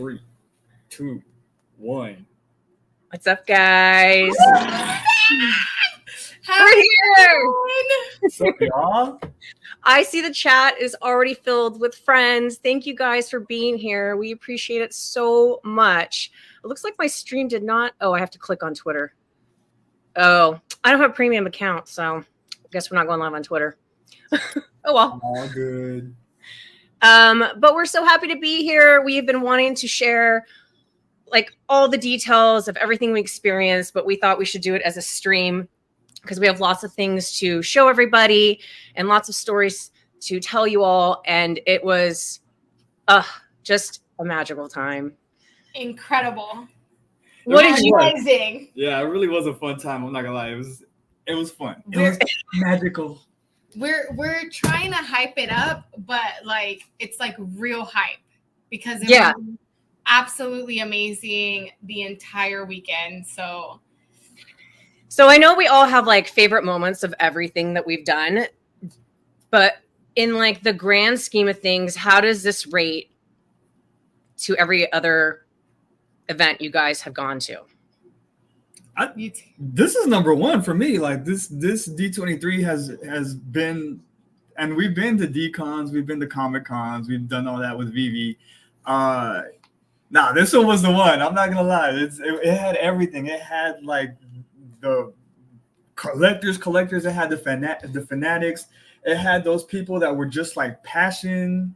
3, 2, 1. What's up, guys? We're here. What's up, y'all? I see the chat is already filled with friends. Thank you guys for being here. We appreciate it so much. It looks like my stream did not. Oh, I have to click on Twitter. Oh, I don't have a premium account, so I guess we're not going live on Twitter. Oh, well. All good. But we're so happy to be here. We've been wanting to share like all the details of everything we experienced, but we thought we should do it as a stream because we have lots of things to show everybody and lots of stories to tell you all. And it was just a magical time. Incredible. What did you amazing? Yeah, it really was a fun time. I'm not gonna lie. It was fun. It was magical. We're trying to hype it up, but like it's like real hype because it was absolutely amazing the entire weekend. So I know we all have like favorite moments of everything that we've done, but in like the grand scheme of things, how does this rate to every other event you guys have gone to? This is number one for me. Like this D23 has been, and we've been to D-Cons, we've been to Comic Cons, we've done all that with Vivi. This one was the one. I'm not gonna lie. It had everything. It had like the collectors. It had the fanatics. It had those people that were just like passion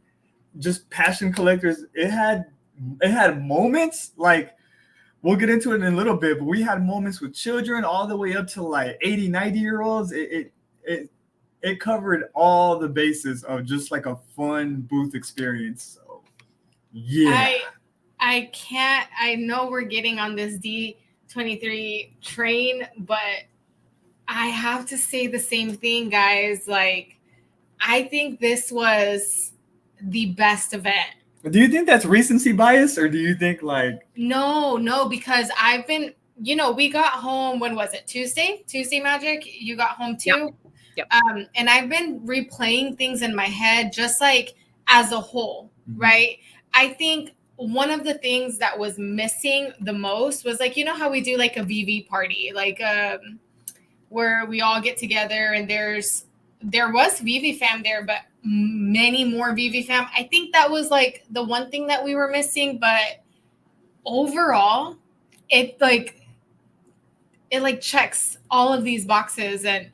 collectors. It had moments like. We'll get into it in a little bit, but we had moments with children all the way up to like 80, 90-year-olds. It covered all the bases of just like a fun booth experience. So, yeah. I know we're getting on this D23 train, but I have to say the same thing, guys. Like, I think this was the best event. Do you think that's recency bias, or do you think like no, because I've been, we got home, when was it? Tuesday Magic? You got home too? Yep. And I've been replaying things in my head just like as a whole, right? I think one of the things that was missing the most was like, how we do like a VV party, like where we all get together and there was VV fam there, but many more VV fam. I think that was like the one thing that we were missing, but overall it checks all of these boxes, and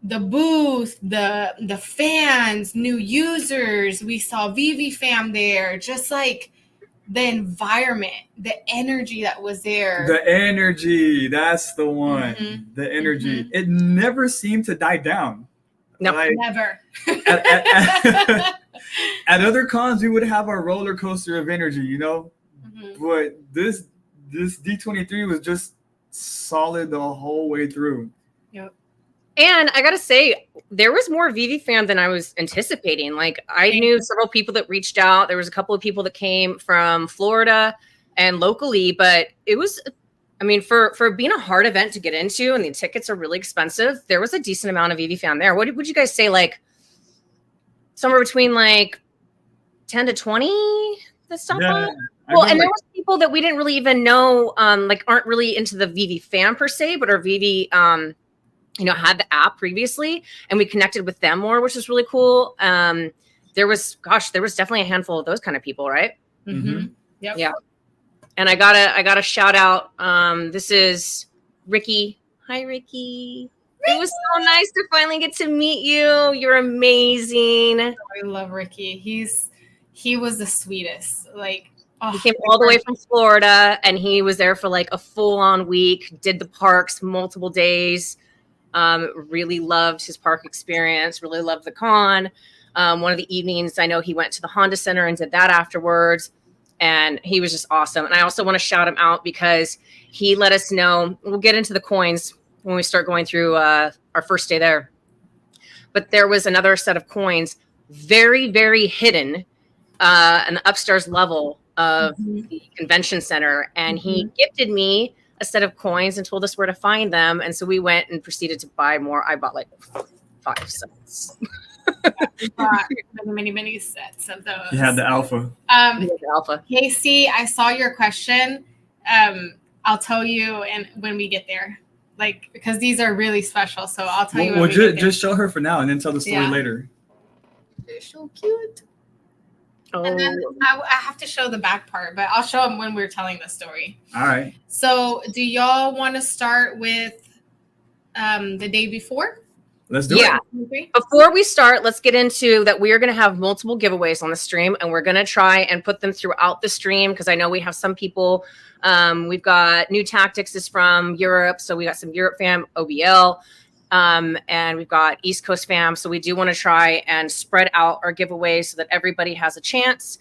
the booth, the fans, new users, we saw VV fam there, just like the environment, the energy that was there. The energy, that's the one. The energy. It never seemed to die down. No, never. At other cons, we would have our roller coaster of energy, But this D23 was just solid the whole way through. Yep. And I gotta say, there was more VV fam than I was anticipating. Like, I knew several people that reached out. There was a couple of people that came from Florida and locally, but it was, I mean, for being a hard event to get into, and the tickets are really expensive, there was a decent amount of VV fam there. What would you guys say, like somewhere between like 10 to 20 that stopped by? Well, and there was people that we didn't really even know, like aren't really into the VV fam per se, but are VV, had the app previously, and we connected with them more, which is really cool. There was definitely a handful of those kind of people, right? Yep. Yeah. And I gotta shout out. This is Ricky. Hi, Ricky. It was so nice to finally get to meet you. You're amazing. I love Ricky. He was the sweetest. Like, he came all the way from Florida, and he was there for like a full-on week. Did the parks multiple days. Really loved his park experience. Really loved the con. One of the evenings, I know he went to the Honda Center and did that afterwards. And he was just awesome. And I also want to shout him out because he let us know. We'll get into the coins when we start going through our first day there. But there was another set of coins, very, very hidden, in the upstairs level of the convention center. And he gifted me a set of coins and told us where to find them. And so we went and proceeded to buy more. I bought like 5 cents. We bought many sets of those. You had the alpha. Alpha. Casey, I saw your question. I'll tell you and when we get there. Like, because these are really special. So I'll tell you when we get there. Just show her for now and then tell the story later. They're so cute. Oh. And then I have to show the back part, but I'll show them when we're telling the story. All right. So do y'all want to start with the day before? Let's do it. Before we start, let's get into that. We are going to have multiple giveaways on the stream, and we're going to try and put them throughout the stream because I know we have some people. We've got New Tactics is from Europe, so we got some Europe fam, OBL, and we've got East Coast fam. So we do want to try and spread out our giveaways so that everybody has a chance.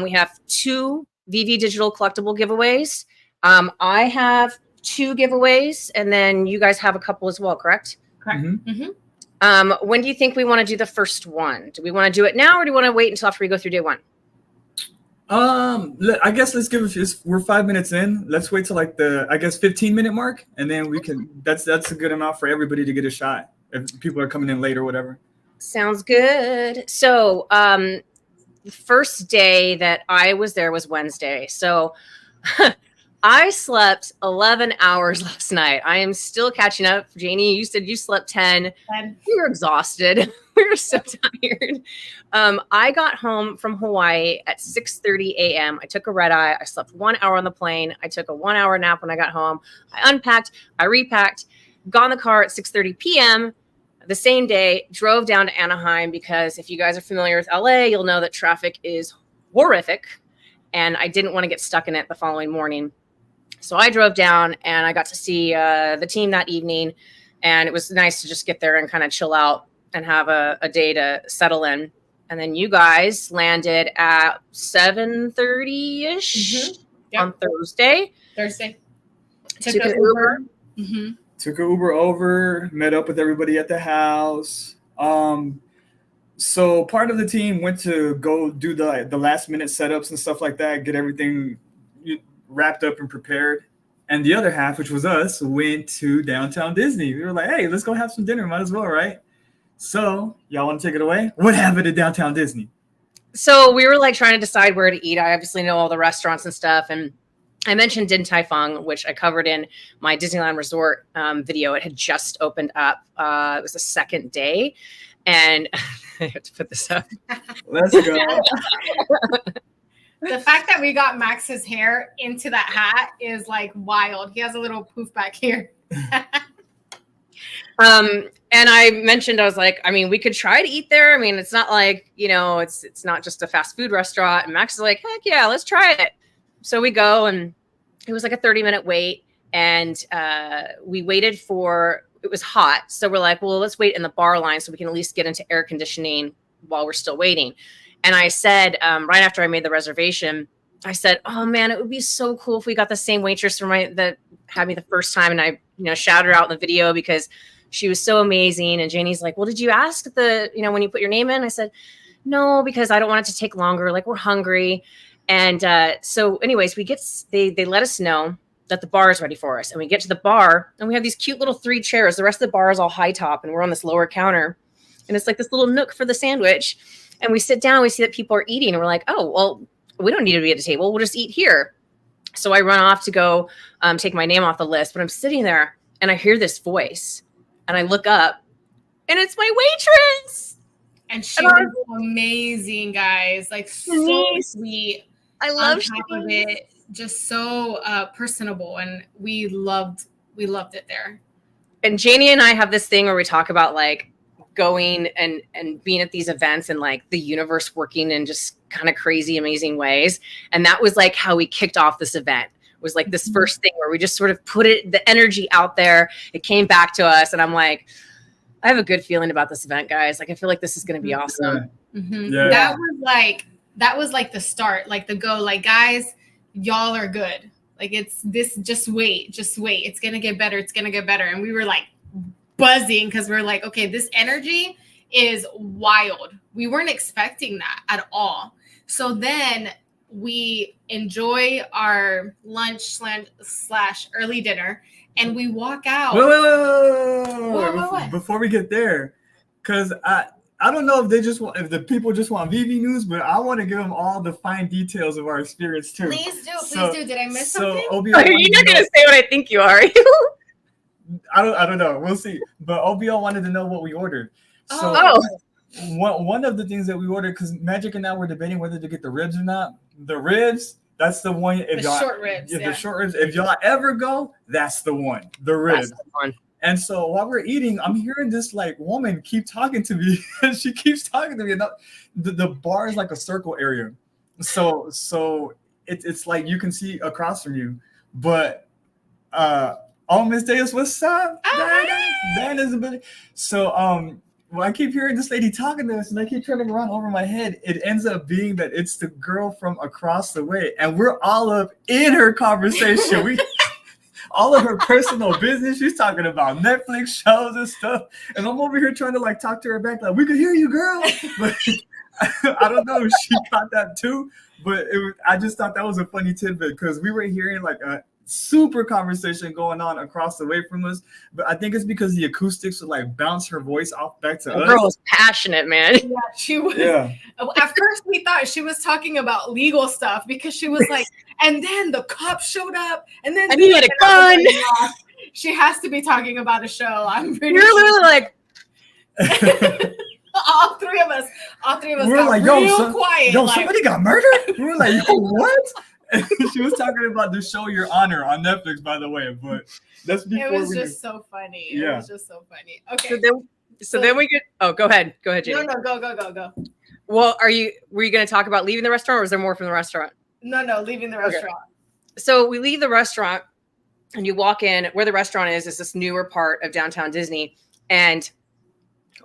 We have 2 VV Digital collectible giveaways. I have 2 giveaways, and then you guys have a couple as well, correct? Correct. Mm-hmm. When do you think we want to do the first one? Do we want to do it now, or do we want to wait until after we go through day 1? I guess let's give it. We're 5 minutes in. Let's wait till like the 15-minute mark, and then we can. That's a good amount for everybody to get a shot if people are coming in late or whatever. Sounds good. So, the first day that I was there was Wednesday. So. I slept 11 hours last night. I am still catching up. Janie, you said you slept 10. We were exhausted. We were so tired. I got home from Hawaii at 6:30 a.m. I took a red eye. I slept 1 hour on the plane. I took a 1 hour nap when I got home. I unpacked. I repacked. Got in the car at 6:30 p.m. the same day. Drove down to Anaheim because if you guys are familiar with LA, you'll know that traffic is horrific. And I didn't want to get stuck in it the following morning. So I drove down and I got to see the team that evening, and it was nice to just get there and kind of chill out and have a day to settle in. And then you guys landed at 7:30-ish on Thursday. Took an Uber. Took an Uber over, met up with everybody at the house. So part of the team went to go do the last minute setups and stuff like that, get everything wrapped up and prepared. And the other half, which was us, went to downtown Disney. We were like, hey, let's go have some dinner. Might as well, right? So y'all want to take it away? What happened at downtown Disney? So we were like trying to decide where to eat. I obviously know all the restaurants and stuff. And I mentioned Din Tai Fung, which I covered in my Disneyland Resort video. It had just opened up. It was the second day. And I have to put this up. Let's go. The fact that we got Max's hair into that hat is like wild. He has a little poof back here. And I mentioned, I was like, I mean, we could try to eat there. I mean, it's not like, it's not just a fast food restaurant. And Max is like, heck yeah, let's try it. So we go, and it was like a 30-minute wait. And we waited it was hot. So we're like, well, let's wait in the bar line so we can at least get into air conditioning while we're still waiting. And I said, right after I made the reservation, I said, oh man, it would be so cool if we got the same waitress that had me the first time. And I, shouted her out in the video because she was so amazing. And Janie's like, well, did you ask when you put your name in? I said, no, because I don't want it to take longer. Like, we're hungry. And so anyways, they let us know that the bar is ready for us. And we get to the bar and we have these cute little 3 chairs. The rest of the bar is all high top and we're on this lower counter. And it's like this little nook for the sandwich. And we sit down, we see that people are eating, and we're like, oh, well, we don't need to be at a table. We'll just eat here. So I run off to go take my name off the list. But I'm sitting there, and I hear this voice. And I look up, and it's my waitress. And she was amazing, guys. Like, so sweet. I love on top of it. Just so personable. And we loved it there. And Janie and I have this thing where we talk about, like, going and being at these events and like the universe working in just kind of crazy, amazing ways. And that was like how we kicked off this event. It was like this first thing where we just sort of put the energy out there. It came back to us. And I'm like, I have a good feeling about this event, guys. Like, I feel like this is going to be awesome. Yeah. That was like the start, like the go, like, guys, y'all are good. Like, it's this, just wait. It's going to get better. And we were like, buzzing because we're like, okay, this energy is wild. We weren't expecting that at all. So then we enjoy our lunch / early dinner, and we walk out. Wait. Before we get there, because I don't know if if the people just want VV news, but I want to give them all the fine details of our experience too. Please do. Did I miss something? Obi, You're not gonna say what I think you are. I don't know. We'll see. But OBL wanted to know what we ordered. So one of the things that we ordered, because Magic and I were debating whether to get the ribs or not. The ribs, that's the one. If the short ribs. The short ribs. If y'all ever go, that's the one. The ribs. That's the one. And so while we're eating, I'm hearing this like woman keep talking to me. And she keeps talking to me. And the bar is like a circle area. So it's like you can see across from you. But Miss Deus, what's up? Dan is a bit. So when I keep hearing this lady talking to us and I keep turning around over my head, it ends up being that it's the girl from across the way. And we're all up in her conversation. All of her personal business. She's talking about Netflix shows and stuff. And I'm over here trying to like talk to her back, like, we could hear you, girl. But I don't know if she caught that too. But I just thought that was a funny tidbit because we were hearing like a super conversation going on across the way from us. But I think it's because the acoustics would like bounce her voice off back to us. The girl was passionate, man. Yeah, she was. Yeah. At first, we thought she was talking about legal stuff because she was like, and then the cops showed up, and then he had a gun. Like, yeah, she has to be talking about a show. I'm pretty You're literally like, all three of us we're got like, real quiet. Yo, like, somebody got murdered? We were like, yo, what? She was talking about the show Your Honor on Netflix, by the way, but that's before it was just so funny. Yeah. It was just so funny. Okay. So then we get. Oh, go ahead, Janie. No, go. Well, were you going to talk about leaving the restaurant, or is there more from the restaurant? No, leaving the restaurant. Okay. So we leave the restaurant, and you walk in. Where the restaurant is this newer part of downtown Disney, and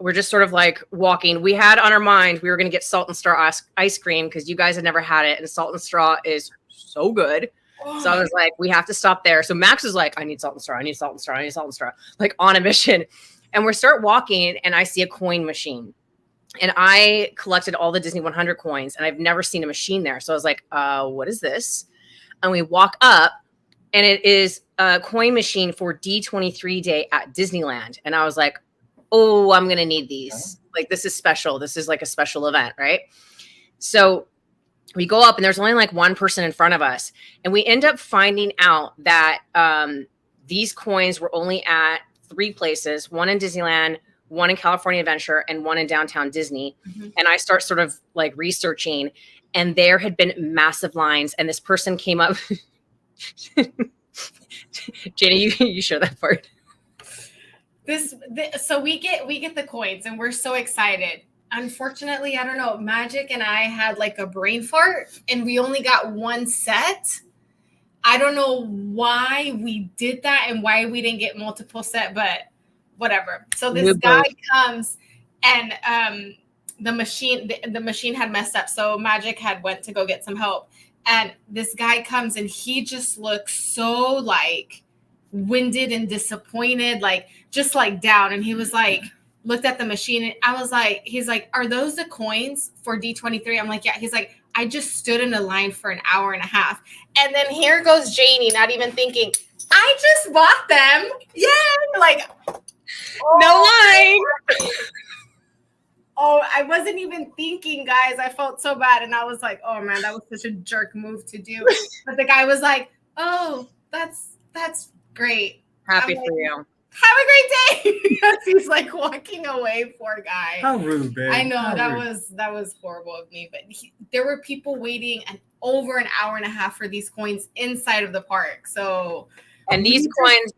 we're just sort of like walking. We had on our mind we were going to get Salt and Straw ice cream because you guys had never had it, and Salt and Straw is so good. Oh. So I was like, we have to stop there. So Max was like, I need Salt and Straw. I need Salt and Straw. I need Salt and Straw. Like on a mission. And we start walking, and I see a coin machine. And I collected all the Disney 100 coins, and I've never seen a machine there. So I was like, what is this? And we walk up, and it is a coin machine for D23 day at Disneyland. And I was like, oh, I'm going to need these. Like, this is special. This is like a special event, right? So we go up, and there's only like one person in front of us. And we end up finding out that these coins were only at 3 places, one in Disneyland, one in California Adventure, and one in downtown Disney. Mm-hmm. And I start sort of like researching, and there had been massive lines. And this person came up. Janie, you share that part. So we get the coins, and we're so excited. Unfortunately, I don't know, Magic and I had like a brain fart, and we only got one set. I don't know why we did that and why we didn't get multiple set, but whatever. So this guy comes, and the machine had messed up. So Magic had went to go get some help, and this guy comes, and he just looks so like winded and disappointed, like just like down. And he was like, looked at the machine, and I was like, he's like, are those the coins for D23? I'm like, yeah. He's like, I just stood in a line for an hour and a half. And then here goes Janie, not even thinking, I just bought them. Yeah. Like, no line. Oh, I wasn't even thinking, guys. I felt so bad. And I was like, oh man, that was such a jerk move to do. But the guy was like, oh, that's great. Happy for you. Have a great day. He's like walking away, poor guy. How rude, babe. I know that was horrible of me, but there were people waiting over an hour and a half for these coins inside of the park. So, and these coins,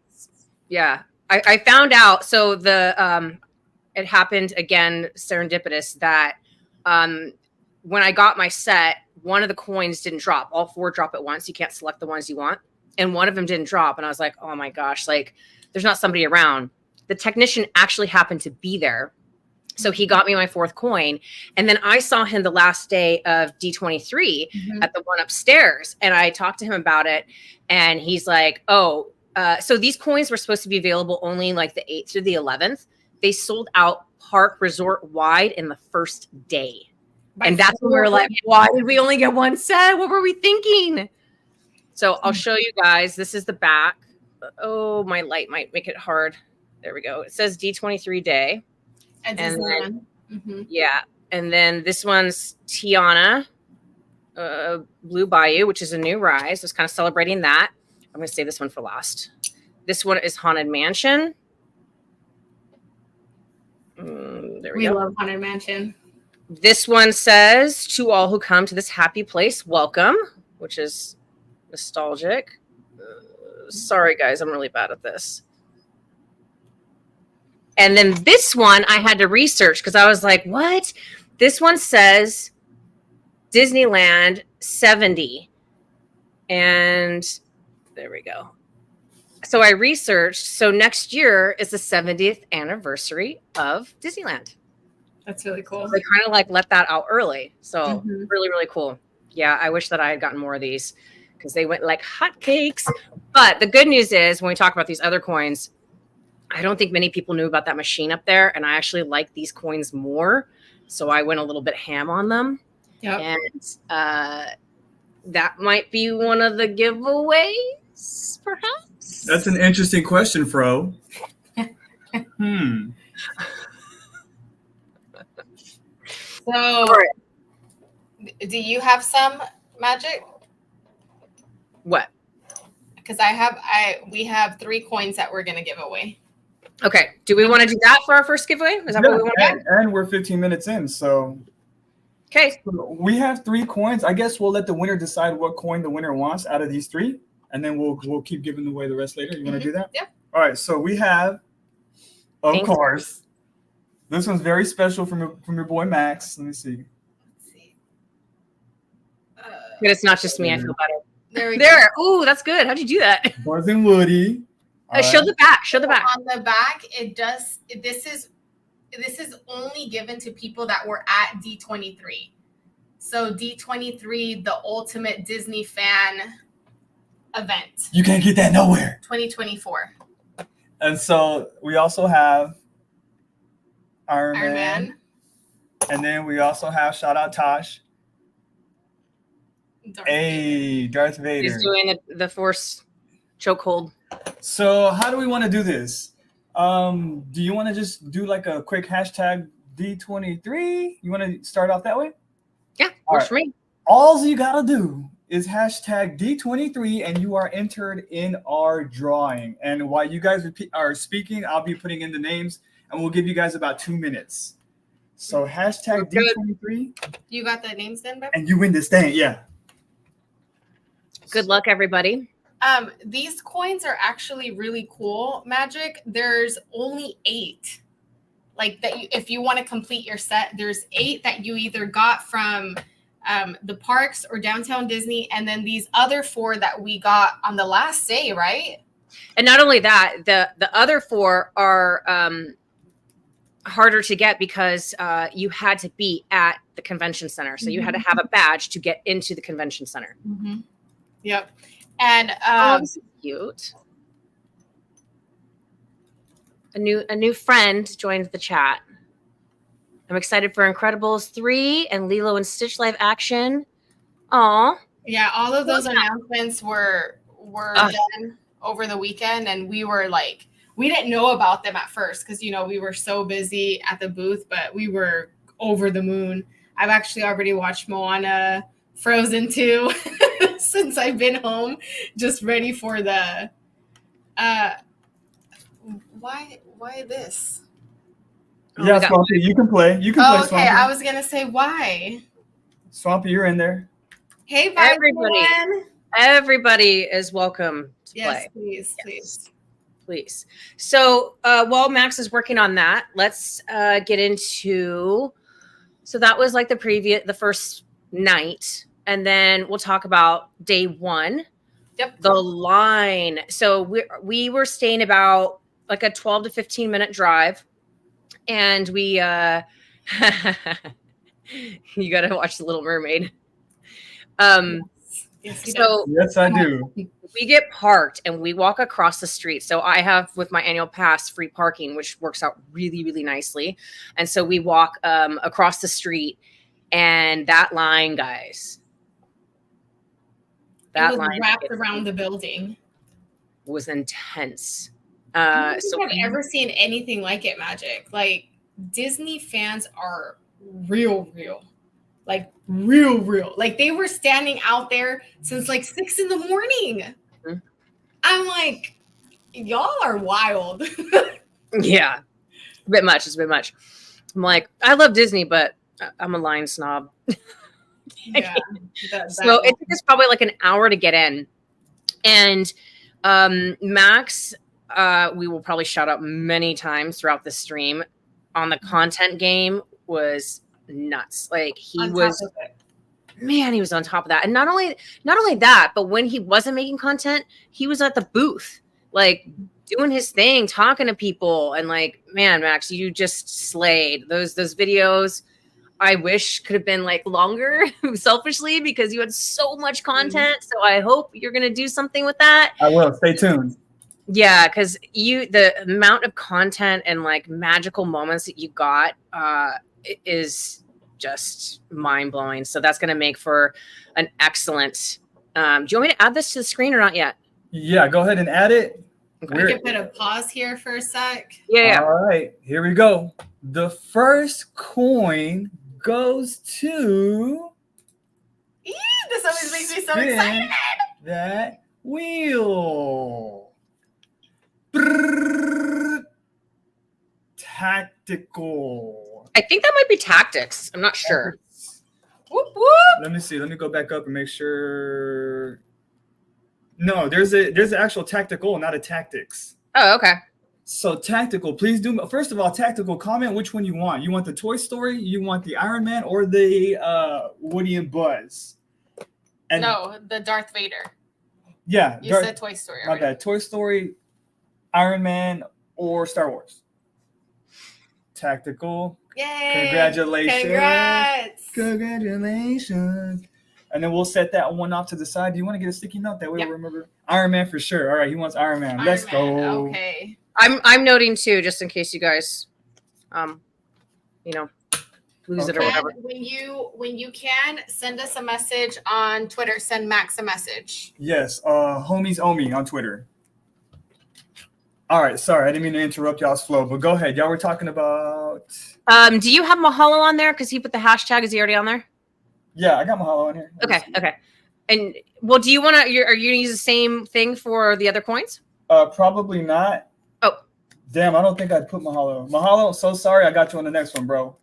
yeah, I found out. So it happened again, serendipitous that when I got my set, one of the coins didn't drop. All 4 drop at once. You can't select the ones you want, and one of them didn't drop. And I was like, oh my gosh, like. There's not somebody around. The technician actually happened to be there. So he got me my 4th coin. And then I saw him the last day of D23 at the one upstairs. And I talked to him about it. And he's like, oh, so these coins were supposed to be available only like the 8th through the 11th. They sold out park resort wide in the first day. And that's when we were like, why did we only get one set? What were we thinking? So I'll show you guys. This is the back. Oh, my light might make it hard. There we go. It says D23 day. And then Mm-hmm. Yeah. And then this one's Tiana, Blue Bayou, which is a new rise. I was kind of celebrating that. I'm going to save this one for last. This one is Haunted Mansion. There we go. love Haunted Mansion. This one says, to all who come to this happy place, welcome, which is nostalgic. Sorry, guys, I'm really bad at this. And then this one I had to research because I was like, what? This one says Disneyland 70. And there we go. So I researched. So next year is the 70th anniversary of Disneyland. That's really cool. So they kind of like let that out early. So really, really cool. Yeah, I wish that I had gotten more of these because they went like hotcakes. But the good news is when we talk about these other coins, I don't think many people knew about that machine up there. And I actually like these coins more. So I went a little bit ham on them. Yep. And that might be one of the giveaways, perhaps. That's an interesting question, Fro. So, do you have some magic? What? Because we have 3 coins that we're gonna give away. Okay. Do we want to do that for our first giveaway? Is that what we want to do? And we're 15 minutes in, so okay. We have 3 coins. I guess we'll let the winner decide what coin the winner wants out of these 3, and then we'll keep giving away the rest later. You want to do that? Yeah. All right. So we have, of course, this one's very special from your boy Max. Let me see. But it's not just me. I feel better. There we go. Ooh, that's good. How'd you do that? Buzz and Woody. Show the back. Show the back. On the back, it does. This is only given to people that were at D23. So D23, the ultimate Disney fan event. You can't get that nowhere. 2024. And so we also have Iron Man. And then we also have, shout out Tosh. Darth Vader. He's doing the Force chokehold. So how do we want to do this? Do you want to just do like a quick hashtag D23? You want to start off that way? Yeah, works for me. All you got to do is hashtag D23 and you are entered in our drawing. And while you guys are speaking, I'll be putting in the names and we'll give you guys about 2 minutes. So hashtag D23. You got the names then, babe? And you win this thing, yeah. Good luck, everybody. These coins are actually really cool, Magic. There's only 8. Like that, if you want to complete your set, there's 8 that you either got from the parks or Downtown Disney, and then these other 4 that we got on the last day, right? And not only that, the other 4 are harder to get because you had to be at the convention center, so you had to have a badge to get into the convention center. Mm-hmm. Yep. And this is cute. A new friend joined the chat. I'm excited for Incredibles 3 and Lilo and Stitch live action. Aw. Yeah, all of those announcements were done over the weekend, and we were like, we didn't know about them at first because we were so busy at the booth, but we were over the moon. I've actually already watched Moana, Frozen 2 since I've been home, just ready for the why this? Yeah, Swampy, you can play. You can play, okay, Swampy. I was gonna say why. Swampy, you're in there. Hey, everybody is welcome to play. Please. So while Max is working on that, let's get into. So that was like the first night, and then we'll talk about day 1. Yep. The line. So we were staying about like a 12 to 15 minute drive, and we you got to watch The Little Mermaid. Yes, I do. We get parked and we walk across the street. So I have with my annual pass free parking, which works out really, really nicely. And so we walk across the street, and that line, guys, it was wrapped around the building. Was intense. I don't think I've ever seen anything like it, Magic. Like Disney fans are real, like real. Like they were standing out there since like 6 in the morning. Mhm. I'm like, y'all are wild. Yeah, a bit much. It's a bit much. I'm like, I love Disney, but I'm a line snob. Yeah. So it took us probably like an hour to get in. And Max, we will probably shout out many times throughout the stream, on the content game was nuts. Like he was, man, he was on top of that. And not only that, but when he wasn't making content, he was at the booth, like doing his thing, talking to people. And like, man, Max, you just slayed those videos. I wish could have been like longer, selfishly, because you had so much content. So I hope you're gonna do something with that. I will. Stay tuned. Yeah, because the amount of content and like magical moments that you got is just mind blowing. So that's gonna make for an excellent. Do you want me to add this to the screen or not yet? Yeah, go ahead and add it. We can put a pause here for a sec. Yeah. All right, here we go. The first coin goes to. This always makes me so excited. That wheel. Tactical. I think that might be tactics. I'm not sure. Whoop, whoop. Let me see. Let me go back up and make sure. No, there's an actual tactical, not a tactics. Oh, okay. So tactical, please do. First of all, tactical, comment which one you want. You want the Toy Story, you want the Iron Man, or the Woody and Buzz? And No, the Darth Vader. Yeah. You said Toy Story. My bad. Toy Story, Iron Man, or Star Wars. Tactical. Yay! Congratulations. Congrats. Congratulations. And then we'll set that one off to the side. Do you want to get a sticky note? That way we'll remember. Iron Man for sure. All right, he wants Iron Man. Let's go. Okay. I'm noting too, just in case you guys, lose it or whatever. When you can, send us a message on Twitter. Send Max a message. Yes, Homies Omi on Twitter. All right, sorry, I didn't mean to interrupt y'all's flow, but go ahead. Y'all were talking about. Do you have Mahalo on there? Because he put the hashtag. Is he already on there? Yeah, I got Mahalo on here. Okay. And well, do you want to? Are you going to use the same thing for the other coins? Probably not. Oh, damn! I don't think I'd put Mahalo. Mahalo, so sorry. I got you on the next one, bro.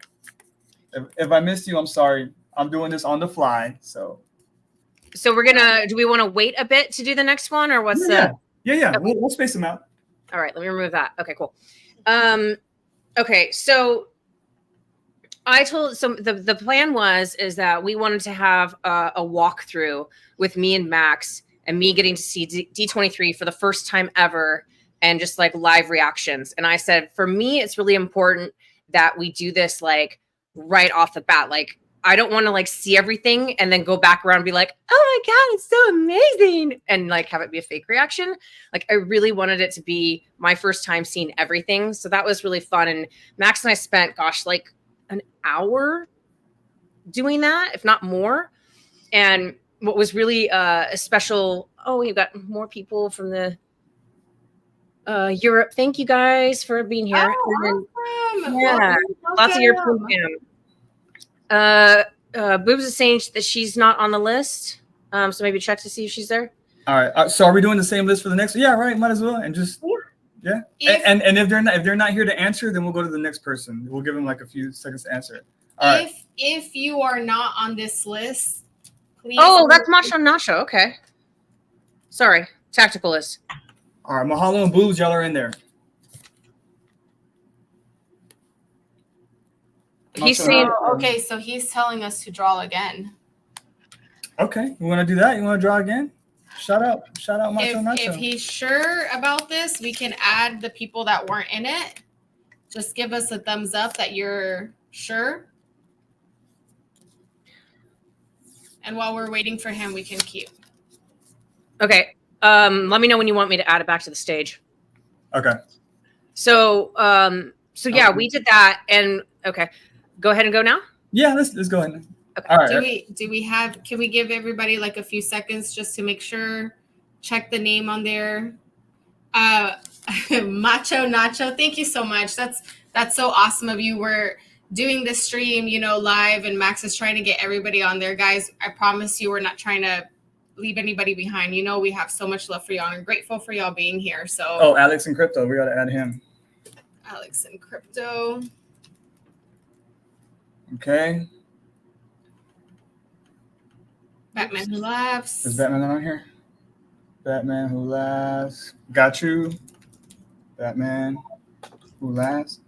If I missed you, I'm sorry. I'm doing this on the fly, so. So we're gonna. Do we want to wait a bit to do the next one, or what's Yeah. Okay. We'll space them out. All right, let me remove that. Okay, cool. Okay, so the plan is that we wanted to have a walkthrough with me and Max, and me getting to see D23 for the first time ever, and just like live reactions. And I said, for me, it's really important that we do this like right off the bat. Like, I don't want to like see everything and then go back around and be like, oh my God, it's so amazing. And like have it be a fake reaction. Like I really wanted it to be my first time seeing everything. So that was really fun. And Max and I spent, like an hour doing that, if not more. And what was really a special, you've got more people from the Europe. Thank you guys for being here. Awesome. Yeah, lots of European fam. Boobs is saying that she's not on the list, so maybe check to see if she's there. All right. So are we doing the same list for the next? Yeah, right. Might as well. And just and if they're not here to answer, then we'll go to the next person. We'll give them like a few seconds to answer. All right. If you are not on this list, please. Oh, that's Macho Nacho. Okay. Sorry, tactical list. All right, Mahalo and Boobs, y'all are in there. He's saying, okay, so he's telling us to draw again. Okay, you want to do that? You want to draw again? Shout out, Macho Nacho. If he's sure about this, we can add the people that weren't in it. Just give us a thumbs up that you're sure. And while we're waiting for him, we can keep. Okay. Let me know when you want me to add it back to the stage. Okay. So yeah, we did that, and okay, go ahead and go now. Yeah, let's go ahead. Okay. All right. Can we give everybody like a few seconds just to make sure, check the name on there? Macho Nacho, thank you so much. That's so awesome of you. We're doing this stream, live, and Max is trying to get everybody on there. Guys, I promise you we're not trying to leave anybody behind. We have so much love for y'all and grateful for y'all being here. So Oh, Alex and Crypto, we got to add him. Alex and Crypto. Okay. Batman Who Laughs. Is Batman on here? Batman Who Laughs. Got you. Batman Who Laughs.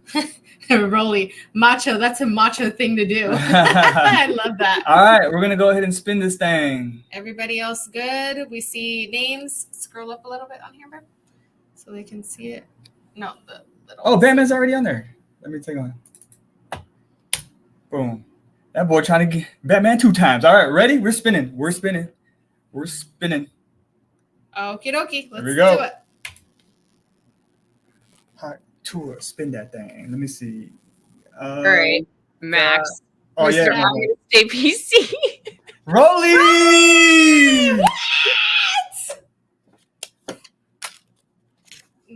Rolly. Macho, that's a macho thing to do. I love that. All right, we're going to go ahead and spin this thing. Everybody else good? We see names. Scroll up a little bit on here, babe, so they can see it. No, the little. Oh, Batman's already on there. Let me take on. Boom. That boy trying to get Batman 2 times. All right, ready? We're spinning. We're spinning. We're spinning. Okie dokie. Let's we go. do it. Hot tour. Spin that thing. Let me see. All right, Max. Oh, Mr. yeah. I'm gonna stay PC. Rolly!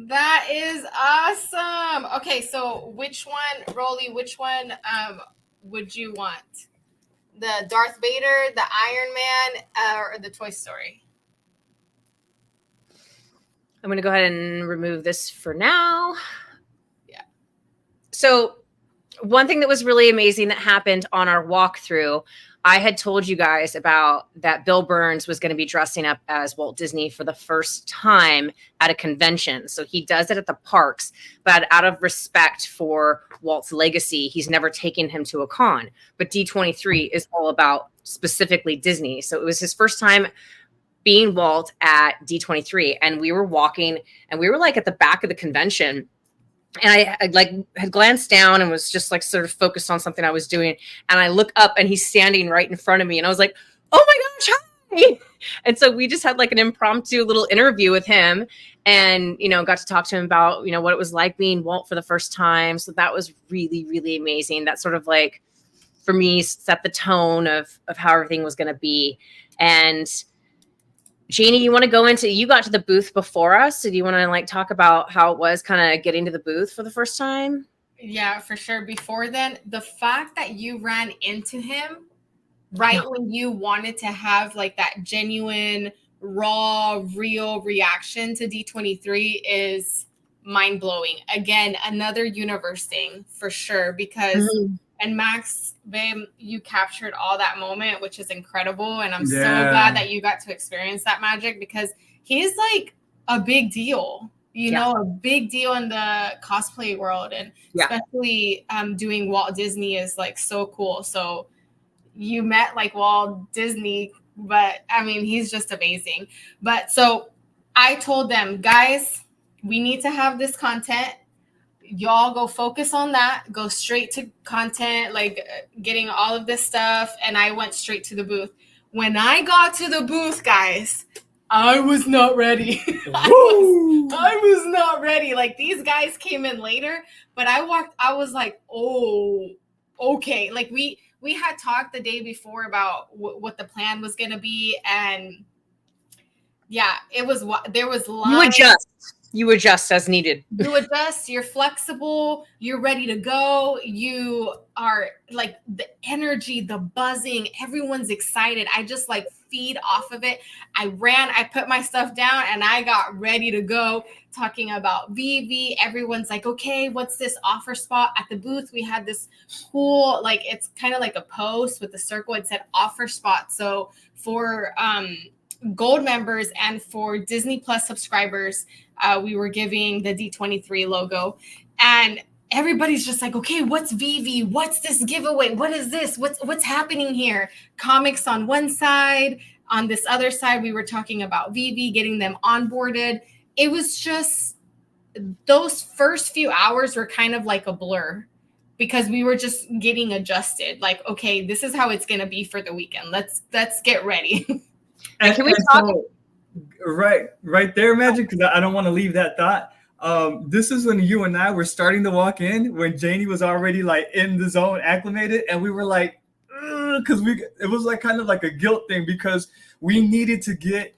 That is awesome. Okay, so which one, Rolly, would you want? The Darth Vader, the Iron Man, or the Toy Story? I'm going to go ahead and remove this for now. Yeah. So one thing that was really amazing that happened on our walkthrough, I had told you guys about that Bill Burns was going to be dressing up as Walt Disney for the first time at a convention. So he does it at the parks, but out of respect for Walt's legacy, he's never taken him to a con. But D23 is all about specifically Disney. So it was his first time being Walt at D23. And we were walking and we were like at the back of the convention. And I like had glanced down and was just like sort of focused on something I was doing. And I look up and he's standing right in front of me. And I was like, oh my gosh, hi. And so we just had like an impromptu little interview with him and, got to talk to him about, what it was like being Walt for the first time. So that was really, really amazing. That sort of like, for me, set the tone of how everything was going to be. And Janie, you want to go into, you got to the booth before us. So do you want to like talk about how it was kind of getting to the booth for the first time? Yeah, for sure. Before then, the fact that you ran into him right when you wanted to have like that genuine, raw, real reaction to D23 is mind blowing. Again, another universe thing for sure, because and Max, babe, you captured all that moment, which is incredible. And I'm so glad that you got to experience that magic because he's like a big deal, a big deal in the cosplay world. And especially doing Walt Disney is like so cool. So you met like Walt Disney, but I mean, he's just amazing. But so I told them, guys, we need to have this content. Y'all go focus on that, go straight to content, like getting all of this stuff. And I went straight to the booth. When I got to the booth, guys, I was not ready. I was not ready. Like these guys came in later, but I was like, oh, okay. Like we had talked the day before about what the plan was going to be. And yeah, there was lines. You adjust as needed. You adjust, you're flexible, you're ready to go. You are like the energy, the buzzing, everyone's excited. I just like feed off of it. I ran, I put my stuff down and I got ready to go talking about VV. Everyone's like, okay, what's this offer spot at the booth? We had this cool, like, it's kind of like a post with a circle. It said offer spot. So for, Gold members and for Disney Plus subscribers, we were giving the D23 logo and everybody's just like, okay, what's VV? What's this giveaway? What is this? What's happening here? Comics on one side, on this other side, we were talking about VV, getting them onboarded. It was just, those first few hours were kind of like a blur because we were just getting adjusted. Like, okay, this is how it's going to be for the weekend. Let's get ready. And can we talk? So, right there, Magic, because I don't want to leave that thought. This is when you and I were starting to walk in, when Janie was already like in the zone, acclimated, and we were like, because it was like kind of like a guilt thing because we needed to get,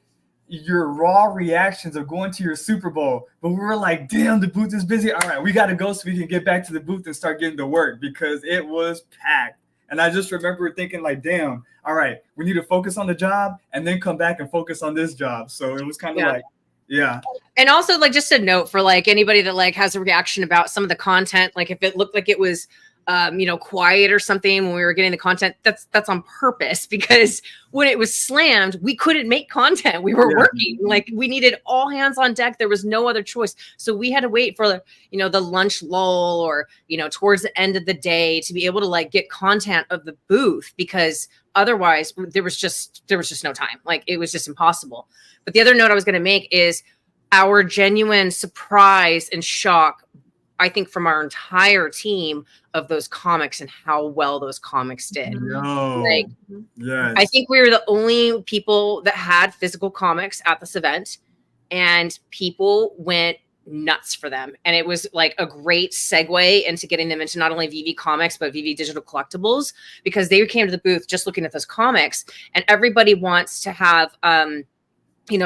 your raw reactions of going to your Super Bowl. But we were like, damn, the booth is busy. All right, we got to go so we can get back to the booth and start getting to work because it was packed. And I just remember thinking like, damn, all right, we need to focus on the job and then come back and focus on this job. So it was kind of like, yeah. And also, like, just a note for like anybody that like has a reaction about some of the content, like if it looked like it was quiet or something when we were getting the content, that's on purpose, because when it was slammed, we couldn't make content. We were working, like we needed all hands on deck. There was no other choice. So we had to wait for, the lunch lull or, towards the end of the day to be able to like get content of the booth, because otherwise there was just no time. Like it was just impossible. But the other note I was going to make is our genuine surprise and shock, I think, from our entire team of those comics and how well those comics did. Yes. I think we were the only people that had physical comics at this event, and people went nuts for them. And it was like a great segue into getting them into not only VV Comics, but VV Digital Collectibles, because they came to the booth just looking at those comics, and everybody wants to have,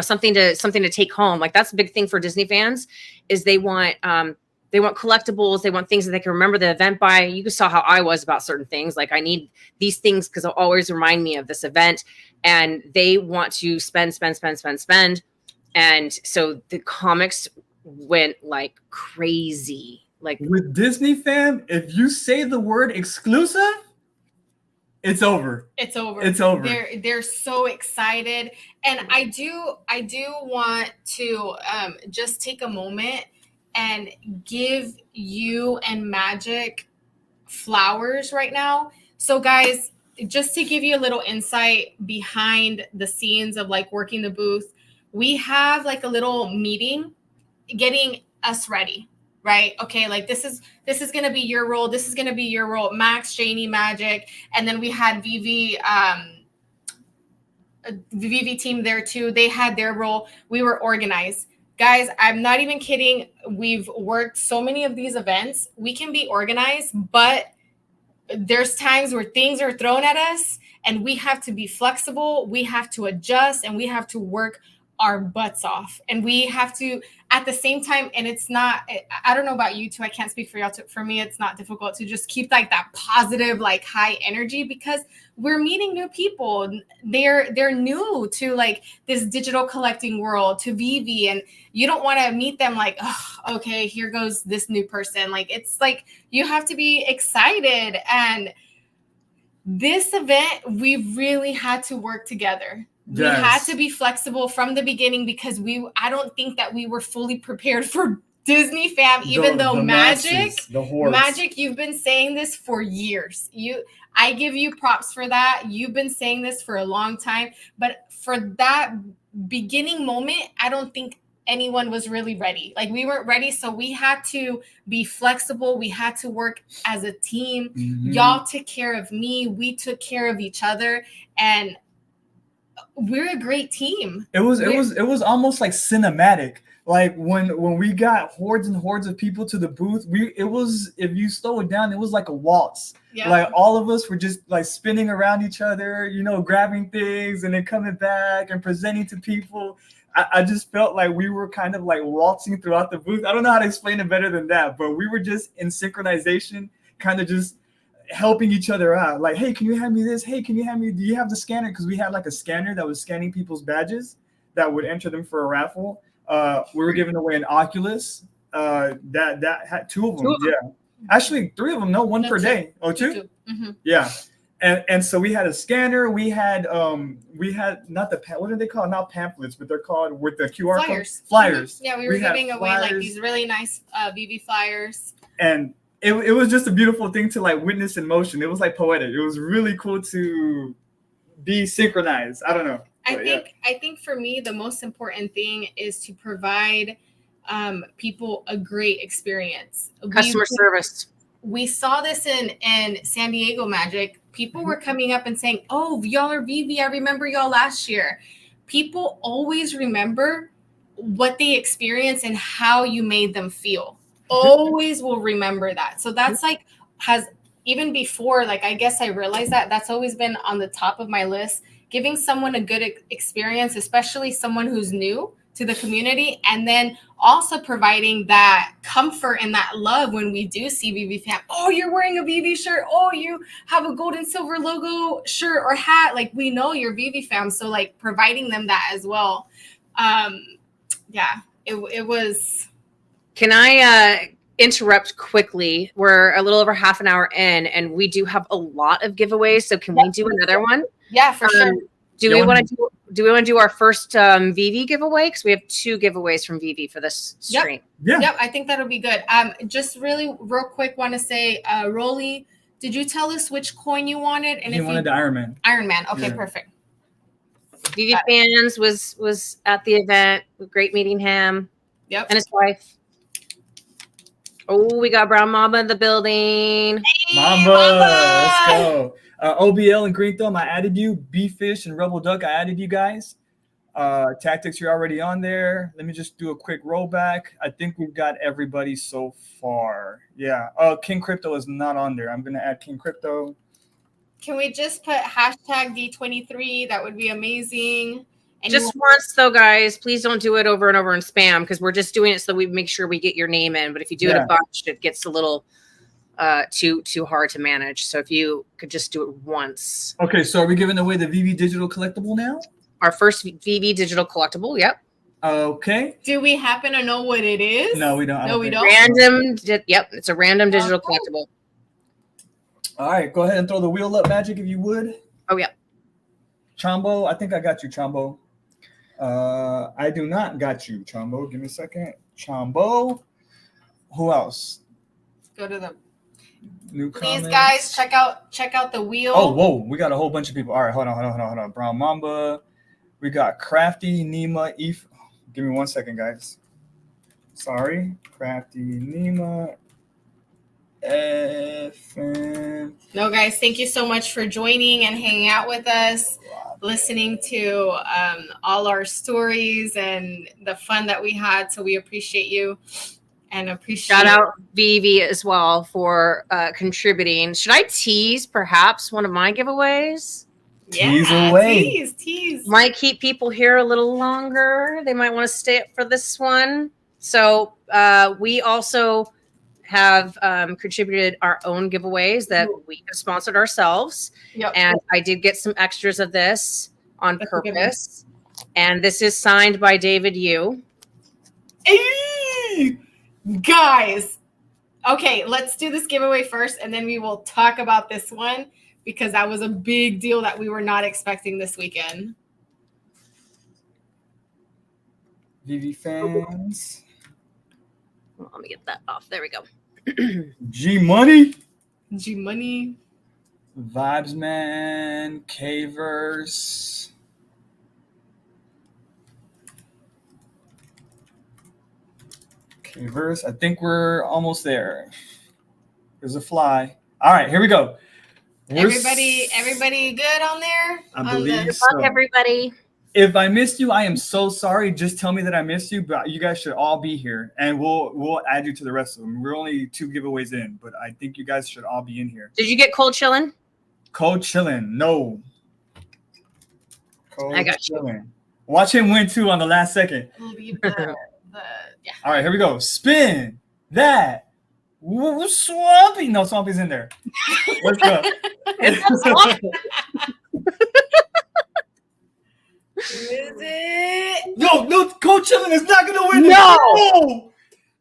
something to take home. Like that's a big thing for Disney fans, is they want collectibles. They want things that they can remember the event by. You saw how I was about certain things. Like I need these things because they'll always remind me of this event, and they want to spend. And so the comics went like crazy. Like with Disney fam, if you say the word exclusive, it's over. It's over. It's over. They're so excited. And I do want to just take a moment and give you and Magic flowers right now. So guys, just to give you a little insight behind the scenes of like working the booth, we have like a little meeting getting us ready, right? Okay, like this is going to be your role. This is going to be your role. Max, Janie, Magic. And then we had VV team there too. They had their role. We were organized. Guys, I'm not even kidding. We've worked so many of these events. We can be organized, but there's times where things are thrown at us and we have to be flexible. We have to adjust and we have to work our butts off. And we have to, at the same time, and it's not, I don't know about you two, I can't speak for y'all. For me, it's not difficult to just keep like that positive, like high energy, because we're meeting new people. They're new to like this digital collecting world, to VV, and you don't want to meet them like, oh, okay, here goes this new person. Like, it's like, you have to be excited. And this event, we really had to work together. We had to be flexible from the beginning, because I don't think that we were fully prepared for Disney fam, even though Magic, you've been saying this for years. I give you props for that. You've been saying this for a long time, but for that beginning moment, I don't think anyone was really ready. Like we weren't ready. So we had to be flexible. We had to work as a team. Mm-hmm. Y'all took care of me. We took care of each other, and we're a great team. It was almost like cinematic. Like when we got hordes and hordes of people to the booth, it was, if you slow it down, it was like a waltz. Yeah. Like all of us were just like spinning around each other, grabbing things and then coming back and presenting to people. I just felt like we were kind of like waltzing throughout the booth. I don't know how to explain it better than that, but we were just in synchronization, kind of just helping each other out. Like, hey, can you hand me this? Hey, do you have the scanner? Because we had like a scanner that was scanning people's badges that would enter them for a raffle. We were giving away an Oculus that had two of them. Yeah, actually 3 of them. No, one per day. Oh, 2? Mm-hmm. Yeah. And so we had a scanner. We had not what are they called? Not pamphlets, but they're called with the QR flyers. Flyers. Mm-hmm. Yeah, we were giving away like these really nice VV flyers. And it was just a beautiful thing to like witness in motion. It was like poetic. It was really cool to be synchronized. I don't know. I think for me, the most important thing is to provide people a great experience. Customer service. We saw this in San Diego Magic. People were coming up and saying, oh, y'all are VV. I remember y'all last year. People always remember what they experienced and how you made them feel. Always will remember that. So that's like, has even before, like, I guess I realized that's always been on the top of my list, giving someone a good experience, especially someone who's new to the community, and then also providing that comfort and that love when we do see VV fam. Oh, you're wearing a VV shirt. Oh, you have a gold and silver logo shirt or hat. Like, we know you're VV fam. So like providing them that as well. Yeah, it was. Can I interrupt quickly? We're a little over half an hour in, and we do have a lot of giveaways. So can we do another one? Yeah, for sure. Do we want to do our first VV giveaway? Because we have 2 giveaways from VV for this stream. Yep, I think that'll be good. Just really real quick, want to say, Rolly, did you tell us which coin you wanted? And He wanted the Iron Man. Iron Man. Okay, perfect. VV Fans was at the event. Great meeting him. Yep. And his wife. Oh, we got Brown Mamba in the building. Hey, Mamba, let's go. OBL and Green Thumb, I added you. B-Fish and Rebel Duck, I added you guys. Tactics, you're already on there. Let me just do a quick rollback. I think we've got everybody so far. Yeah. Oh, King Crypto is not on there. I'm going to add King Crypto. Can we just put hashtag D23? That would be amazing. And Just once, though, guys. Please don't do it over and over in spam, because we're just doing it so we make sure we get your name in. But if you do it a bunch, it gets a little too hard to manage. So if you could just do it once. Okay, so are we giving away the VV Digital Collectible now? Our first VV Digital Collectible. Yep. Okay. Do we happen to know what it is? No, we don't. No, we don't. Random. Yep. It's a random digital collectible. All right, go ahead and throw the wheel up, Magic, if you would. Oh, yeah. Chombo, I think I got you, Chombo. I do not got you, Chombo. Give me a second. Chombo. Who else? Go to the. New Please, comments. guys, check out the wheel. Oh, whoa, we got a whole bunch of people. All right, hold on. Brown Mamba. We got Crafty, Nima, Eve. Give me 1 second, guys. Sorry. Crafty, Nima, FN. No, guys, thank you so much for joining and hanging out with us, listening to all our stories and the fun that we had. So we appreciate you and appreciate. Shout out VV as well for contributing. Should I tease perhaps one of my giveaways? Tease away. Tease. Might keep people here a little longer. They might want to stay up for this one. So we also have contributed our own giveaways that we have sponsored ourselves. Yep. And I did get some extras of this on purpose. And this is signed by David Yu. Hey, guys. Okay, let's do this giveaway first, and then we will talk about this one, because that was a big deal that we were not expecting this weekend. VV fans. Well, let me get that off. There we go. G Money. G Money. Vibes Man. Cavers. Cavers. I think we're almost there. There's a fly. All right, here we go. Everybody good on there? I believe Good so. luck, everybody. If I missed you, I am so sorry. Just tell me that I missed you, but you guys should all be here, and we'll add you to the rest of them. We're only 2 giveaways in, but I think you guys should all be in here. Did you get cold chillin'? Cold chillin', no. Cold I got chillin'. Watch him win too on the last second. Leave yeah. All right, here we go. Spin that. Swampy. No, Swampy's in there. Let's go. Is it? No, Cold chillin' is not gonna win. No.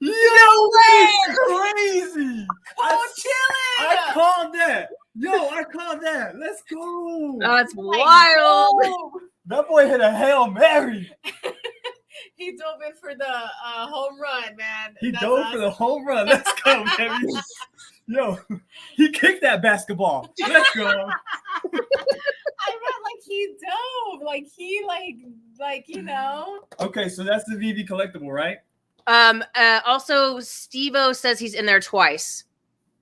Yo, that's crazy. Cold chillin'. I called that. I called that. Let's go. That's wild. That boy hit a Hail Mary. He dove in for the home run, man. He That's dove awesome. for the home run. Let's go, baby. Yo, he kicked that basketball. Let's go. I meant like he dove, like he you know. Okay, so that's the VV collectible, right? Also, Steve-O says he's in there twice.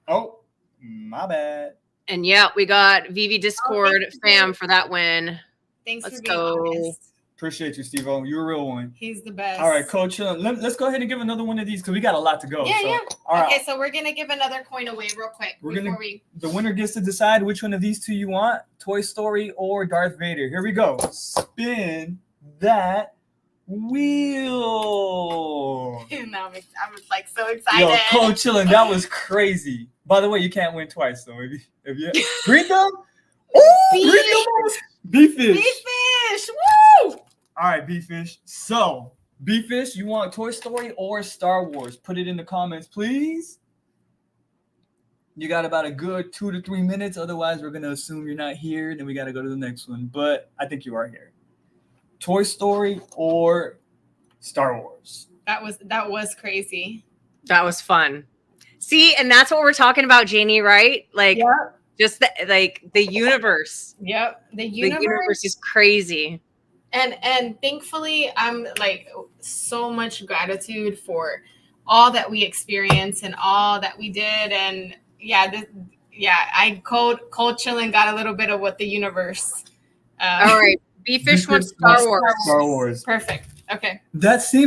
Oh, my bad. And yeah, we got VV Discord fam for that win. Thanks Let's for being go. honest. Appreciate you, Steve-O. You're a real one. He's the best. All right, Coach. Let's go ahead and give another one of these because we got a lot to go. Yeah, so, yeah. All right. Okay, so we're gonna give another coin away real quick The winner gets to decide which one of these two you want: Toy Story or Darth Vader. Here we go. Spin that wheel. Now I'm like so excited. Yo, Coach Chillin', that was crazy. By the way, you can't win twice though. If you green thumb. Oh, green thumb. B-fish. B-fish. Woo! All right, B-fish. So, B-fish, you want Toy Story or Star Wars? Put it in the comments, please. You got about a good 2 to 3 minutes. Otherwise, we're going to assume you're not here. Then we got to go to the next one. But I think you are here. Toy Story or Star Wars? That was crazy. That was fun. See, and that's what we're talking about, Janie, right? Like, just the universe. Yep. The universe is crazy. And thankfully, I'm like so much gratitude for all that we experienced and all that we did. And I cold chillin' got a little bit of what the universe. All right. B-fish wants Star Wars. Star Wars. Perfect. Okay.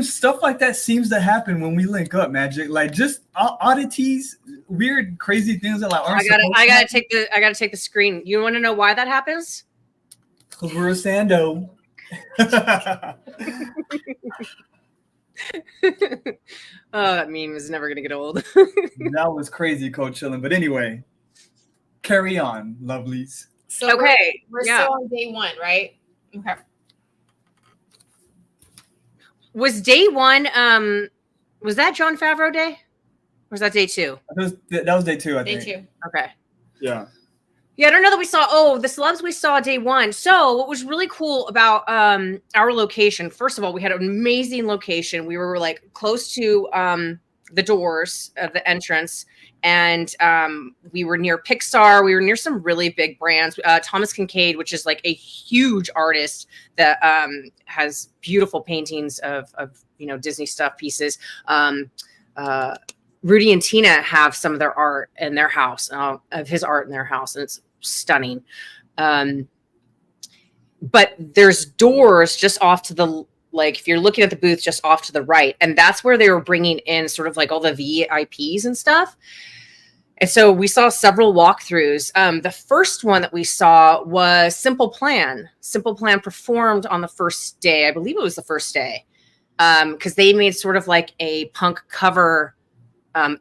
Stuff like that seems to happen when we link up, Magic. Like just oddities, weird, crazy things that like aren't. I gotta take the screen. You want to know why that happens? Because we're a Sando. Oh, that meme is never gonna get old. That was crazy, Coach Chillin'. But anyway, carry on, lovelies. So okay, we're still on day 1, right? Okay. Was day 1? Was that Jon Favreau day? Or was that day 2? That was day 2. I think. Day 2. Okay. Yeah. Yeah, I don't know that we saw. Oh, the celebs we saw day 1. So what was really cool about our location? First of all, we had an amazing location. We were like close to the doors of the entrance, and we were near Pixar. We were near some really big brands. Thomas Kincaid, which is like a huge artist that has beautiful paintings of Disney stuff pieces. Rudy and Tina have some of their art in their house, of his art in their house, and it's stunning. But there's doors just off to the, like, if you're looking at the booth just off to the right, and that's where they were bringing in sort of like all the VIPs and stuff. And so we saw several walkthroughs. The first one that we saw was Simple Plan. Simple Plan performed on the first day. I believe it was the first day, because they made sort of like a punk cover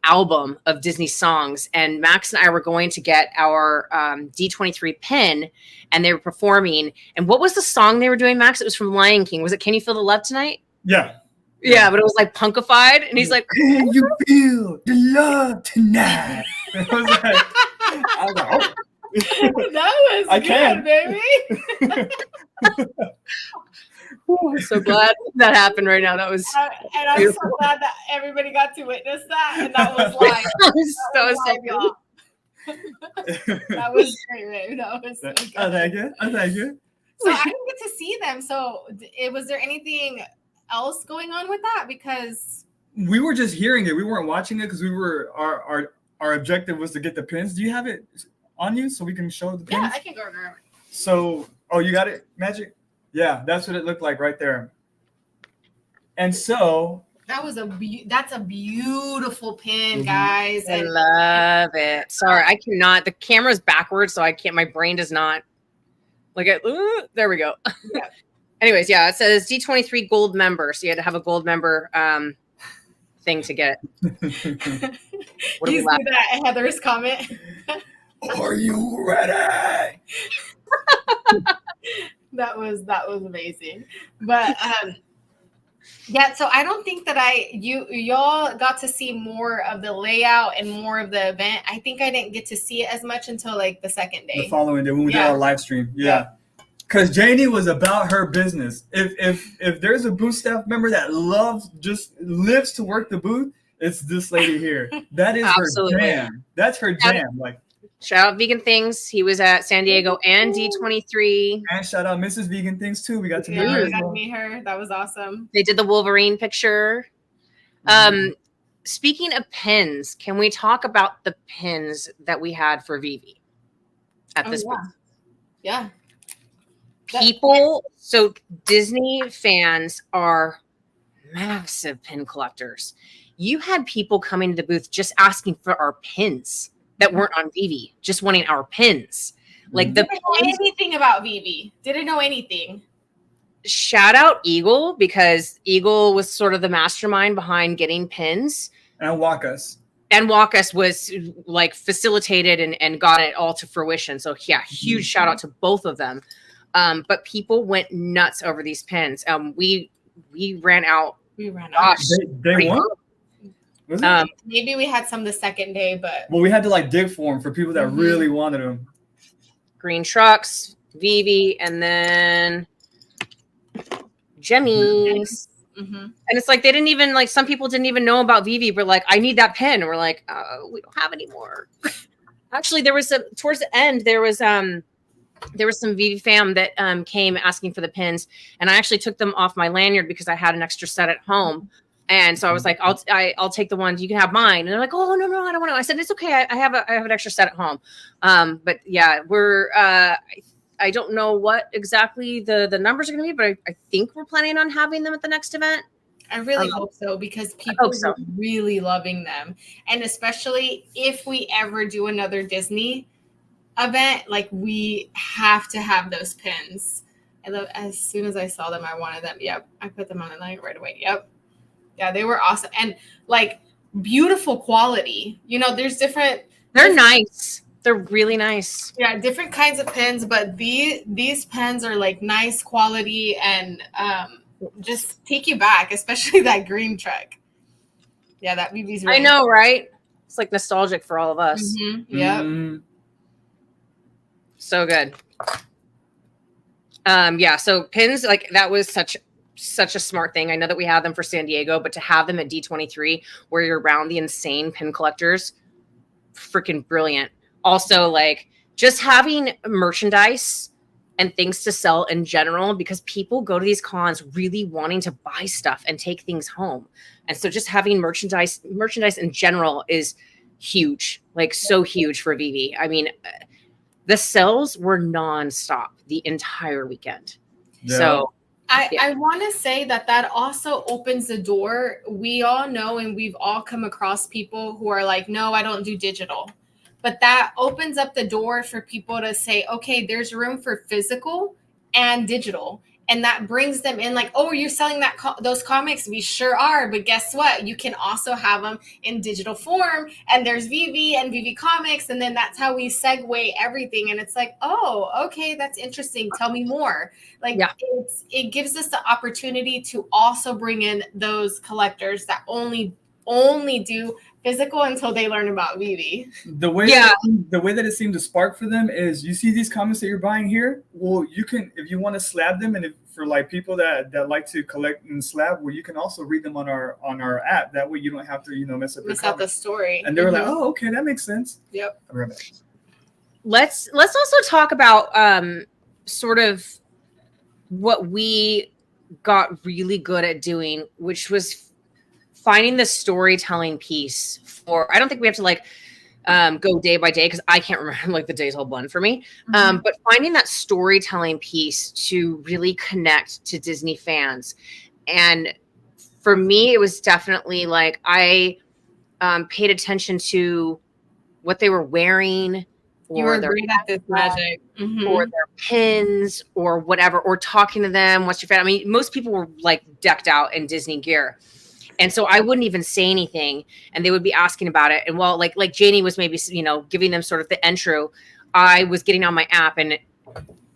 album of Disney songs, and Max and I were going to get our D23 pin, and they were performing. And what was the song they were doing, Max? It was from Lion King. Was it Can You Feel the Love Tonight? Yeah. Yeah, but it was like punkified, and he's like, Can you feel the love tonight? I was like, oh. That was I good, can. baby. I'm so glad that happened right now. That was and I'm so glad that everybody got to witness that. And that was like, that was so that was great, baby. That was so good. I thank you. So I didn't get to see them. So was there anything else going on with that? Because we were just hearing it. We weren't watching it because we were our objective was to get the pins. Do you have it on you so we can show the pins? Yeah, I can go grab it. So, you got it, Magic? Yeah, that's what it looked like right there. And so that's a beautiful pin, guys. I love it. Sorry, I cannot. The camera's backwards, so I can't. My brain does not. Like it. There we go. Yeah. Anyways, yeah, it says D23 gold member, so you had to have a gold member thing to get it. Do you see that Heather's comment? Are you ready? That was amazing. But yeah, so I don't think that y'all got to see more of the layout and more of the event. I think I didn't get to see it as much until like the second day. The following day when we did our live stream. Yeah. Because Janie was about her business. If there's a booth staff member that lives to work the booth, it's this lady here. That is her jam. That's her jam. Like, shout out Vegan Things. He was at San Diego and D23. And shout out Mrs. Vegan Things too. We got to meet her. her. We got to meet her. That was awesome. They did the Wolverine picture. Speaking of pins, can we talk about the pins that we had for Vivi at this booth? Yeah. People, so Disney fans are massive pin collectors. You had people coming to the booth just asking for our pins that weren't on Vivi, just wanting our pins. Like the didn't know anything about Vivi. Didn't know anything. Shout out Eagle, because Eagle was sort of the mastermind behind getting pins. And Wakas. And Wakas was like facilitated and got it all to fruition. So yeah, huge shout out to both of them. But people went nuts over these pins. We ran out. We ran out. They won? Maybe we had some the second day, but we had to like dig for them for people that really wanted them. Green trucks, Vivi, and then Jemmy's. And it's like they didn't even like, some people didn't even know about Vivi, but like, I need that pin. And we're like, we don't have any more. Actually, there was towards the end, there was some Vivi fam that came asking for the pins, and I actually took them off my lanyard because I had an extra set at home. And so I was like, I'll take the ones, you can have mine. And they're like, oh no, I don't want to. I said, it's okay. I have an extra set at home. But yeah, we're I don't know what exactly the numbers are going to be, but I think we're planning on having them at the next event. I really hope so, because people are really loving them. And especially if we ever do another Disney event, like we have to have those pins. As soon as I saw them, I wanted them. Yep. I put them on the line right away. Yep. Yeah, they were awesome. And like beautiful quality. You know, there's different. They're nice. They're really nice. Yeah, different kinds of pens, but these pens are like nice quality and just take you back, especially that green truck. Yeah, that BB's really I know, right? It's like nostalgic for all of us. Yeah. So good. Yeah, so pins, like that was such a smart thing. I know that we have them for San Diego, but to have them at D23 where you're around the insane pin collectors, freaking brilliant. Also, like just having merchandise and things to sell in general, because people go to these cons really wanting to buy stuff and take things home. And so just having merchandise in general is huge, like so huge for Vivi. I mean, the sales were nonstop the entire weekend. Yeah. So I want to say that also opens the door. We all know, and we've all come across people who are like, no, I don't do digital. But that opens up the door for people to say, okay, there's room for physical and digital. And that brings them in like, oh, you're selling those comics? We sure are. But guess what? You can also have them in digital form. And there's Vivi and Vivi Comics. And then that's how we segue everything. And it's like, oh, okay, that's interesting. Tell me more. Like it gives us the opportunity to also bring in those collectors that only do physical until they learn about Vivi. The way that it seemed to spark for them is, you see these comics that you're buying here. Well, you can, if you want to slab them, and if for like people that like to collect and slab, well, you can also read them on our app. That way, you don't have to mess up the story. And they were like, oh, okay, that makes sense. Yep. Let's also talk about sort of what we got really good at doing, which was finding the storytelling piece for, I don't think we have to like go day by day because I can't remember, like the days all blend for me. But finding that storytelling piece to really connect to Disney fans. And for me, it was definitely like I paid attention to what they were wearing, or their magic, or their pins, or whatever, or talking to them. What's your fan? I mean, most people were like decked out in Disney gear. And so I wouldn't even say anything, and they would be asking about it. And while like Janie was maybe, giving them sort of the intro, I was getting on my app, and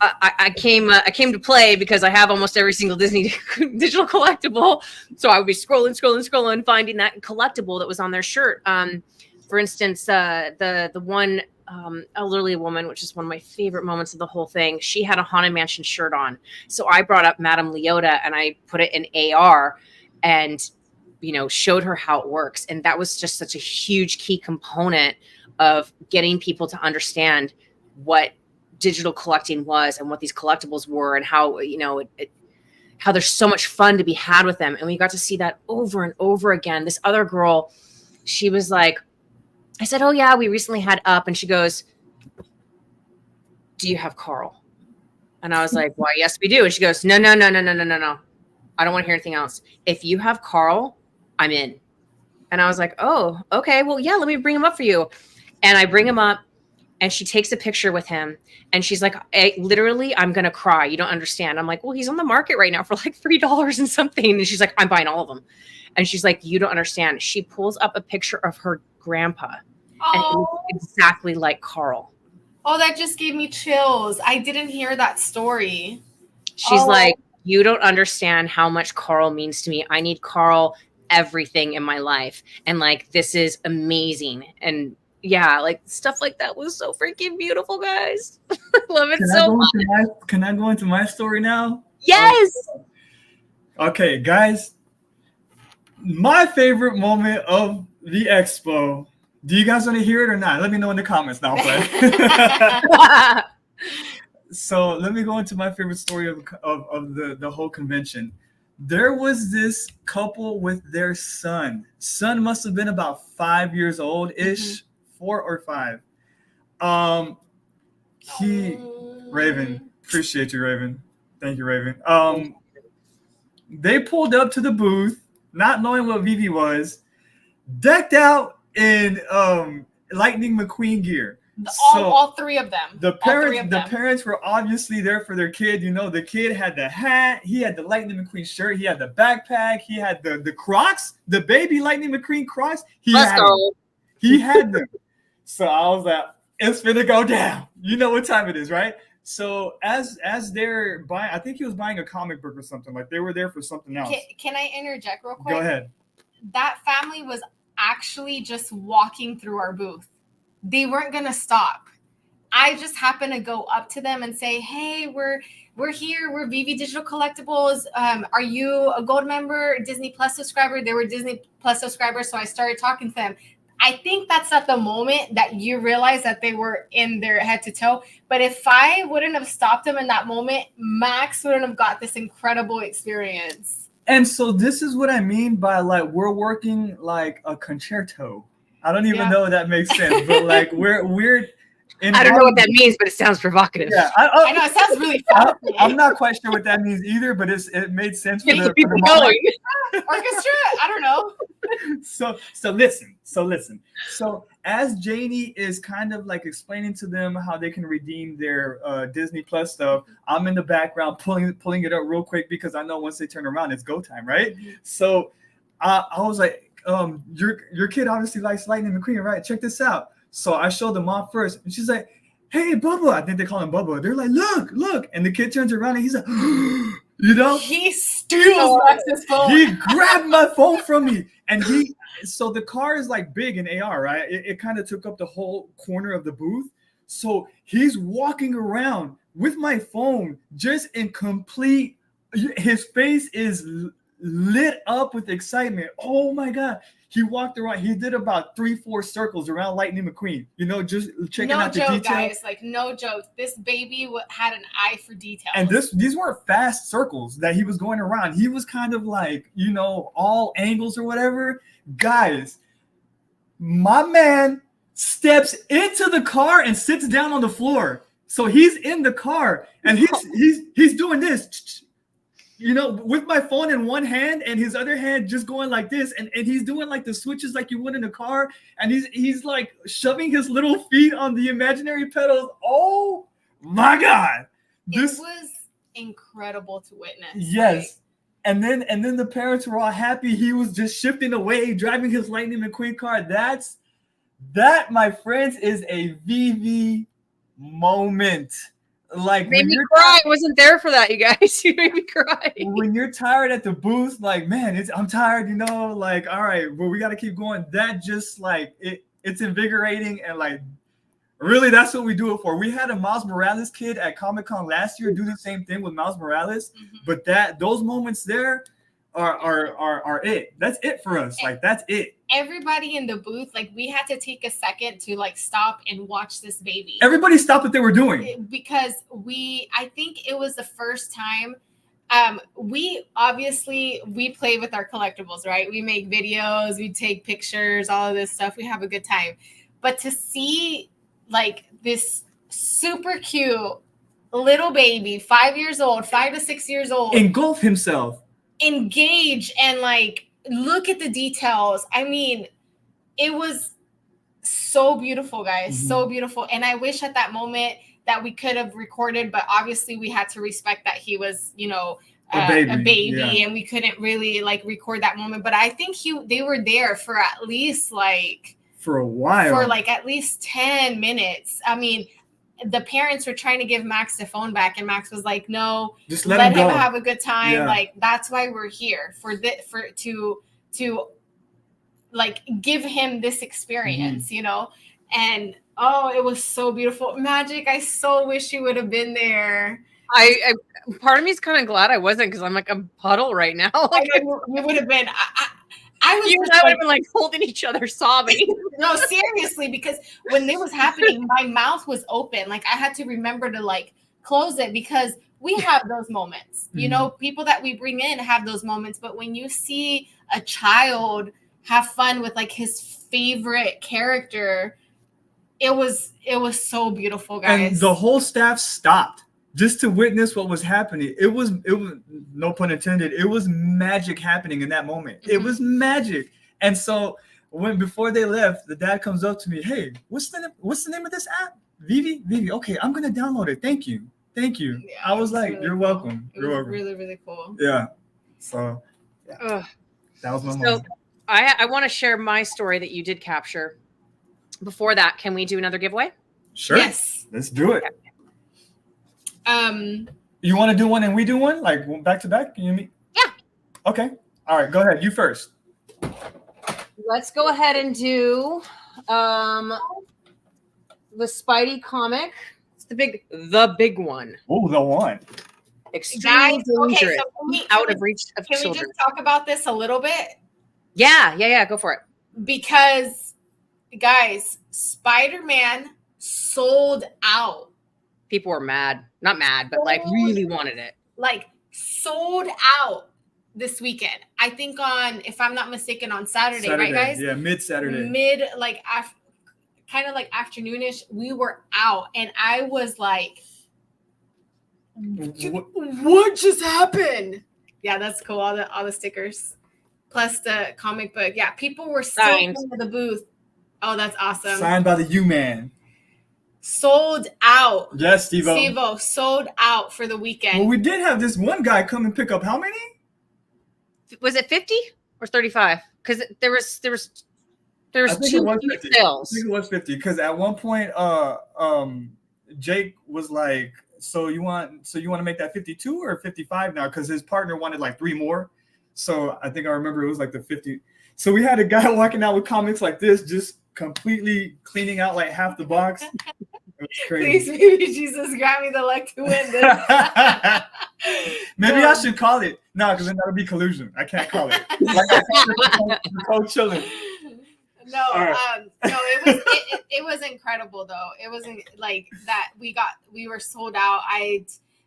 I came to play because I have almost every single Disney digital collectible. So I would be scrolling, finding that collectible that was on their shirt. For instance, the one elderly woman, which is one of my favorite moments of the whole thing, she had a Haunted Mansion shirt on. So I brought up Madame Leota and I put it in AR and showed her how it works. And that was just such a huge key component of getting people to understand what digital collecting was and what these collectibles were, and how, how there's so much fun to be had with them. And we got to see that over and over again. This other girl, she was like, I said, oh yeah, we recently had Up. And she goes, do you have Carl? And I was like, why, yes, we do. And she goes, no, no, no, no, no, no, no, no. I don't want to hear anything else. If you have Carl, I'm in. And I was like, oh, okay. Well, yeah, let me bring him up for you. And I bring him up and she takes a picture with him. And she's like, literally, I'm going to cry. You don't understand. I'm like, well, he's on the market right now for like $3 and something. And she's like, I'm buying all of them. And she's like, you don't understand. She pulls up a picture of her grandpa. And it was exactly like Carl. Oh, that just gave me chills. I didn't hear that story. She's like, you don't understand how much Carl means to me. I need Carl everything in my life. And like, this is amazing. And yeah, like stuff like that was so freaking beautiful, guys. I love it so much. Can I go into my story now? Yes. Okay, guys. My favorite moment of the expo. Do you guys want to hear it or not? Let me know in the comments now. So let me go into my favorite story of the whole convention. There was this couple with their son. Son must have been about 5 years old-ish, 4 or 5. Raven, appreciate you, Raven. Thank you, Raven. They pulled up to the booth, not knowing what Vivi was, decked out in Lightning McQueen gear. All three of them. The parents were obviously there for their kid. You know, the kid had the hat, he had the Lightning McQueen shirt, he had the backpack, he had the Crocs, the baby Lightning McQueen Crocs. He had them. So I was like, it's finna go down. You know what time it is, right? So as they're buying, I think he was buying a comic book or something. Like they were there for something else. Can I interject real quick? Go ahead. That family was actually just walking through our booth. They weren't gonna stop. I just happened to go up to them and say, "Hey, we're here. We're VV Digital Collectibles. Are you a gold member, Disney Plus subscriber?" They were Disney Plus subscribers, so I started talking to them. I think that's at the moment that you realize that they were in their head to toe. But if I wouldn't have stopped them in that moment, Max wouldn't have got this incredible experience. And so this is what I mean by like we're working like a concerto. I don't even know if that makes sense, but like we're I don't know what that means, but it sounds provocative. Yeah, I know it sounds really fun. I'm not quite sure what that means either, but it made sense for the people going. Orchestra. I don't know. So listen. So as Janie is kind of like explaining to them how they can redeem their Disney Plus stuff, I'm in the background pulling it up real quick because I know once they turn around, it's go time, right? Mm-hmm. So I was like, your kid obviously likes Lightning McQueen, right? Check this out. So I showed the mom first, and she's like, "Hey, Bubba!" I think they call him Bubba. They're like, "Look!" And the kid turns around and he's like, "You know?" He steals Max's phone. He grabbed my phone from me, and so the car is like big in AR, right? It kind of took up the whole corner of the booth. So he's walking around with my phone, just in complete. His face is lit up with excitement. Oh my God. He walked around. He did about 3-4 circles around Lightning McQueen. You know, just checking out the details. Guys, like no joke. This baby had an eye for details. And these weren't fast circles that he was going around. He was kind of like, you know, all angles or whatever. Guys, my man steps into the car and sits down on the floor. So he's in the car and he's doing this. You know, with my phone in one hand and his other hand just going like this, and he's doing like the switches like you would in a car, and he's like shoving his little feet on the imaginary pedals. Oh my God. This was incredible to witness. Yes. And then the parents were all happy. He was just shifting away, driving his Lightning McQueen car. That, my friends, is a VV moment. Like made me cry. I wasn't there for that, you guys. You made me cry. When you're tired at the booth, like, man, I'm tired, you know, like, all right, but we got to keep going. That just like it's invigorating, and like really that's what we do it for. We had a Miles Morales kid at Comic-Con last year do the same thing with Miles Morales, but those moments there are it. That's it for us. Like that's it. Everybody in the booth, like we had to take a second to like stop and watch this baby. Everybody stopped what they were doing because I think it was the first time. We play with our collectibles, right? We make videos, we take pictures, all of this stuff. We have a good time. But to see like this super cute little baby, 5 years old, 5 to 6 years old, engulf himself, engage, and like look at the details. I mean, it was so beautiful, guys. So beautiful. And I wish at that moment that we could have recorded, but obviously we had to respect that he was, you know, a baby yeah. And we couldn't really like record that moment. But I think they were there for at least like for a while, for like at least 10 minutes. I mean, the parents were trying to give Max the phone back, and Max was like, "No, just let him have a good time." Yeah. Like that's why we're here to like give him this experience, you know. And oh, it was so beautiful. Magic, I so wish you would have been there. I part of me is kind of glad I wasn't, because I'm like a puddle right now. Like you would have been. I was. You and I would have been like holding each other, sobbing. No, seriously, because when it was happening, my mouth was open. Like I had to remember to like close it, because we have those moments. You know, people that we bring in have those moments. But when you see a child have fun with like his favorite character, it was so beautiful, guys. And the whole staff stopped just to witness what was happening. It was no pun intended, it was magic happening in that moment. It was magic. And so before they left, the dad comes up to me, "Hey, what's the name of this app?" Vivi. Okay, I'm gonna download it. Thank you. Yeah, I was like, really, "You're welcome." It was really, really cool. Yeah. So yeah. That was my moment. I want to share my story that you did capture. Before that, can we do another giveaway? Sure. Yes. Let's do it. You want to do one and we do one, like back to back? You mean? Yeah. Okay. All right. Go ahead. You first. Let's go ahead and do the Spidey comic. It's the big one. Oh, the one. Extremely dangerous. So out of reach of children. Can we just talk about this a little bit? Yeah. Go for it. Because, guys, Spider-Man sold out. People were mad. Not mad, but like really wanted it. Like sold out this weekend. I think on, if I'm not mistaken, on Saturday, right, guys? Yeah, mid-Saturday. Like kind of like afternoonish, we were out. And I was like, what just happened? Yeah, that's cool. All the stickers. Plus the comic book. Yeah, people were signed to the booth. Oh, that's awesome. Signed by the U-Man. Sold out. Yes, Steve-O. Sold out for the weekend. Well, we did have this one guy come and pick up how many? Was it 50 or 35? Because there was 2 sales. I think it was 50. Because at one point, Jake was like, "So you want to make that 52 or 55 now?" Because his partner wanted like 3 more. So I think I remember it was like the 50. So we had a guy walking out with comics like this, just completely cleaning out like half the box. It was crazy. Please, baby Jesus, grant me the luck to win this. Maybe I should call it. No, because then that would be collusion. I can't call it. Like I called chilling. No, right. No, it was incredible though. It wasn't like that. We were sold out.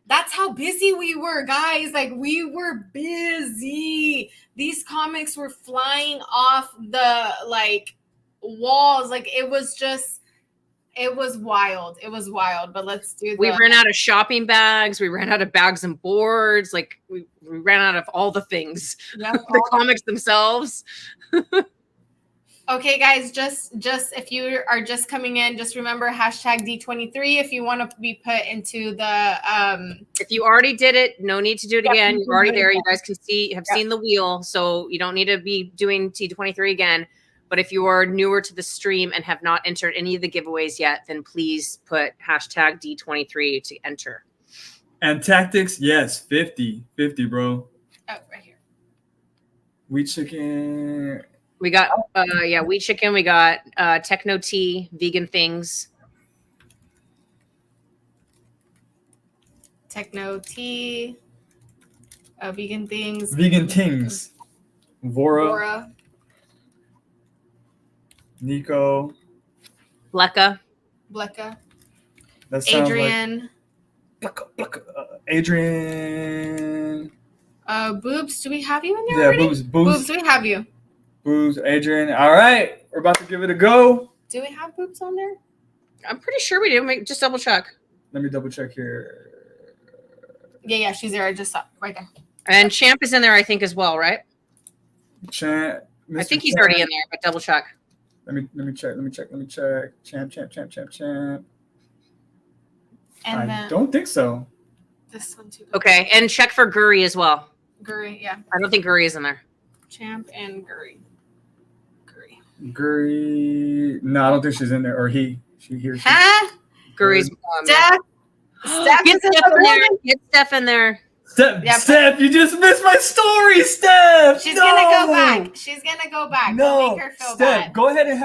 That's how busy we were, guys. Like we were busy. These comics were flying off the like walls. Like it was wild. It was wild. But let's do. We ran out of shopping bags. We ran out of bags and boards. Like we ran out of all the things. Yep, the comics themselves. Okay, guys, just if you are just coming in, just remember #D23 if you want to be put into the if you already did it, no need to do it again. You're already there. You guys can seen the wheel, so you don't need to be doing D23 again. But if you are newer to the stream and have not entered any of the giveaways yet, then please put #D23 to enter. And tactics, yes, 50, bro. Oh, right here. Wheat chicken. We got wheat chicken. We got techno tea, vegan things. Techno tea, vegan things. Vegan things. Vora. Nico. Blecca. That sounds Adrian. Like Adrian. Boobs, do we have you in there? Yeah, already? Boobs. Do we have you? Boobs, Adrian. All right, we're about to give it a go. Do we have boobs on there? I'm pretty sure we do. Just double check. Let me double check here. Yeah, she's there. I just saw right there. And Champ is in there, I think, as well, right? Champ. I think he's already in there, but double check. Let me check. Champ. And I then don't think so. this one too. Okay, and check for Guri as well. Guri, yeah. I don't think Guri is in there. Champ and Guri. Guri. No, I don't think she's in there. Or he. She here. Huh? Guri's Steph. Steph Get is in Steph the in there. building. Get Steph in there. Steph, you just missed my story, Steph. She's gonna go back. She's gonna go back. Don't make her feel Steph, bad. go ahead and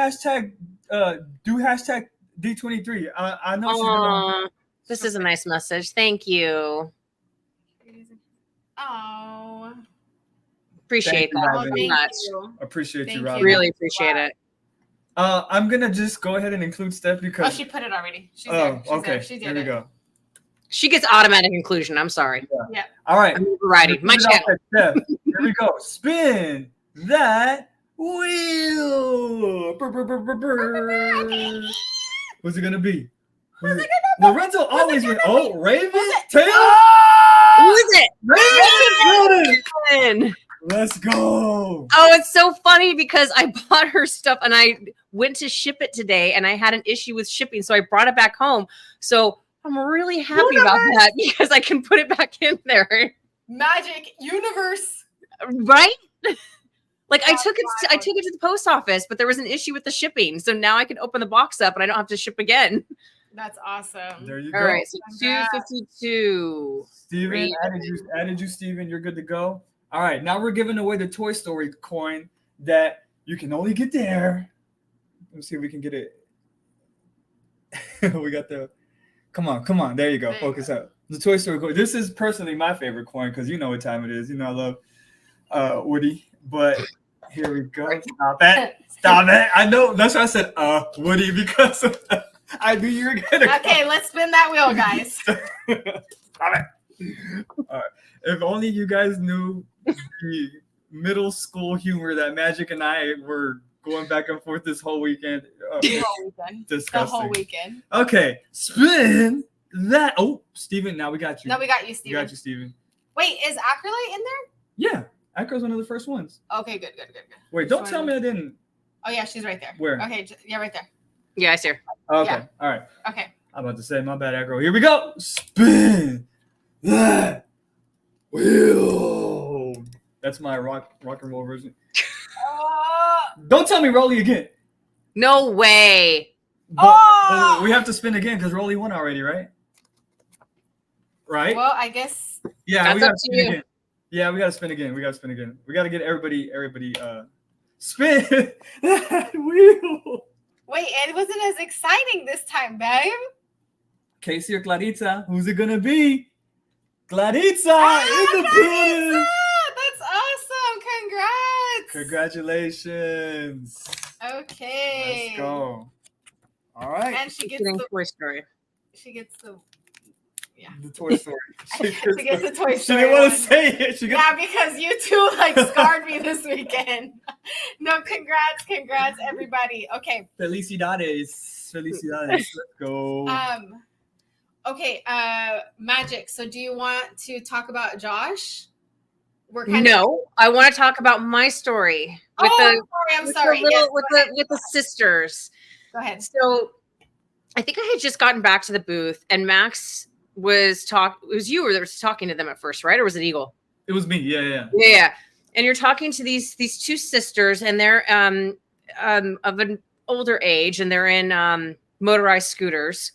do hashtag D23. I know she's gonna. This is a nice message. Thank you. Oh. Appreciate Thank you, that Robin. very much. Appreciate Thank you, you. Robin. Really appreciate it. I'm gonna just go ahead and include Steph Oh, because. she put it already. She's Oh, there. She's okay. there. She did Here we it. go. She gets automatic inclusion. I'm sorry. Yeah. All right. I'm overriding my channel. Steph. Here we go. Spin that wheel. Brr, brr, brr, brr, brr. What's it gonna be? Lorenzo always wins. Oh, Raven Tail. Who is it? Raven. Let's go. Oh, it's so funny because I bought her stuff and I went to ship it today and I had an issue with shipping. So I brought it back home. So I'm really happy about that because I can put it back in there. Magic universe. Right? Like I That's took it to the post office, but there was an issue with the shipping. So now I can open the box up and I don't have to ship again. That's awesome. There you All go. right, so Congrats. 252. Steven, added you, Steven. You're good to go. All right, now we're giving away the Toy Story coin that you can only get there. Let's see if we can get it. We got the. Come on. There you go. Focus up. The Toy Story coin. This is personally my favorite coin because you know what time it is. You know I love Woody. But here we go. Stop it. I know. That's why I said Woody because I knew you were gonna. Okay, let's spin that wheel, guys. Stop it. All right. If only you guys knew the middle school humor that Magic and I were going back and forth this whole weekend. The whole weekend. Disgusting. The whole weekend. Okay, spin that. Oh, Steven, now we got you. No, we got you, We Steven. got you, Steven. Wait, is Acrolite in there? Yeah, Acro's one of the first ones. Okay, good. Wait, don't tell me I didn't. Oh, yeah, she's right there. Where? Okay, yeah, right there. Yeah, I see her. Okay, Yeah. all right. Okay. I'm about to say, my bad, Acro. Here we go. Spin that wheel. That's my rock and roll version. Don't tell me Rolly again. No way. But we have to spin again because Rolly won already, right? Right? Well, I guess. Yeah, That's we gotta up to spin you. again. Yeah, we gotta spin again. We gotta get everybody spin that wheel. Wait, it wasn't as exciting this time, babe. Casey or Clarita? Who's it gonna be? Clarita in the building. That's awesome. Congrats. Congratulations. Okay. Let's go. All right. And she gets Getting the Toy Story. The Toy Story. She gets the Toy Story. She didn't want one. to say it. Yeah, because you two scarred me this weekend. No, congrats, everybody. Okay. Felicidades. Let's go. Okay, Magic. So do you want to talk about Josh? No, I want to talk about my story with I'm sorry. with the sisters. Go ahead. So I think I had just gotten back to the booth and Max was it was you that was talking to them at first, right? Or was it Eagle? It was me. Yeah. Yeah. And you're talking to these two sisters and they're of an older age and they're in motorized scooters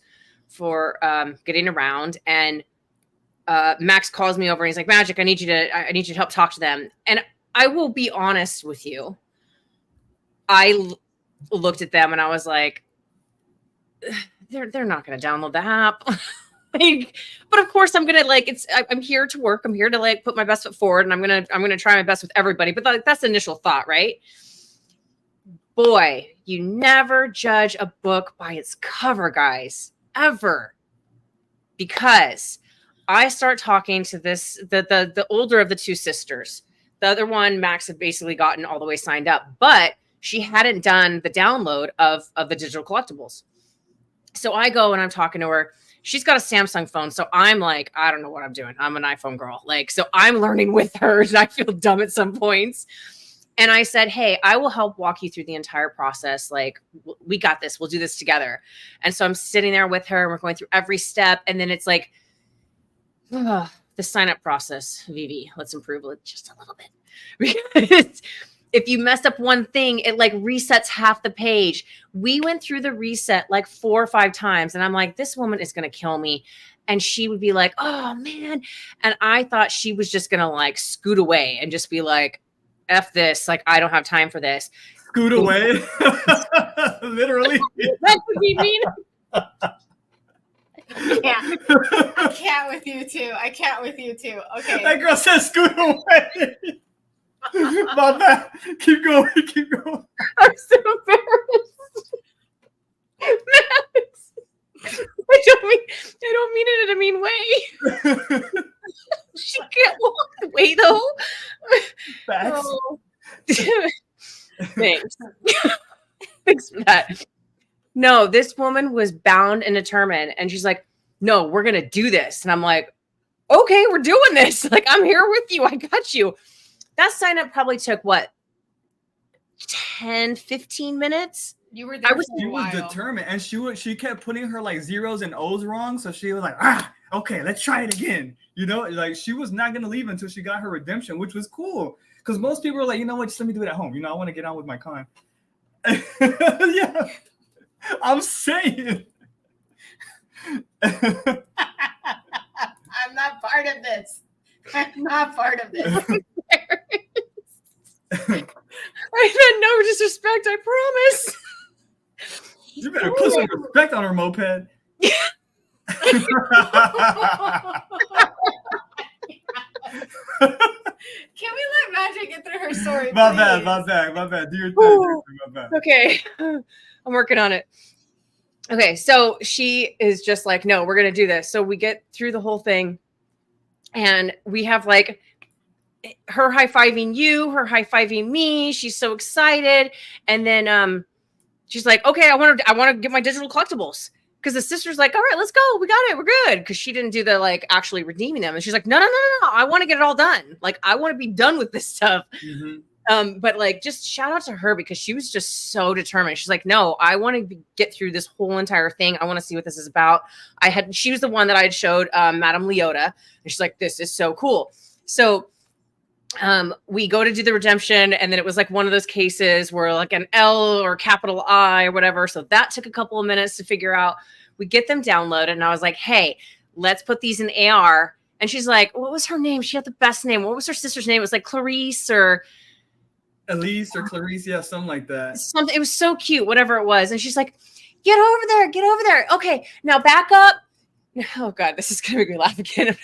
for getting around. And Max calls me over and he's like, Magic, I need you to help talk to them. And I will be honest with you. I looked at them and I was like, they're not going to download the app. But of course I'm going to I'm here to work. I'm here to put my best foot forward and I'm going to try my best with everybody. But that's the initial thought, right? Boy, you never judge a book by its cover, guys, ever. Because I start talking to the older of the two sisters. The other one, Max, had basically gotten all the way signed up, but she hadn't done the download of the digital collectibles. So I go and I'm talking to her she's got a Samsung phone. So I'm like, I don't know what I'm doing. I'm an iPhone girl. Like, so I'm learning with her and I feel dumb at some points. And I said, hey, I will help walk you through the entire process. Like, we got this. We'll do this together. And so I'm sitting there with her and we're going through every step. And then it's like, the sign up process, Vivi, let's improve it just a little bit. Because if you messed up one thing, it like resets half the page. We went through the reset like 4 or 5 times. And I'm like, this woman is going to kill me. And she would be like, oh man. And I thought she was just going to like scoot away and just be like, F this, like, I don't have time for this. Scoot away. Literally. That's what you mean. Yeah. I can't with you too. Okay. That girl said scoot away. My bad. Keep going. I'm so embarrassed. Max. I don't mean it in a mean way. She can't walk away though. Facts. Oh. Thanks. Thanks for that. No, this woman was bound and determined. And she's like, no, we're going to do this. And I'm like, okay, we're doing this. Like, I'm here with you. I got you. That sign up probably took what? 10, 15 minutes. You were there. She was determined, and she kept putting her like zeros and O's wrong. So she was like, okay, let's try it again. You know, like she was not gonna leave until she got her redemption, which was cool. Because most people are like, you know what, just let me do it at home. You know, I want to get on with my con. Yeah, I'm saying. I'm not part of this. I had no disrespect, I promise. You better put some respect on her moped. Can we let Magic get through her story? My bad. Do your thing. My bad. Okay. I'm working on it. Okay, so she is just like, no, we're going to do this. So we get through the whole thing and we have like her high-fiving you, her high-fiving me. She's so excited. And then she's like, okay, I want to get my digital collectibles. Because the sister's like, all right, let's go. We got it. We're good. Because she didn't do the like actually redeeming them. And she's like, no. I want to get it all done. Like, I want to be done with this stuff. Mm-hmm. But like, just shout out to her because she was just so determined. She's like, no, I want to get through this whole entire thing. I want to see what this is about. She was the one that I had showed Madame Leota. And she's like, this is so cool. So we go to do the redemption, and then it was like one of those cases where like an L or capital I or whatever. So that took a couple of minutes to figure out. We get them downloaded, and I was like, hey, let's put these in AR. And she's like, what was her name? She had the best name. What was her sister's name? It was like Clarice or Elise or Clarice, yeah, something like that. Something. It was so cute, whatever it was. And she's like, get over there. Okay, now back up. Oh God, this is gonna make me laugh again.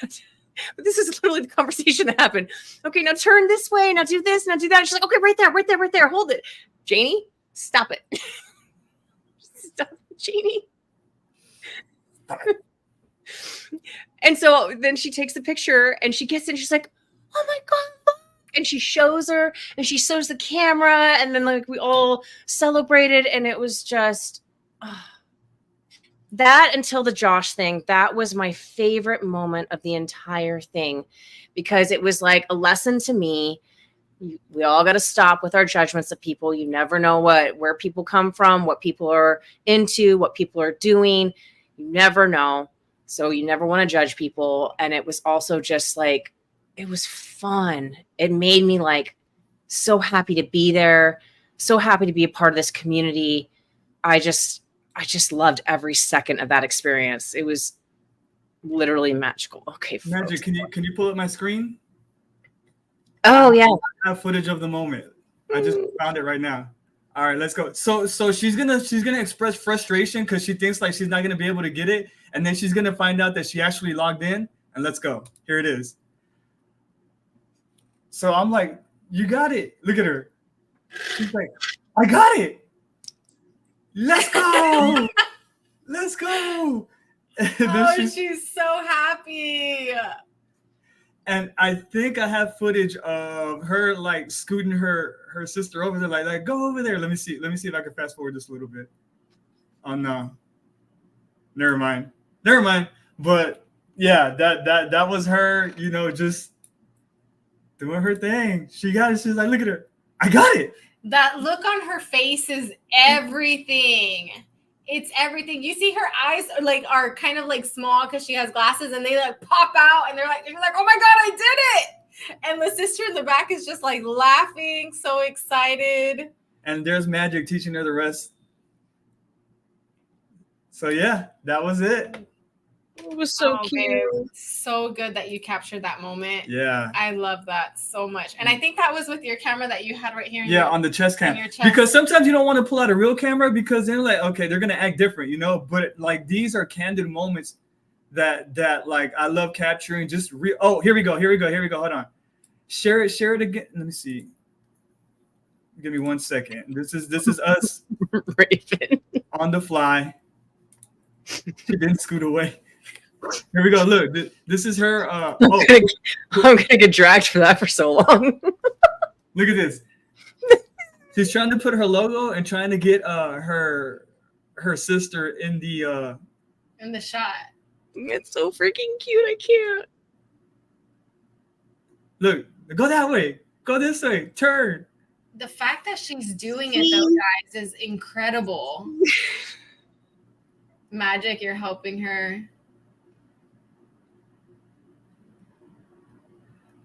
But this is literally the conversation that happened. Okay, now turn this way. Now do this. Now do that. And she's like, okay, right there. Hold it. Janie, stop it. Stop it, Janie. Stop it. And so then she takes the picture and she gets in. She's like, oh my God. And she shows her and she shows the camera. And then like we all celebrated. And it was just... that until the Josh thing, that was my favorite moment of the entire thing because it was like a lesson to me. We all got to stop with our judgments of people. You never know where people come from, what people are into, what people are doing. You never know. So you never want to judge people. And it was also just like, it was fun. It made me like so happy to be there, so happy to be a part of this community. I just loved every second of that experience. It was literally magical. Okay, Magic, can you pull up my screen? Oh yeah, I have footage of the moment. I just found it right now. All right, let's go. So she's gonna express frustration because she thinks like she's not gonna be able to get it, and then she's gonna find out that she actually logged in. And let's go. Here it is. So I'm like, you got it. Look at her. She's like, I got it. Let's go. Let's go. Oh, she's so happy. And I think I have footage of her like scooting her sister over there, like go over there. Let me see if I can fast forward just a little bit. Oh no. Never mind. Never mind. But yeah, that was her, you know, just doing her thing. She got it. She's like, look at her. I got it. That look on her face is everything. It's everything. You see her eyes are kind of like small because she has glasses, and they like pop out, and you're like, oh my God, I did it. And the sister in the back is just like laughing, so excited. And there's Magic teaching her the rest. So yeah, that was it. It was so cute. Babe. So good that you captured that moment. Yeah. I love that so much. And I think that was with your camera that you had right here. Yeah, on the chest cam. Because sometimes you don't want to pull out a real camera because they're like, okay, they're gonna act different, you know. But like these are candid moments that like I love capturing. Just oh, here we go. Hold on. Share it again. Let me see. Give me 1 second. This is us Raven on the fly. She didn't scoot away. Here we go. Look, this is her. I'm gonna get dragged for that for so long. Look at this. She's trying to put her logo and trying to get her sister in the shot. It's so freaking cute. I can't. Look, go that way. Go this way. Turn. The fact that she's doing it, though, guys, is incredible. Magic, you're helping her.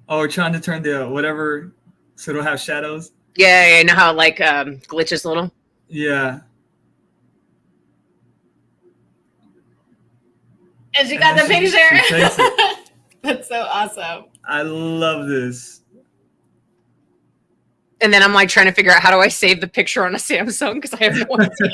Oh, we're trying to turn the whatever so it'll have shadows. Yeah, you know how like glitches a little. Yeah. And she got the picture. That's so awesome. I love this. And then I'm like trying to figure out how do I save the picture on a Samsung because I have no idea.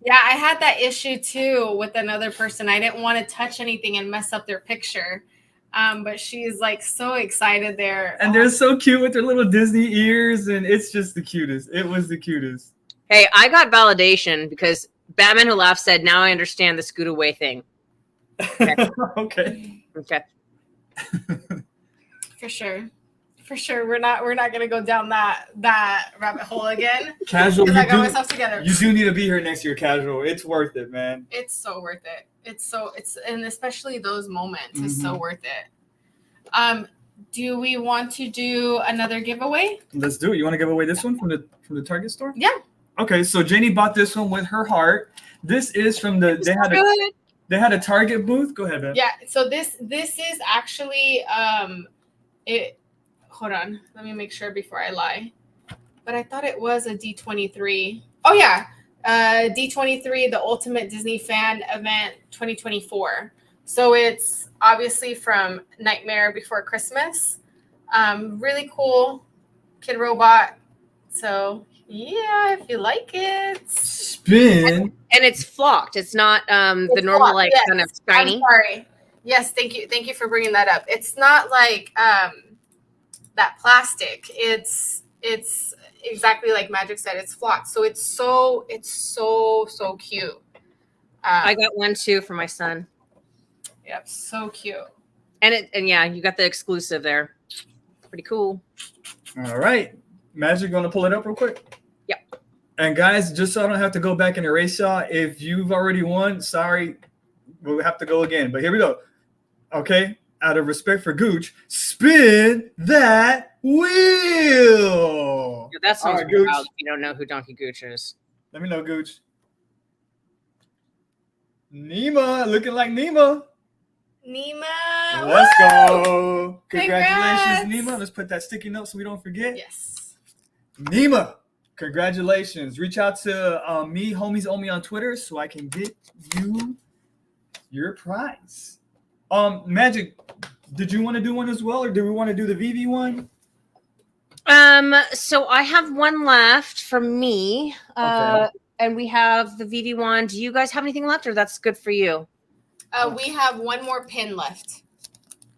Yeah, I had that issue too with another person. I didn't want to touch anything and mess up their picture. But she's like so excited there. And they're so cute with their little Disney ears, and it's just the cutest. It was the cutest. Hey, I got validation because Batman Who Laughs said, now I understand the scoot away thing. Okay. Okay. For sure. We're not gonna go down that rabbit hole again. Casual. I got myself together. You do need to be here next year, Casual. It's worth it, man. It's so worth it. And especially those moments is so worth it. Do we want to do another giveaway? Let's do it. You want to give away this one from the Target store? Yeah. Okay, so Janie bought this one with her heart. This is from they had a Target booth. Go ahead, man. Yeah. So this is actually it. Hold on. Let me make sure before I lie. But I thought it was a D23. Oh yeah. D23, the Ultimate Disney Fan Event 2024. So it's obviously from Nightmare Before Christmas. Really cool kid robot. So yeah, if you like it. Spin. And it's flocked. It's not the normal flocked, yes. kind of shiny. I'm sorry. Yes, thank you for bringing that up. It's not like that plastic. It's exactly like Magic said. It's flocked, so it's so cute. I got one too for my son. Yep, so cute. And yeah, you got the exclusive there. Pretty cool. All right, Magic, gonna pull it up real quick. Yep. And guys, just so I don't have to go back and erase y'all, if you've already won, sorry, we'll have to go again. But here we go. Okay. Out of respect for Gooch, spin that wheel. Yeah, that sounds right, Gooch. wild if you don't know who Donkey Gooch is. Let me know, Gooch. Nima, looking like Nima. Nima. Let's go. Congratulations, Congrats. Nima. Let's put that sticky note so we don't forget. Yes. Nima, congratulations. Reach out to me, Homies Omi on Twitter so I can get you your prize. Magic, did you want to do one as well, or do we want to do the VV one? So I have one left from me. Okay. And we have the VV one. Do you guys have anything left, or that's good for you? We have one more pin left.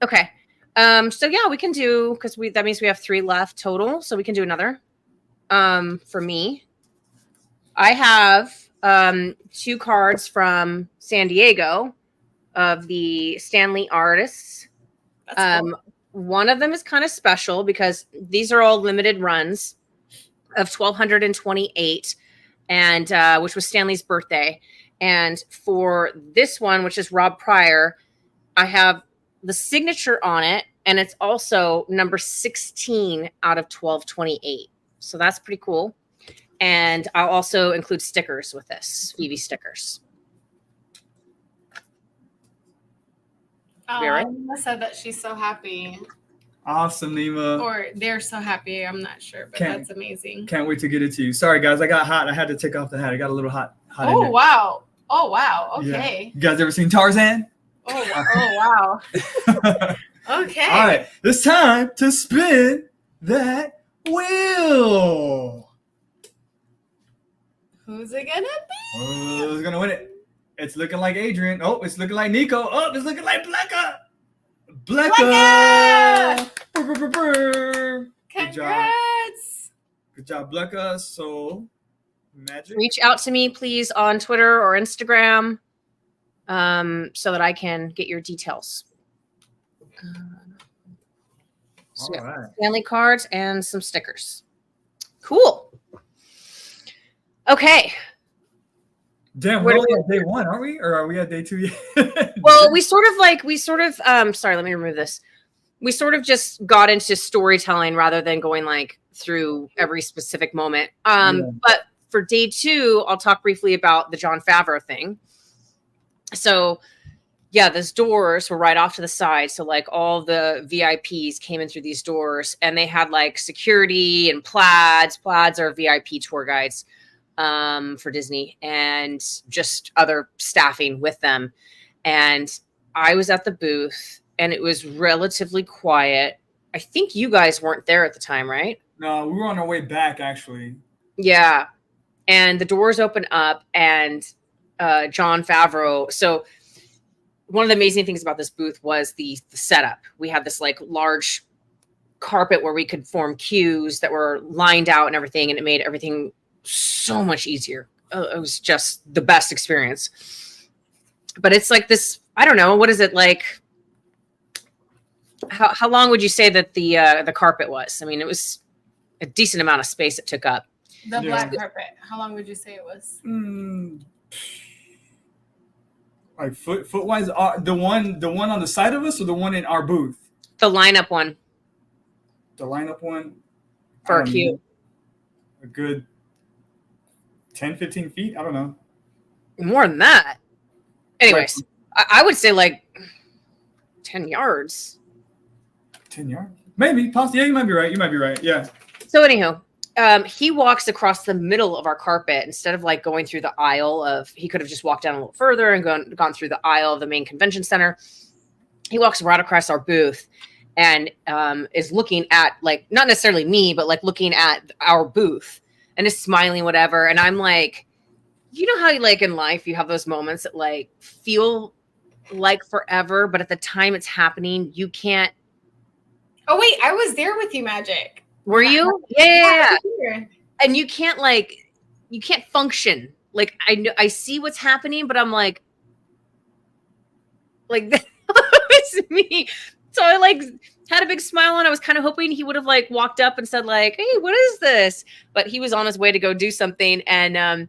Okay. So yeah, we can do, because that means we have 3 left total, so we can do another. For me, I have 2 cards from San Diego of the Stanley artists. That's cool. One of them is kind of special because these are all limited runs of 1,228, and which was Stanley's birthday. And for this one, which is Rob Pryor, I have the signature on it, and it's also number 16 out of 1228. So that's pretty cool. And I'll also include stickers with this, Phoebe stickers. Oh, Right? Nima said that she's so happy. Awesome, Nima. Or they're so happy. I'm not sure, but that's amazing. Can't wait to get it to you. Sorry, guys. I got hot. I had to take off the hat. I got a little hot in Oh, there. wow. Oh, wow. Okay. Yeah. You guys ever seen Tarzan? Oh, wow. Okay. All right. It's time to spin that wheel. Who's it going to be? Who's going to win it? It's looking like Adrian. Oh, it's looking like Nico. Oh, it's looking like Blecca. Blecca! Congrats! Good job, Blecca. So, magic. Reach out to me, please, on Twitter or Instagram, so that I can get your details. So All right. Stanley cards and some stickers. Cool. Okay. Damn, we're only at day one, aren't we? Or are we at day two yet? Well, we sort of sorry, let me remove this. We sort of just got into storytelling rather than going like through every specific moment. But for day two, I'll talk briefly about the Jon Favreau thing. So yeah, those doors were right off to the side. So like all the VIPs came in through these doors, and they had like security and plaids. Plaids are VIP tour guides for Disney, and just other staffing with them. And I was at the booth, and it was relatively quiet. I think you guys weren't there at the time, right? No, we were on our way back, actually. Yeah. And the doors open up, and Jon Favreau. So one of the amazing things about this booth was the setup. We had this like large carpet where we could form queues that were lined out and everything, and it made everything so much easier. It was just the best experience. But it's like this, I don't know, what is it like? How long would you say that the carpet was? I mean, it was a decent amount of space it took up. The black carpet. How long would you say it was? Like foot wise, the one on the side of us, or the one in our booth? The lineup one. The lineup one For a queue. A good 10, 15 feet. I don't know. More than that. Anyways, I would say like 10 yards. 10 yards? Maybe. Possibly. Yeah, you might be right. You might be right. Yeah. So anyhow, he walks across the middle of our carpet instead of like going through the aisle of, he could have just walked down a little further and gone through the aisle of the main convention center. He walks right across our booth and is looking at like, not necessarily me, but like looking at our booth and is smiling, whatever. And I'm like, you know how like in life you have those moments that like feel like forever, but at the time it's happening, you can't. Oh wait, I was there with you, Magic. Were you? Yeah. Yeah. And you can't function. Like I see what's happening, but I'm like it's me. So I like had a big smile on. I was kind of hoping he would have like walked up and said like, "Hey, what is this?" But he was on his way to go do something. And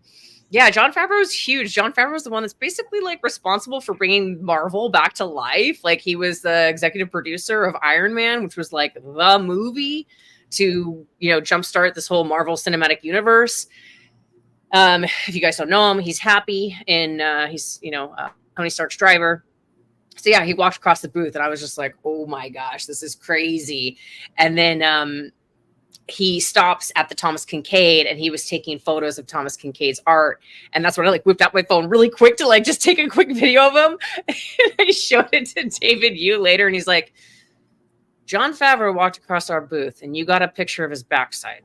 yeah, Jon Favreau is huge. Jon Favreau is the one that's basically like responsible for bringing Marvel back to life. Like he was the executive producer of Iron Man, which was like the movie to, you know, jumpstart this whole Marvel Cinematic Universe. If you guys don't know him, he's Happy in he's, you know, Tony Stark's driver. So yeah, he walked across the booth and I was just like, oh my gosh, this is crazy. And then he stops at the Thomas Kincaid and he was taking photos of Thomas Kincaid's art. And that's when I like whipped out my phone really quick to like just take a quick video of him. And I showed it to David Yu later and he's like, Jon Favreau walked across our booth and you got a picture of his backside.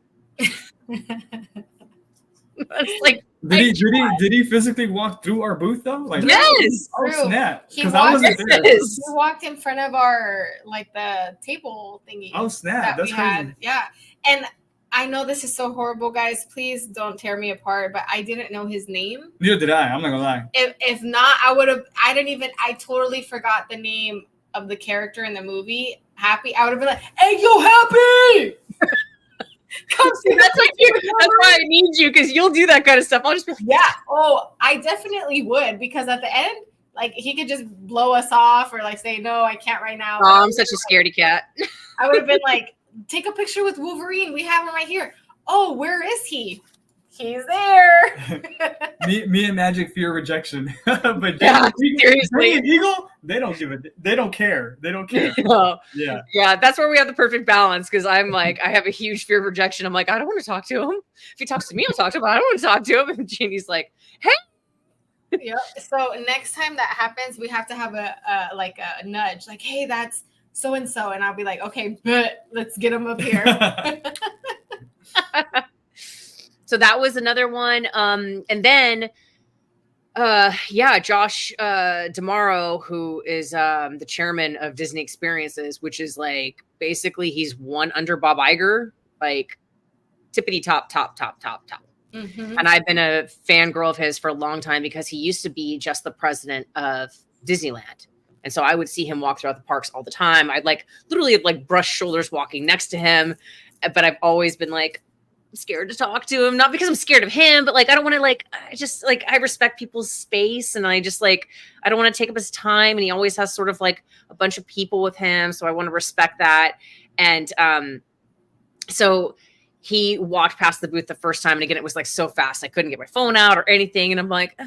It's like, did he physically walk through our booth though? Like, yes. Oh snap! Because I wasn't there. He walked in front of our like the table thingy. Oh snap! That's crazy. Yeah, and I know this is so horrible, guys. Please don't tear me apart. But I didn't know his name. Neither did I. I'm not gonna lie. If not, I would have. I totally forgot the name of the character in the movie. Happy. I would have been like, "Hey, yo, Happy!" Come see That's why I need you, because you'll do that kind of stuff. I'll just be like, yeah. Oh, I definitely would, because at the end, like, he could just blow us off or like say, no, I can't right now. oh, I'm such a scaredy cat. I would have been like, take a picture with Wolverine. We have him right here. Oh, where is he? He's there. me and Magic fear rejection, but Yeah, Janie seriously. and Eagle, they don't give it. They don't care. They don't care. No. Yeah. Yeah, that's where we have the perfect balance, because I'm like, I have a huge fear of rejection. I'm like, I don't want to talk to him. If he talks to me, I'll talk to him. I don't want to talk to him. And Janie's like, hey. Yep. So next time that happens, we have to have a nudge, like, hey, that's so and so, and I'll be like, okay, but let's get him up here. So that was another one. And then Josh Damaro, who is the chairman of Disney Experiences, which is like basically he's one under Bob Iger, like tippity top. Mm-hmm. And I've been a fangirl of his for a long time, because he used to be just the president of Disneyland. And so I would see him walk throughout the parks all the time. I'd like literally like brush shoulders walking next to him. But I've always been like scared to talk to him, not because I'm scared of him, but like I don't want to, like, I just like, I respect people's space, and I just like, I don't want to take up his time, and he always has sort of like a bunch of people with him, so I want to respect that. And so he walked past the booth the first time, and again it was like so fast I couldn't get my phone out or anything, and I'm like,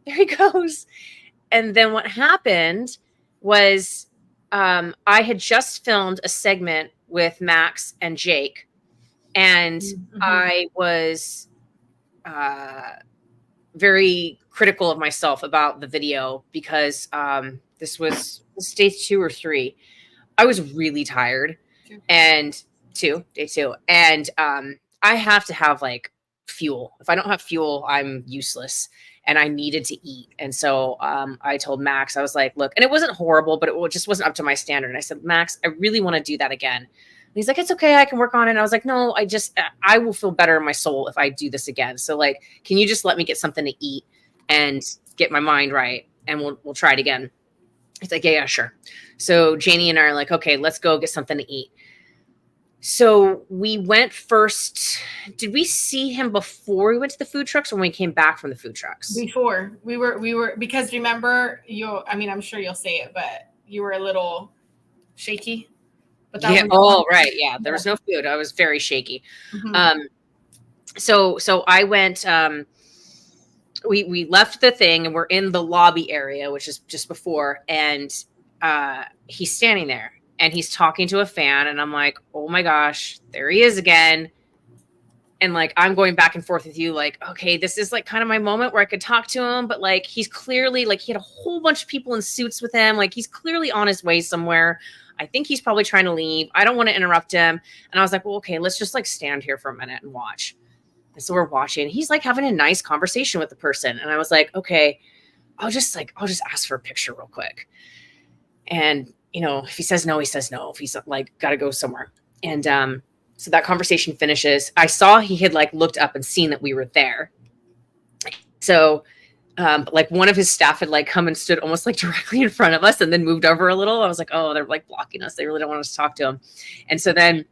there he goes. And then what happened was I had just filmed a segment with Max and Jake, and I was very critical of myself about the video, because this was day 2 or 3. I was really tired, and day 2. And I have to have like fuel. If I don't have fuel, I'm useless, and I needed to eat. And so I told Max, I was like, look, and it wasn't horrible, but it just wasn't up to my standard. And I said, Max, I really want to do that again. He's like, it's okay, I can work on it. And I was like, no, I will feel better in my soul if I do this again. So like, can you just let me get something to eat and get my mind right, and we'll try it again. He's like, yeah, sure. So Janie and I are like, okay, let's go get something to eat. So we went first. Did we see him before we went to the food trucks, or when we came back from the food trucks? Before we were, because remember, I'm sure you'll say it, but you were a little shaky. But that was right. Yeah. There was no food. I was very shaky. Mm-hmm. So I went, we left the thing, and we're in the lobby area, which is just before. And he's standing there, and he's talking to a fan. And I'm like, oh my gosh, there he is again. And like, I'm going back and forth with you, like, okay, this is like kind of my moment where I could talk to him. But like, he's clearly like, he had a whole bunch of people in suits with him. Like, he's clearly on his way somewhere. I think he's probably trying to leave. I don't want to interrupt him. And I was like, well, okay, let's just like stand here for a minute and watch. And so we're watching. He's like having a nice conversation with the person. And I was like, okay, I'll just ask for a picture real quick. And, you know, if he says no, he says no. If he's like, got to go somewhere. And so that conversation finishes. I saw he had like looked up and seen that we were there. So like one of his staff had like come and stood almost like directly in front of us, and then moved over a little. I was like, oh, they're like blocking us. They really don't want us to talk to him. And so then,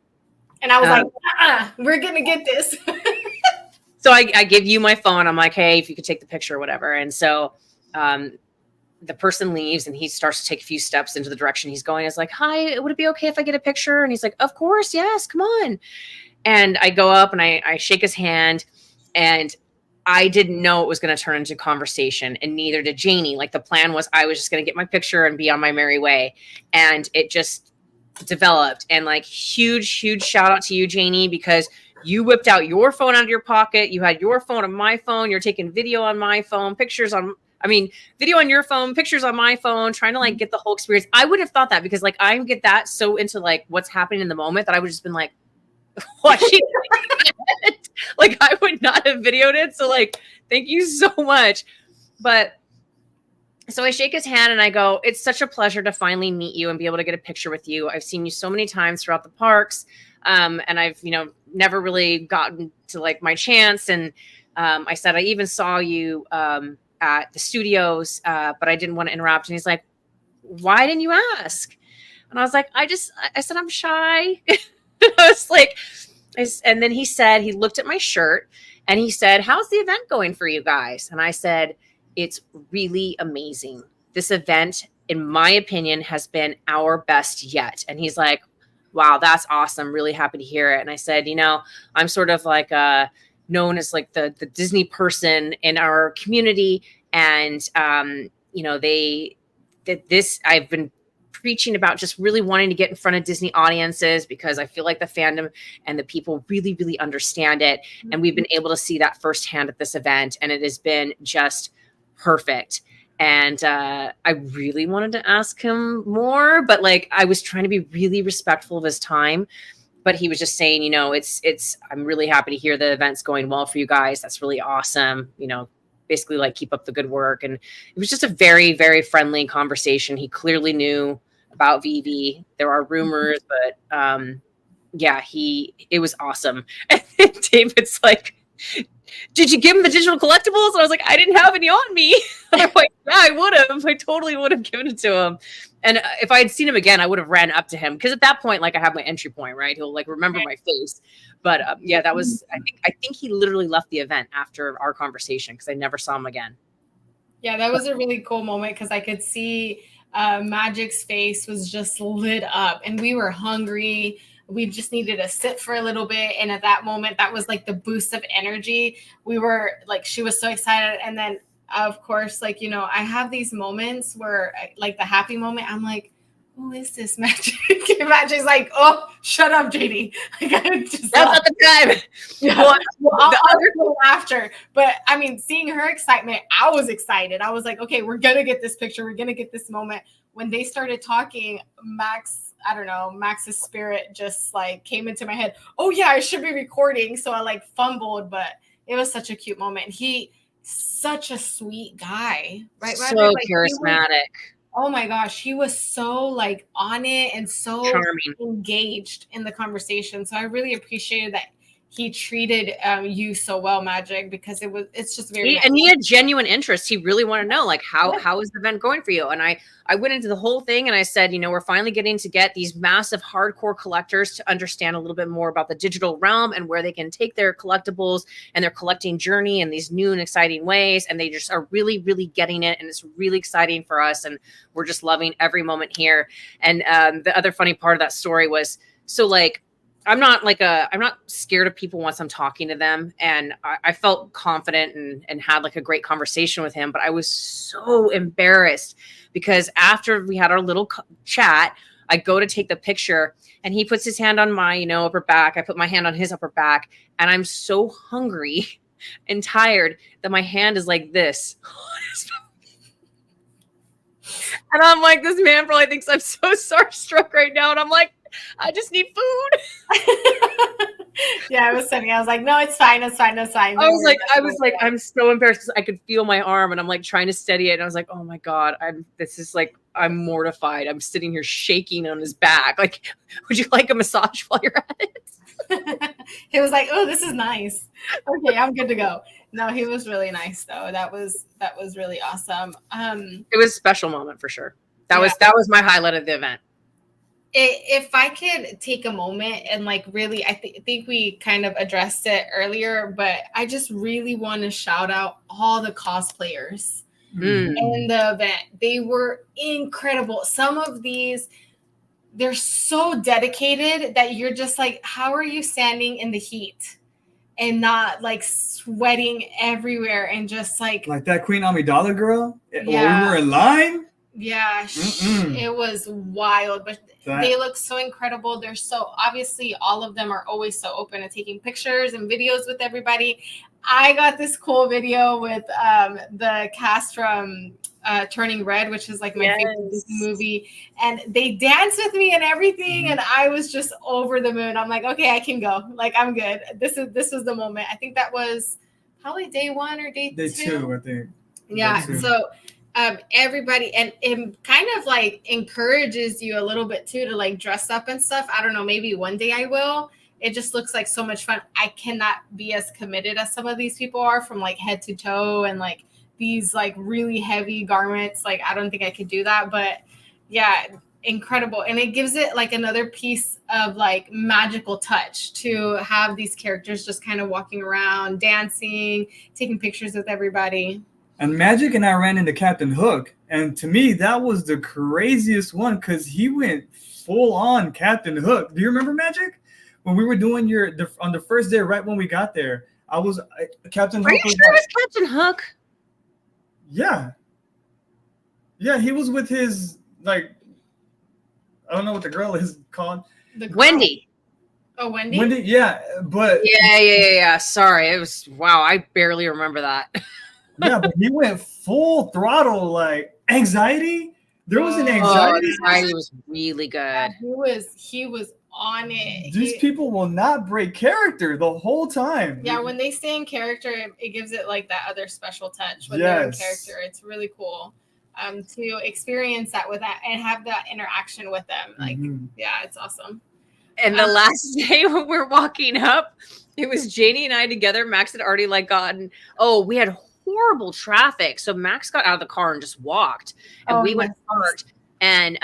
and I was like, we're going to get this. So I give you my phone. I'm like, hey, if you could take the picture or whatever. And so the person leaves, and he starts to take a few steps into the direction he's going. I was like, hi, would it be okay if I get a picture? And he's like, of course. Yes, come on. And I go up and I shake his hand, and I didn't know it was going to turn into conversation, and neither did Janie. Like, the plan was I was just going to get my picture and be on my merry way. And it just developed. And like, huge shout out to you, Janie, because you whipped out your phone out of your pocket. You had your phone on my phone. You're taking video on my phone, video on your phone, pictures on my phone, trying to like get the whole experience. I wouldn't have thought that, because like I get that so into like what's happening in the moment that I would just been like, watching it. Like, I would not have videoed it. So like, thank you so much. But so I shake his hand and I go, it's such a pleasure to finally meet you and be able to get a picture with you. I've seen you so many times throughout the parks. And I've, never really gotten to like my chance. And I said, I even saw you at the studios, but I didn't want to interrupt. And he's like, why didn't you ask? And I was like, I said, I'm shy. I was like, And then he said, he looked at my shirt and he said, how's the event going for you guys? And I said, it's really amazing. This event, in my opinion, has been our best yet. And he's like, wow, that's awesome. Really happy to hear it. And I said, I'm sort of like known as like the Disney person in our community. And, I've been preaching about just really wanting to get in front of Disney audiences because I feel like the fandom and the people really, really understand it. And we've been able to see that firsthand at this event. And it has been just perfect. And I really wanted to ask him more, but like I was trying to be really respectful of his time. But he was just saying, I'm really happy to hear the event's going well for you guys. That's really awesome. Basically like keep up the good work. And it was just a very, very friendly conversation. He clearly knew about Vivi. There are rumors, but it was awesome. And then David's like, did you give him the digital collectibles? And I was like, I didn't have any on me. And I'm like, yeah, I would have. I totally would have given it to him. And if I had seen him again, I would have ran up to him. Because at that point, like I have my entry point, right? He'll like remember my face. But that was, I think he literally left the event after our conversation because I never saw him again. Yeah, that was a really cool moment because I could see Magic's face was just lit up and we were hungry. We just needed to sit for a little bit. And at that moment, that was like the boost of energy. We were like, she was so excited. And then, of course, like, I have these moments where like the happy moment, I'm like, who is this Magic? Magic's like, oh, shut up, Janie. Like, that's not the time. Yeah. Well, I'll go after. But I mean, seeing her excitement, I was excited. I was like, okay, we're going to get this picture. We're going to get this moment. When they started talking, Max's spirit just like came into my head. Oh yeah, I should be recording. So I like fumbled, but it was such a cute moment. He such a sweet guy, right? So like, charismatic. Oh my gosh, he was so like on it and so charming, engaged in the conversation. So I really appreciated that he treated you so well, Magic, because it's just very and he had genuine interest. He really wanted to know like how is the event going for you? And I went into the whole thing and I said, we're finally getting to get these massive hardcore collectors to understand a little bit more about the digital realm and where they can take their collectibles and their collecting journey in these new and exciting ways. And they just are really, really getting it. And it's really exciting for us. And we're just loving every moment here. And the other funny part of that story was, so like, I'm not scared of people once I'm talking to them. And I felt confident and had like a great conversation with him, but I was so embarrassed because after we had our little chat, I go to take the picture and he puts his hand on my, upper back. I put my hand on his upper back and I'm so hungry and tired that my hand is like this. And I'm like, this man probably thinks I'm so starstruck right now. And I'm like, I just need food. Yeah, I was sitting. I was like, no, it's fine. It's fine. It's fine. I was like, I'm so embarrassed because I could feel my arm and I'm like trying to steady it. And I was like, oh my God, I'm mortified. I'm sitting here shaking on his back. Like, would you like a massage while you're at it? He was like, oh, this is nice. Okay, I'm good to go. No, he was really nice though. That was really awesome. It was a special moment for sure. That was my highlight of the event. If I could take a moment and like really, I think we kind of addressed it earlier, but I just really want to shout out all the cosplayers in the event. They were incredible. Some of these, they're so dedicated that you're just like, how are you standing in the heat and not like sweating everywhere and just like that Queen Amidala girl? Yeah. We were in line? Yeah, it was wild, but they look so incredible. They're so obviously all of them are always so open to taking pictures and videos with everybody. I got this cool video with the cast from Turning Red, which is like my favorite Disney movie, and they danced with me and everything, and I was just over the moon. I'm like, okay, I can go. Like, I'm good. This was the moment. I think that was probably day 1 or day 2. Day 2, I think. Yeah. So. Everybody and it kind of like encourages you a little bit too to like dress up and stuff. I don't know, maybe one day I will. It just looks like so much fun. I cannot be as committed as some of these people are from like head to toe and like these like really heavy garments. Like I don't think I could do that, but yeah, incredible, and it gives it like another piece of like magical touch to have these characters just kind of walking around, dancing, taking pictures with everybody. And Magic and I ran into Captain Hook, and to me that was the craziest one because he went full on Captain Hook. Do you remember Magic? When we were doing on the first day, right when we got there, Captain Hook. Are you sure it was Captain Hook? Yeah. Yeah, he was with his, like, I don't know what the girl is called. Wendy. Oh, Wendy? Wendy, yeah, but... Yeah. Sorry, it was, wow, I barely remember that. Yeah, but he went full throttle, like, anxiety. There was an anxiety. Anxiety was really good. Yeah, he was on it. These people will not break character the whole time. Yeah, when they stay in character, it gives it like that other special touch when they're in character. It's really cool to experience that with that and have that interaction with them. Like, yeah, it's awesome. And the last day when we're walking up, it was Janie and I together. Max had already like we had horrible traffic. So Max got out of the car and just walked, and we went parked. And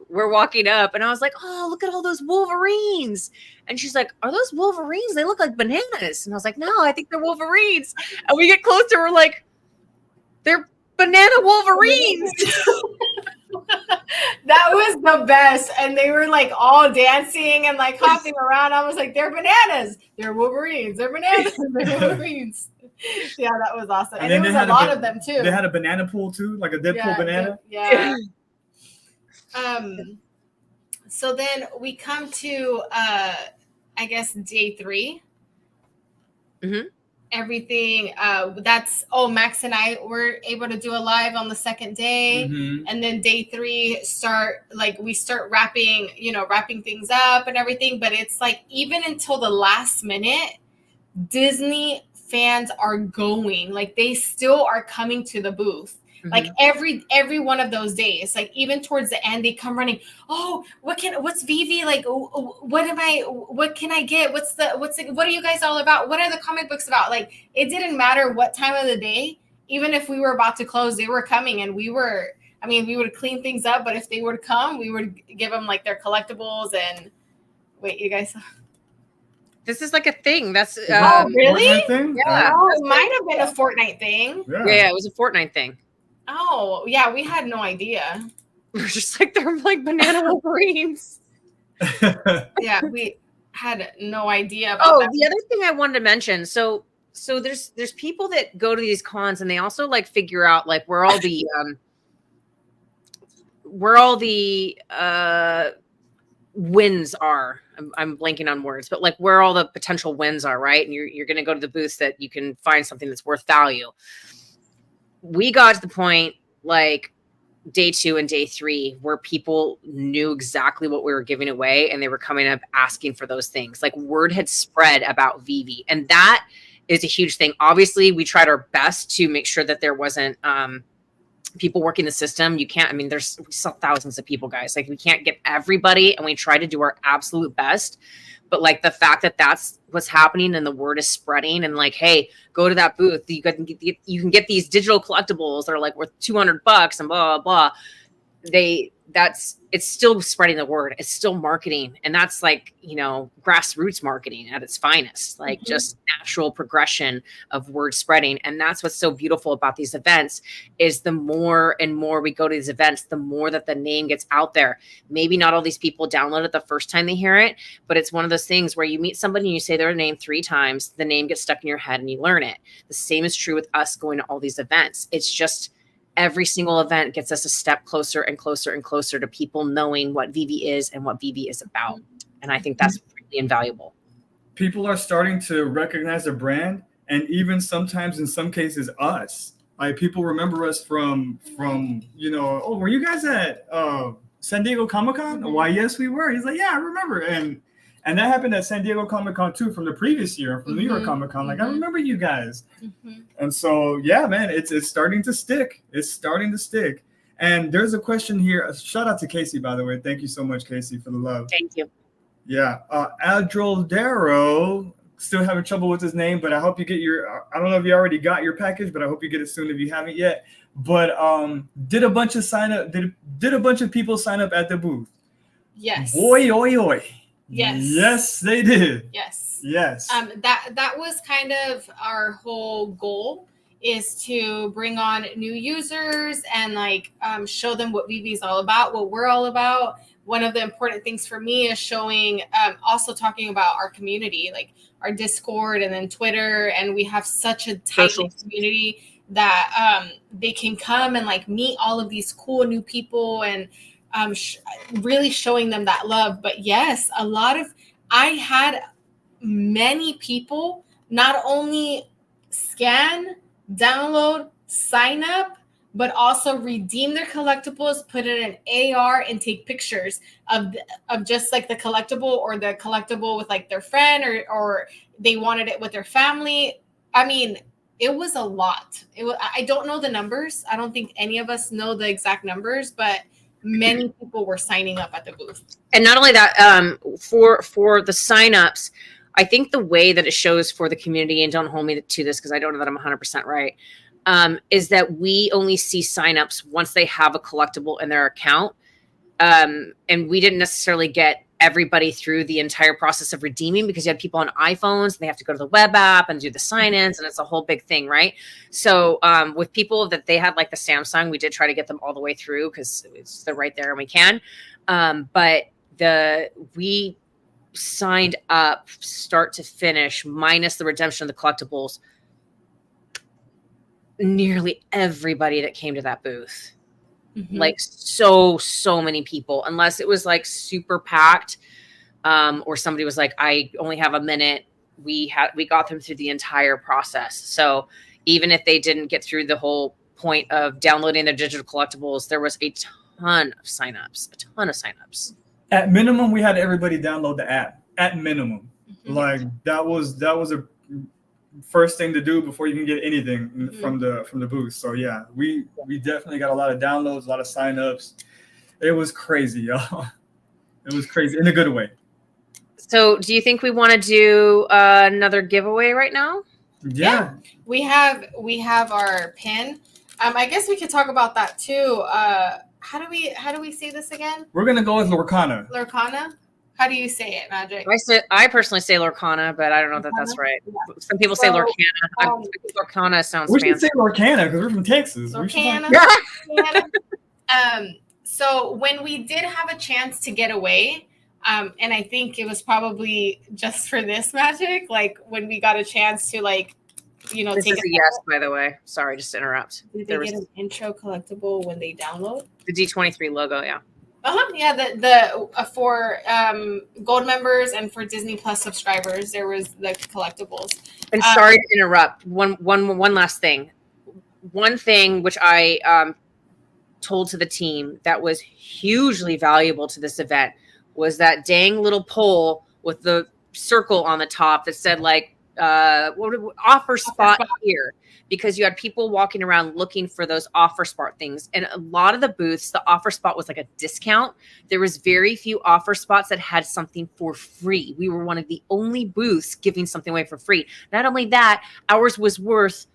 we're walking up, and I was like, "Oh, look at all those Wolverines!" And she's like, "Are those Wolverines? They look like bananas." And I was like, "No, I think they're Wolverines." And we get closer, we're like, "They're banana Wolverines." That was the best, and they were like all dancing and like hopping around. I was like, "They're bananas. They're Wolverines. They're bananas. They're Wolverines." Yeah, that was awesome, and there was a lot of them too. They had a banana pool too, like a Deadpool banana. Yeah. So then we come to I guess day 3. Everything Max and I were able to do a live on the second day, and then day 3 we start wrapping things up and everything. But it's like even until the last minute, Disney fans are going, like they still are coming to the booth. Like every one of those days, like even towards the end, they come running. Oh, what's Vivi? Like, what can I get? What are you guys all about? What are the comic books about? Like, it didn't matter what time of the day, even if we were about to close, they were coming, and we would clean things up, but if they would come, we would give them like their collectibles. And wait, you guys, this is like a thing. That's really? Thing? Yeah. Oh, it might have been a Fortnite thing. Yeah, it was a Fortnite thing. Oh, yeah, we had no idea. We're just like, they're like banana Wolverines. Yeah, we had no idea about that. The other thing I wanted to mention, so there's people that go to these cons, and they also like figure out like where all the wins are. I'm blanking on words, but like where all the potential wins are, right? And you're going to go to the booths that you can find something that's worth value. We got to the point like day 2 and day 3 where people knew exactly what we were giving away, and they were coming up asking for those things. Like word had spread about Vivi, and that is a huge thing. Obviously, we tried our best to make sure that there wasn't people working the system. We sell thousands of people, guys. Like we can't get everybody, and we try to do our absolute best. But like the fact that that's what's happening and the word is spreading, and like, hey, go to that booth. You can get these digital collectibles that are like worth $200 and blah, blah, blah. It's still spreading the word. It's still marketing. And that's like, grassroots marketing at its finest, like just natural progression of word spreading. And that's what's so beautiful about these events is the more and more we go to these events, the more that the name gets out there. Maybe not all these people download it the first time they hear it, but it's one of those things where you meet somebody and you say their name 3 times, the name gets stuck in your head and you learn it. The same is true with us going to all these events. It's just every single event gets us a step closer and closer and closer to people knowing what Vivi is and what Vivi is about. And I think that's really invaluable. People are starting to recognize the brand, and even sometimes in some cases us. Like people remember us from oh, were you guys at San Diego Comic-Con? Why, yes, we were. He's like, yeah, I remember. And that happened at San Diego Comic-Con too, from the previous year, from New York Comic-Con. Like, I remember you guys. And so, yeah, man, it's starting to stick. It's starting to stick. And there's a question here. Shout out to Casey, by the way. Thank you so much, Casey, for the love. Thank you. Yeah. Adroldero still having trouble with his name, but I hope you get your. I don't know if you already got your package, but I hope you get it soon if you haven't yet. But did a bunch of did a bunch of people sign up at the booth? Yes. Boy, oi, oi. Yes. Yes, they did. Yes. Yes. That was kind of our whole goal, is to bring on new users and like show them what VV is all about, what we're all about. One of the important things for me is showing, also talking about our community, like our Discord and then Twitter. And we have such a tight community that they can come and like meet all of these cool new people and really showing them that love. But yes, I had many people not only scan, download, sign up, but also redeem their collectibles, put it in AR, and take pictures of just like the collectible or the collectible with like their friend, or they wanted it with their family. I mean, it was a lot. I don't know the numbers. I don't think any of us know the exact numbers, but many people were signing up at the booth. And not only that, for the signups, I think the way that it shows for the community, and don't hold me to this because I don't know that I'm 100% right, is that we only see signups once they have a collectible in their account. And we didn't necessarily get everybody through the entire process of redeeming, because you had people on iPhones and they have to go to the web app and do the sign-ins, and it's a whole big thing, right? So with people that they had like the Samsung, we did try to get them all the way through because they're right there and we can. But we signed up start to finish, minus the redemption of the collectibles, nearly everybody that came to that booth. Mm-hmm. Like so many people, unless it was like super packed, or somebody was like, I only have a minute. We got them through the entire process. So even if they didn't get through the whole point of downloading their digital collectibles, there was a ton of signups. At minimum, we had everybody download the app. At minimum, mm-hmm. Like that was a first thing to do before you can get anything mm-hmm. from the booth. So yeah, we definitely got a lot of downloads, a lot of signups. It was crazy, y'all. It was crazy in a good way. So do you think we want to do another giveaway right now? Yeah. We have our pin. I guess we could talk about that too. How do we say this again? We're gonna go with Lorcana. Lorcana? How do you say it, Magic? I personally say Lorcana, but I don't know that that's right. Yeah. Some people say Lorcana. Lorcana sounds fancy. We should say Lorcana because we're from Texas. Lorcana. So when we did have a chance to get away, and I think it was probably just for this, Magic, like when we got a chance to like, this is a yes, by the way. Sorry, just to interrupt. Did they get an intro collectible when they download? The D23 logo, yeah. Yeah, the for gold members and for Disney Plus subscribers, there was the collectibles. And sorry to interrupt. One last thing. One thing which I told to the team that was hugely valuable to this event was that dang little pole with the circle on the top that said like offer spot here, because you had people walking around looking for those offer spot things. And a lot of the booths, the offer spot was like a discount. There was very few offer spots that had something for free. We were one of the only booths giving something away for free. Not only that, ours was worth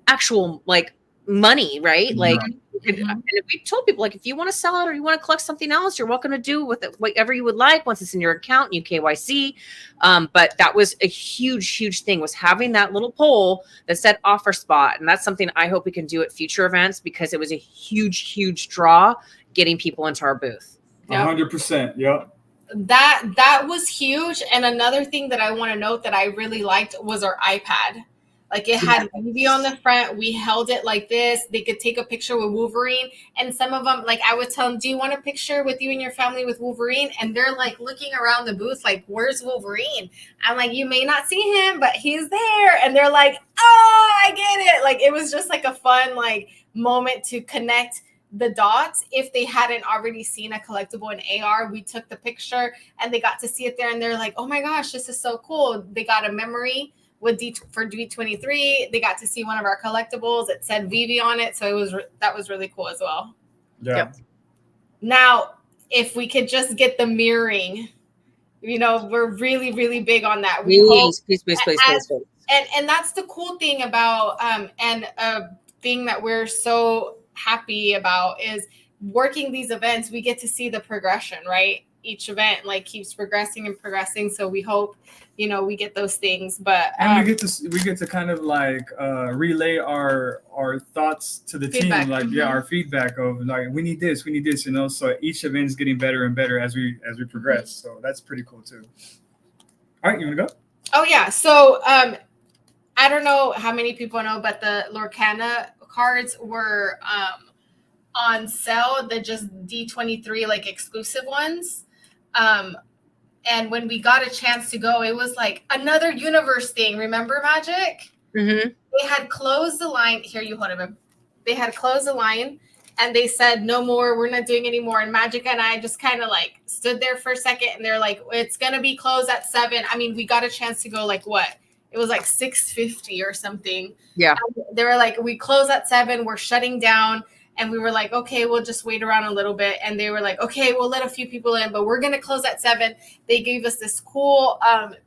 actual like money, right? Like, and we told people, like, if you want to sell it or you want to collect something else, you're welcome to do with it whatever you would like once it's in your account, you KYC. But that was a huge thing, was having that little poll that said offer spot. And that's something I hope we can do at future events, because it was a huge draw getting people into our booth. 100%. Yep. That was huge. And another thing that I want to note that I really liked was our iPad. Like it had Vivi on the front. We held it like this. They could take a picture with Wolverine. And some of them, like I would tell them, do you want a picture with you and your family with Wolverine? And they're like looking around the booth like, where's Wolverine? I'm like, you may not see him, but he's there. And they're like, oh, I get it. Like it was just like a fun like moment to connect the dots. If they hadn't already seen a collectible in AR, we took the picture and they got to see it there. And they're like, oh my gosh, this is so cool. They got a memory for D23, they got to see one of our collectibles. It said Vivi on it, so that was really cool as well. Yeah. Yep. Now, if we could just get the mirroring You know, we're really, really big on that. We hope, Please. and that's the cool thing about and a thing that we're so happy about is working these events. We get to see the progression, right? Each event like keeps progressing and progressing. So we hope, you know, we get those things. But and we get to kind of like relay our thoughts to the Feedback. team, like our feedback of like we need this, you know. So each event is getting better and better as we progress. So that's pretty cool too. All right, you want to go? Oh yeah. So I don't know how many people know, but the Lorcana cards were on sale. The just D23 like exclusive ones. And when we got a chance to go, it was like another universe thing. Remember Magic? Mm-hmm. They had closed the line. Here, you hold it. They had closed the line and they said, no more, we're not doing anymore. And Magic and I just kind of like stood there for a second and they're like, it's going to be closed at 7. I mean, we got a chance to go like what? It was like 6:50 or something. Yeah. And they were like, we close at 7. We're shutting down. And we were like, okay, we'll just wait around a little bit. And they were like, okay, we'll let a few people in, but we're going to close at 7. They gave us this cool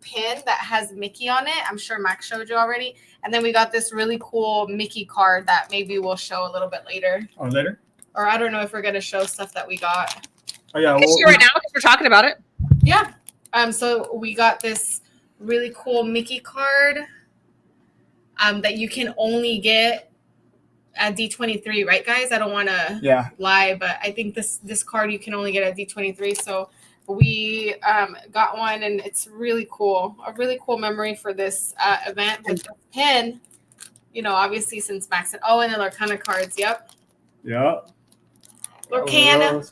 pin that has Mickey on it. I'm sure Max showed you already. And then we got this really cool Mickey card that maybe we'll show a little bit later. Oh, later? Or I don't know if we're going to show stuff that we got. Oh, yeah. Right now, because we're talking about it. Yeah. So we got this really cool Mickey card that you can only get at D23, right, guys? I don't want to lie, but I think this card you can only get at D23. So we got one, and it's really cool. A really cool memory for this event. But the pin, you know, obviously since Max and and the Lorcana cards. Yep. Lorcana.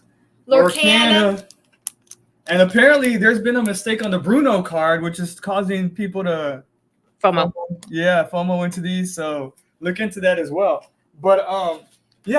And apparently there's been a mistake on the Bruno card, which is causing people to FOMO. FOMO into these. So look into that as well. But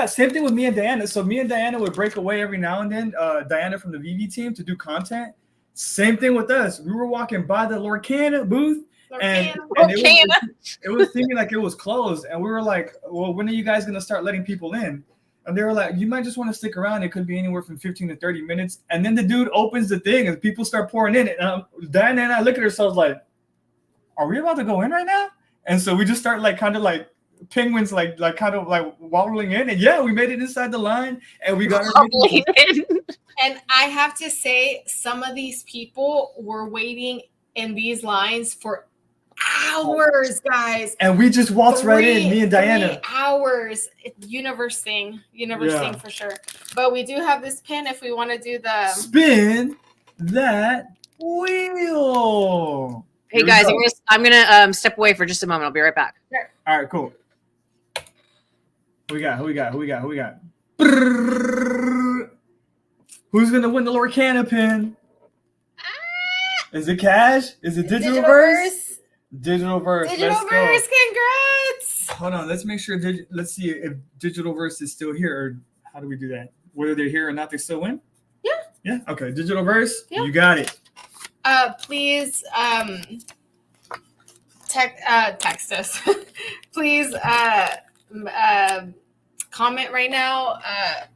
same thing with me and Diana. So me and Diana would break away every now and then. Diana from the VV team to do content. Same thing with us. We were walking by the Lorcana booth, and it was seeming like it was closed. And we were like, well, when are you guys gonna start letting people in? And they were like, you might just want to stick around. It could be anywhere from 15 to 30 minutes. And then the dude opens the thing and people start pouring in. And Diana and I look at ourselves like, are we about to go in right now? And so we just start like kind of like penguins, like kind of like wobbling in. And we made it inside the line and we got wobbling in. And I have to say, some of these people were waiting in these lines for hours, guys. And we just waltzed right in, me and Diana. 3 hours. Universe thing for sure. But we do have this pin if we want to do the spin that wheel. Hey guys, I'm gonna step away for just a moment. I'll be right back. Sure. All right, cool. Who we got? Who's gonna win the Lorcana pin? Is it cash? Is it digital verse? Digital verse. Digital verse. Congrats. Hold on. Let's make sure. Let's see if digital verse is still here, or how do we do that? Whether they're here or not, they still win. Yeah. Okay. Digital verse. Yeah. You got it. Please text us. Please comment right now.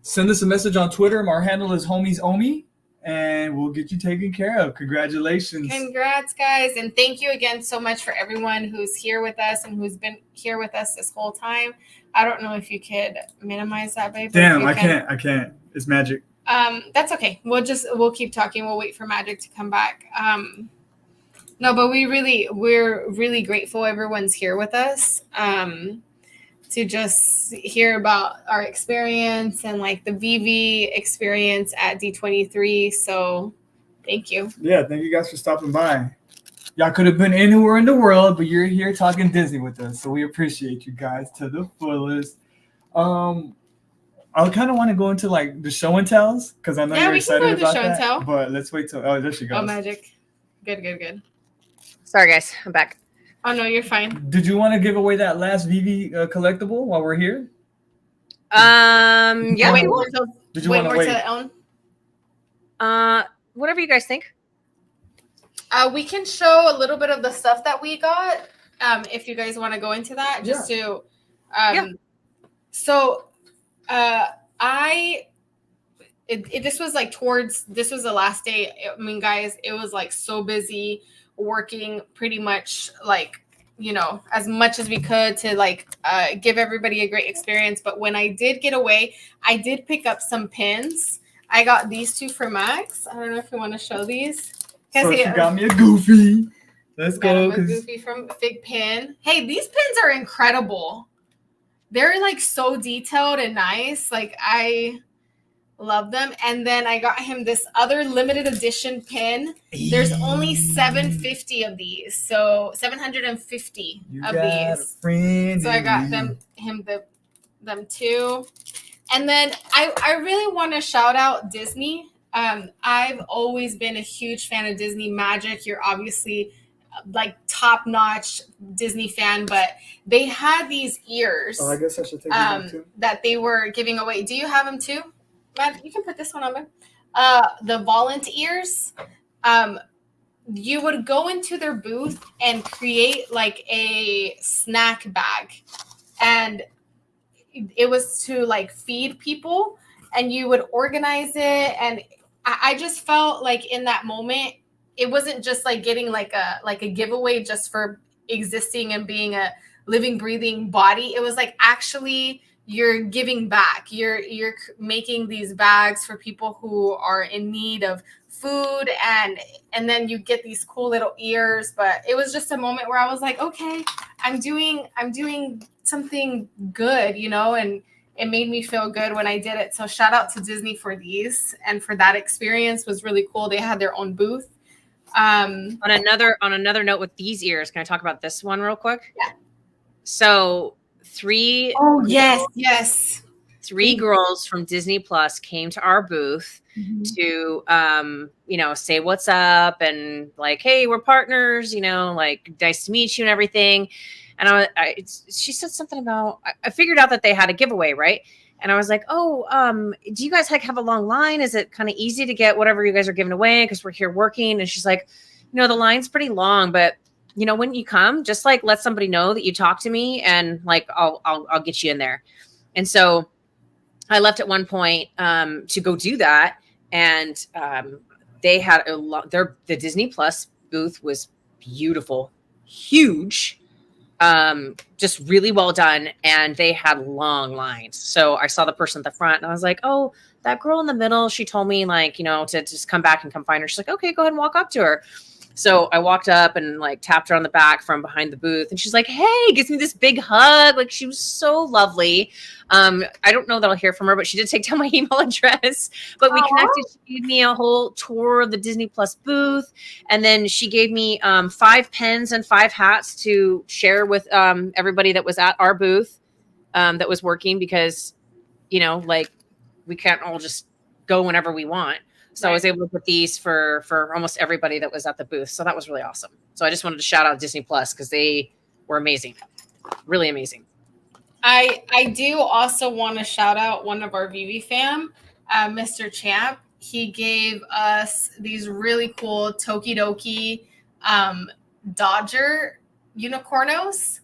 Send us a message on Twitter. Our handle is homies Omi, and we'll get you taken care of. Congratulations. Congrats, guys. And thank you again so much for everyone who's here with us and who's been here with us this whole time. I don't know if you could minimize that, babe. Damn, I can't. It's magic. That's okay. We'll keep talking. We'll wait for Magic to come back. No, but we're really grateful everyone's here with us. To just hear about our experience and like the VV experience at D23. So thank you. Yeah, thank you guys for stopping by. Y'all could have been anywhere in the world, but you're here talking Disney with us. So we appreciate you guys to the fullest. I kind of want to go into like the show and tells because I know you're excited about that. Tell. But let's wait till there she goes. Oh, Magic. Good. Sorry, guys. I'm back. Oh, no, you're fine. Did you want to give away that last VV collectible while we're here? Yeah. Wait more till Ellen? Whatever you guys think. We can show a little bit of the stuff that we got if you guys want to go into that. Just to So I this was like this was the last day. I mean, guys, it was like so busy working pretty much like, you know, as much as we could to like give everybody a great experience. But when I did get away, I did pick up some pins. I got these two for Max. I don't know if you want to show these. So she got me a Goofy. Let's go. A Goofy from Fig Pin. Hey, these pins are incredible. They're like so detailed and nice. Like I love them. And then I got him this other limited edition pin. There's only 750 of these. So 750 of these. So I got them too. And then I really want to shout out Disney. I've always been a huge fan of Disney Magic. You're obviously like top-notch Disney fan, but they had these ears. Oh, I guess I should take them too. That they were giving away. Do you have them too? Matt, you can put this one on there. The Volant ears. You would go into their booth and create like a snack bag, and it was to like feed people, and you would organize it. And I just felt like in that moment, it wasn't just like getting like a giveaway just for existing and being a living, breathing body. It was like actually you're giving back. You're making these bags for people who are in need of food, and then you get these cool little ears. But it was just a moment where I was like, okay, I'm doing something good, you know, and it made me feel good when I did it. So shout out to Disney for these and for that experience. Was really cool. They had their own booth. On another note with these ears, can I talk about this one real quick? Yeah. So three girls from Disney Plus came to our booth to say what's up and like, hey, we're partners, you know, like nice to meet you and everything. And she said something about, I figured out that they had a giveaway, right? And I was like, oh, do you guys have a long line? Is it kind of easy to get whatever you guys are giving away? Because we're here working. And she's like, the line's pretty long, but when you come, just like let somebody know that you talk to me, and like I'll get you in there. And so I left at one point to go do that, and they had the Disney Plus booth was beautiful, huge. Just really well done, and they had long lines. So I saw the person at the front, and I was like, oh, that girl in the middle, she told me like, to just come back and come find her. She's like, okay, go ahead and walk up to her. So I walked up and like tapped her on the back from behind the booth, and she's like, hey, gives me this big hug. Like, she was so lovely. I don't know that I'll hear from her, but she did take down my email address. But we connected. She gave me a whole tour of the Disney Plus booth. And then she gave me 5 pens and 5 hats to share with everybody that was at our booth that was working, because, like, we can't all just go whenever we want. So I was able to put these for almost everybody that was at the booth. So that was really awesome. So I just wanted to shout out Disney Plus because they were amazing. Really amazing. I do also want to shout out one of our VV fam, Mr. Champ. He gave us these really cool Tokidoki Dodger unicornos.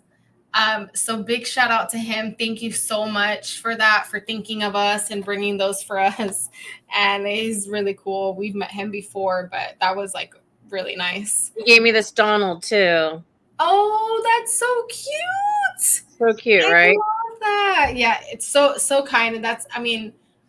So big shout out to him. Thank you so much for that, for thinking of us and bringing those for us. And he's really cool. We've met him before, but that was like really nice. He gave me this Donald too. Oh, that's so cute. So cute, right? I love that. Yeah, it's so kind. And that's,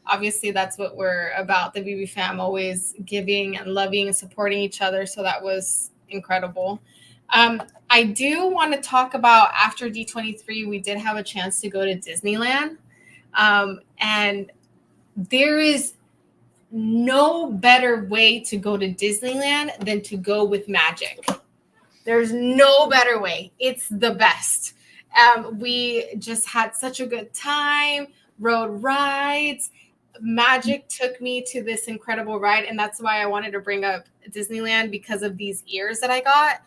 obviously that's what we're about. The BB fam, always giving and loving and supporting each other. So that was incredible. I do want to talk about, after D23, we did have a chance to go to Disneyland. And there is no better way to go to Disneyland than to go with magic. There's no better way. It's the best. We just had such a good time, rode rides. Magic took me to this incredible ride. And that's why I wanted to bring up Disneyland, because of these ears that I got.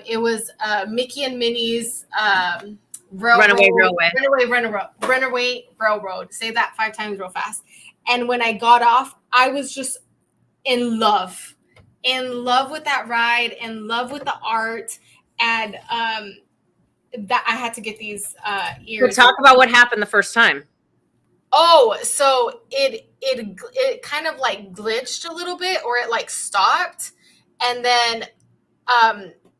It was Mickey and Minnie's Runaway Railroad. Say that 5 times real fast. And when I got off, I was just in love with that ride, in love with the art, and that I had to get these ears. So talk about what happened the first time. Oh, so it kind of like glitched a little bit, or it like stopped, and then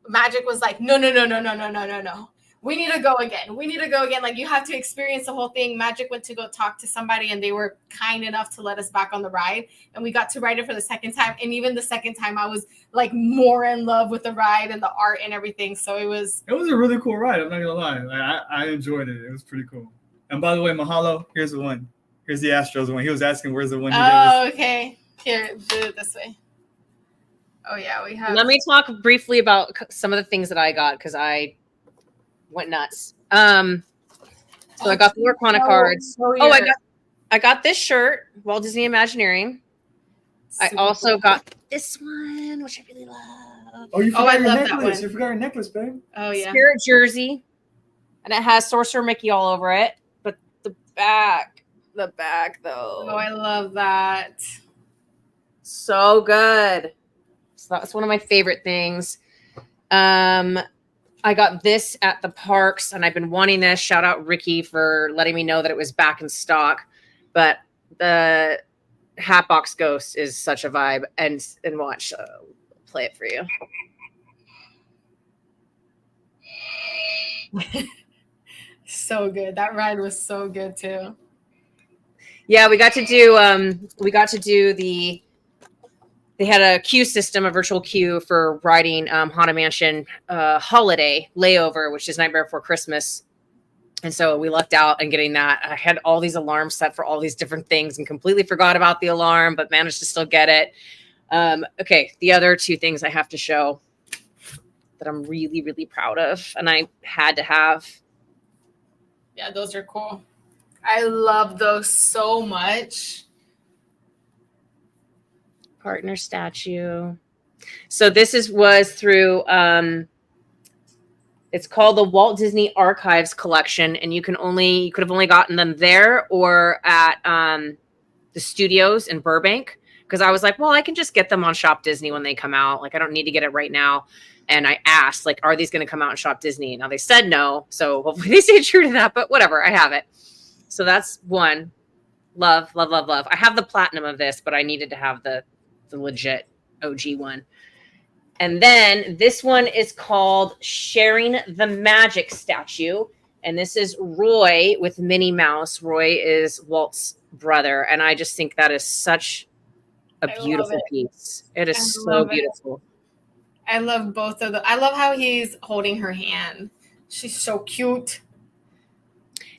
Magic was like, no, no, no, no, no, no, no, no, no. We need to go again. We need to go again. Like, you have to experience the whole thing. Magic went to go talk to somebody, and they were kind enough to let us back on the ride. And we got to ride it for the second time. And even the second time, I was like more in love with the ride and the art and everything. So it was a really cool ride. I'm not gonna lie. Like, I enjoyed it. It was pretty cool. And by the way, mahalo. Here's the one. Here's the Astros one. He was asking where's the one. Oh, okay. Here, do it this way. Oh yeah, we have. Let me talk briefly about some of the things that I got because I went nuts. So I got the Lorcana cards. I got this shirt, Walt Disney Imagineering. I also got this one, which I really love. Oh, you forgot I your love necklace. that one. You forgot your necklace, babe. Oh yeah. Spirit jersey, and it has Sorcerer Mickey all over it. But the back though. Oh, I love that. So good. So that's one of my favorite things. I got this at the parks, and I've been wanting this. Shout out Ricky for letting me know that it was back in stock. But the Hatbox Ghost is such a vibe, and watch, play it for you. So good. That ride was so good too. Yeah, we got to do the. They had a queue system, a virtual queue for riding Haunted Mansion Holiday Layover, which is Nightmare Before Christmas. And so we lucked out in getting that. I had all these alarms set for all these different things and completely forgot about the alarm, but managed to still get it. Okay, the other two things I have to show that I'm really, really proud of, and I had to have. Yeah, those are cool. I love those so much. Partner statue. So this was through it's called the Walt Disney Archives Collection, and you could have only gotten them there or at the studios in Burbank, because I was like, well, I can just get them on Shop Disney when they come out. Like, I don't need to get it right now. And I asked, like, are these going to come out in Shop Disney? Now they said no, so hopefully they stay true to that, but whatever, I have it. So that's one. Love, love, love, love. I have the platinum of this, but I needed to have the legit OG one. And then this one is called Sharing the Magic statue. And this is Roy with Minnie Mouse. Roy is Walt's brother. And I just think that is such a beautiful piece. It is so beautiful. I love both of them. I love how he's holding her hand. She's so cute.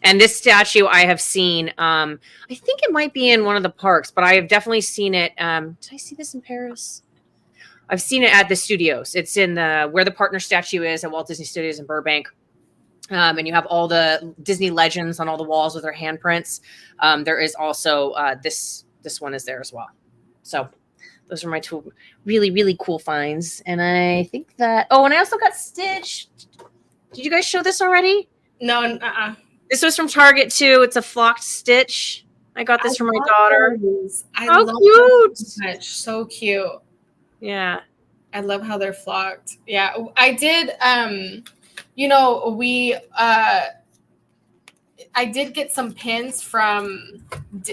And this statue I have seen, I think it might be in one of the parks, but I have definitely seen it. Did I see this in Paris? I've seen it at the studios. It's in where the partner statue is at Walt Disney Studios in Burbank. And you have all the Disney legends on all the walls with their handprints. There is also this one is there as well. So those are my two really, really cool finds. And I think that, and I also got Stitch. Did you guys show this already? No, This was from Target too. It's a flocked Stitch. I got this for my daughter. How cute! So cute. Yeah, I love how they're flocked. Yeah, I did. I did get some pins from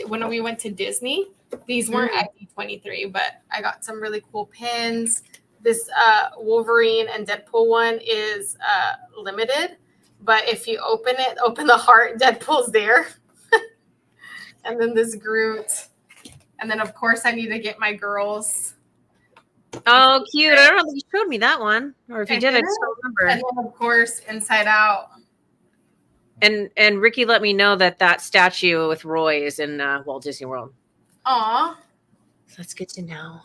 when we went to Disney. These weren't at D23, but I got some really cool pins. This Wolverine and Deadpool one is limited. But if you open the heart, Deadpool's there. And then this Groot. And then, of course, I need to get my girls. Oh, cute. I don't know if you showed me that one. Or if you did, I just don't remember. And then, of course, Inside Out. And Ricky let me know that statue with Roy is in Walt Disney World. Aw. That's good to know.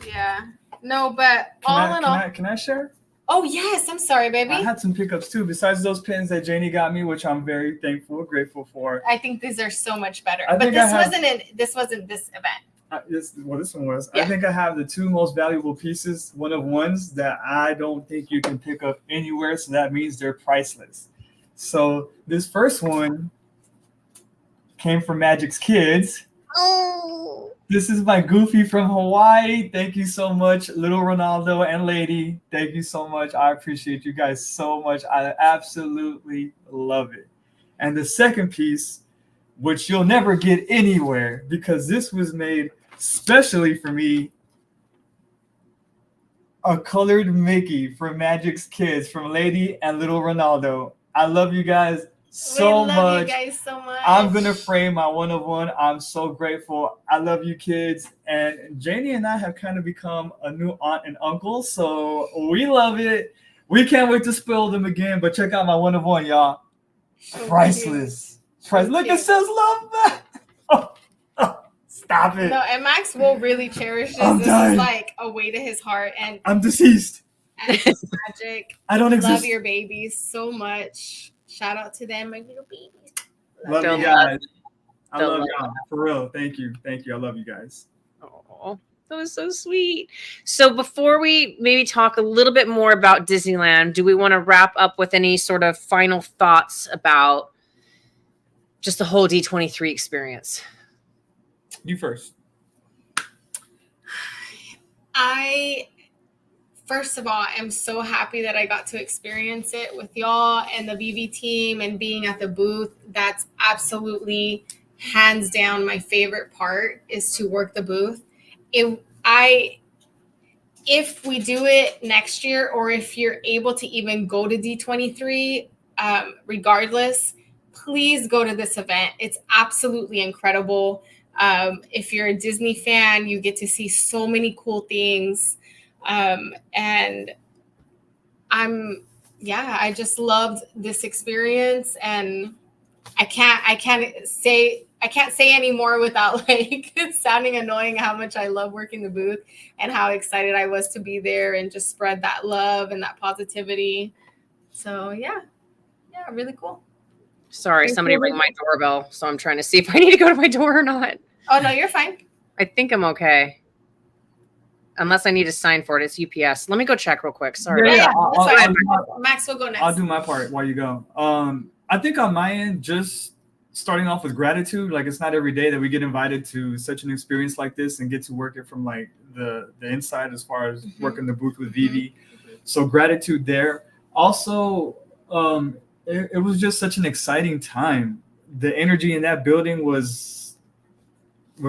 Yeah. No, but Can I share? Oh, yes. I'm sorry, baby. I had some pickups too, besides those pins that Janie got me, which I'm very grateful for. I think these are so much better. But this wasn't this event. This one was. Yeah. I think I have the two most valuable pieces, one of ones that I don't think you can pick up anywhere, so that means they're priceless. So this first one came from Magic's Kids. Oh. This is my Goofy from Hawaii. Thank you so much, little Ronaldo and Lady. Thank you so much. I appreciate you guys so much. I absolutely love it. And the second piece which you'll never get anywhere because this was made specially for me. A colored Mickey from Magic's Kids from Lady and Little Ronaldo. I love you guys so much. You guys so much. I'm gonna frame my 1-of-1. I'm so grateful. I love you kids. And Janie and I have kind of become a new aunt and uncle, so we love it. We can't wait to spoil them again. But check out my 1-of-1, y'all. So Priceless. Priceless. Look, it says love back. Stop it. No, and Max will really cherish this. I'm This dying. is like a way to his heart. And I'm deceased. Magic. I don't exist. Love your babies so much. Shout out to them, my little babies. Love Don't you guys. I Don't love love y'all. For real. Thank you. Thank you. I love you guys. Oh, that was so sweet. So before we maybe talk a little bit more about Disneyland, do we want to wrap up with any sort of final thoughts about just the whole D23 experience? You first. First of all, I'm so happy that I got to experience it with y'all and the VV team and being at the booth. That's absolutely hands down my favorite part is to work the booth. If we do it next year, or if you're able to even go to D23, regardless, please go to this event. It's absolutely incredible. If you're a Disney fan, you get to see so many cool things. And I just loved this experience, and I can't say any more without like sounding annoying how much I love working the booth and how excited I was to be there and just spread that love and that positivity. So yeah, really cool. Sorry, somebody rang my doorbell, so I'm trying to see if I need to go to my door or not. Oh no, you're fine. I think I'm okay. Unless I need to sign for it. It's UPS. Let me go check real quick. Sorry. Yeah, I'll do Max will go next. I'll do my part while you go. I think on my end, just starting off with gratitude. Like, it's not every day that we get invited to such an experience like this and get to work it from like the inside as far as working the booth with Vivi. So gratitude there. Also, it was just such an exciting time. The energy in that building was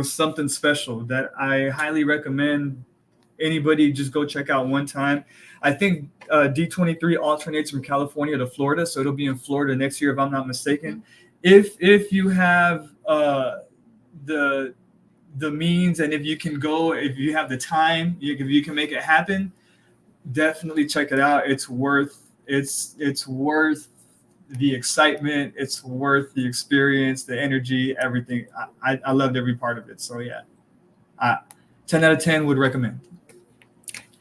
something special that I highly recommend anybody just go check out one time. I think D23 alternates from California to Florida, so it'll be in Florida next year if I'm not mistaken. If you have the means, and if you can go, if you have the time, if you can make it happen, definitely check it out. It's worth the excitement. It's worth the experience, the energy, everything. I loved every part of it. So yeah, 10 out of 10 would recommend.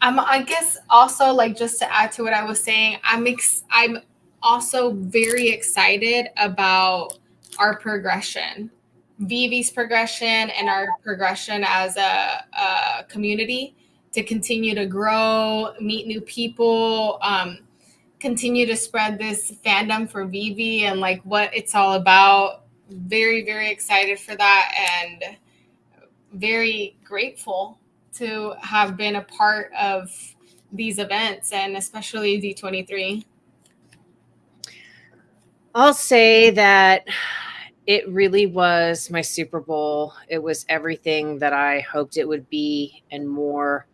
I guess also, like, just to add to what I was saying, I'm also very excited about our progression, Vivi's progression, and our progression as a community to continue to grow, meet new people, continue to spread this fandom for Vivi and like what it's all about. Very, very excited for that, and very grateful to have been a part of these events, and especially D23. I'll say that it really was my Super Bowl. It was everything that I hoped it would be and more.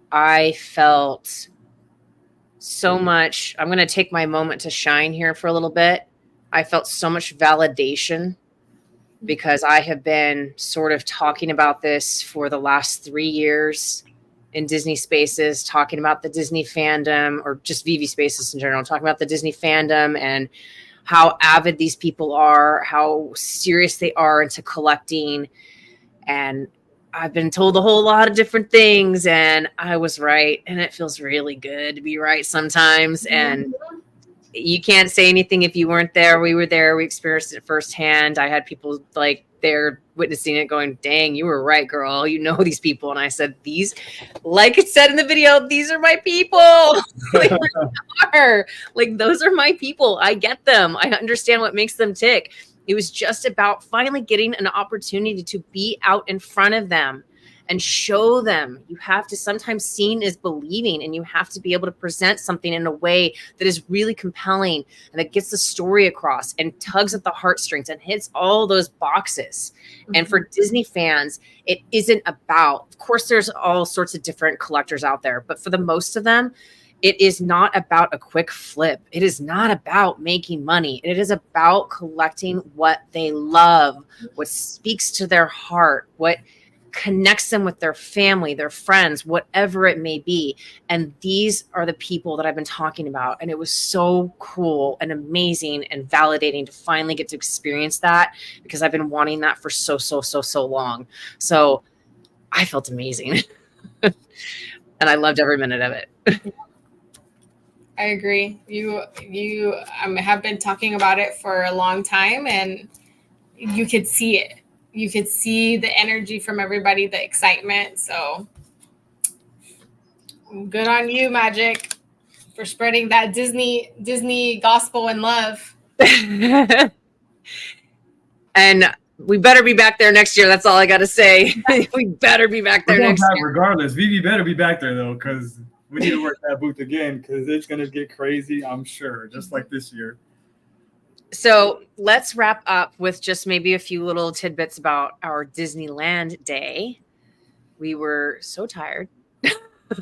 I felt so much. I'm going to take my moment to shine here for a little bit. I felt so much validation because I have been sort of talking about this for the last 3 years in Disney Spaces, talking about the Disney fandom, or just VV Spaces in general, talking about the Disney fandom and how avid these people are, how serious they are into collecting. And I've been told a whole lot of different things, and I was right. And it feels really good to be right sometimes. And you can't say anything if you weren't there. We were there. We experienced it firsthand. I had people like there witnessing it going, dang, you were right, girl. You know these people. And I said, these, like it said in the video, these are my people. They are. Like, those are my people. I get them. I understand what makes them tick. It was just about finally getting an opportunity to be out in front of them and show them. You have to, sometimes seeing is believing, and you have to be able to present something in a way that is really compelling and that gets the story across and tugs at the heartstrings and hits all those boxes. And for Disney fans, it isn't about, of course, there's all sorts of different collectors out there, but for the most of them, it is not about a quick flip. It is not about making money. It is about collecting what they love, what speaks to their heart, what connects them with their family, their friends, whatever it may be. And these are the people that I've been talking about. And it was so cool and amazing and validating to finally get to experience that, because I've been wanting that for so long. So I felt amazing. And I loved every minute of it. I agree. You have been talking about it for a long time, and you could see it. You could see the energy from everybody, the excitement. So good on you, Magic, for spreading that Disney gospel and love. And we better be back there next year. That's all I got to say. We better be back there next year. Regardless, Vivi better be back there, though, because we need to work that booth again, because it's going to get crazy, I'm sure, just like this year. So let's wrap up with just maybe a few little tidbits about our Disneyland day. We were so tired,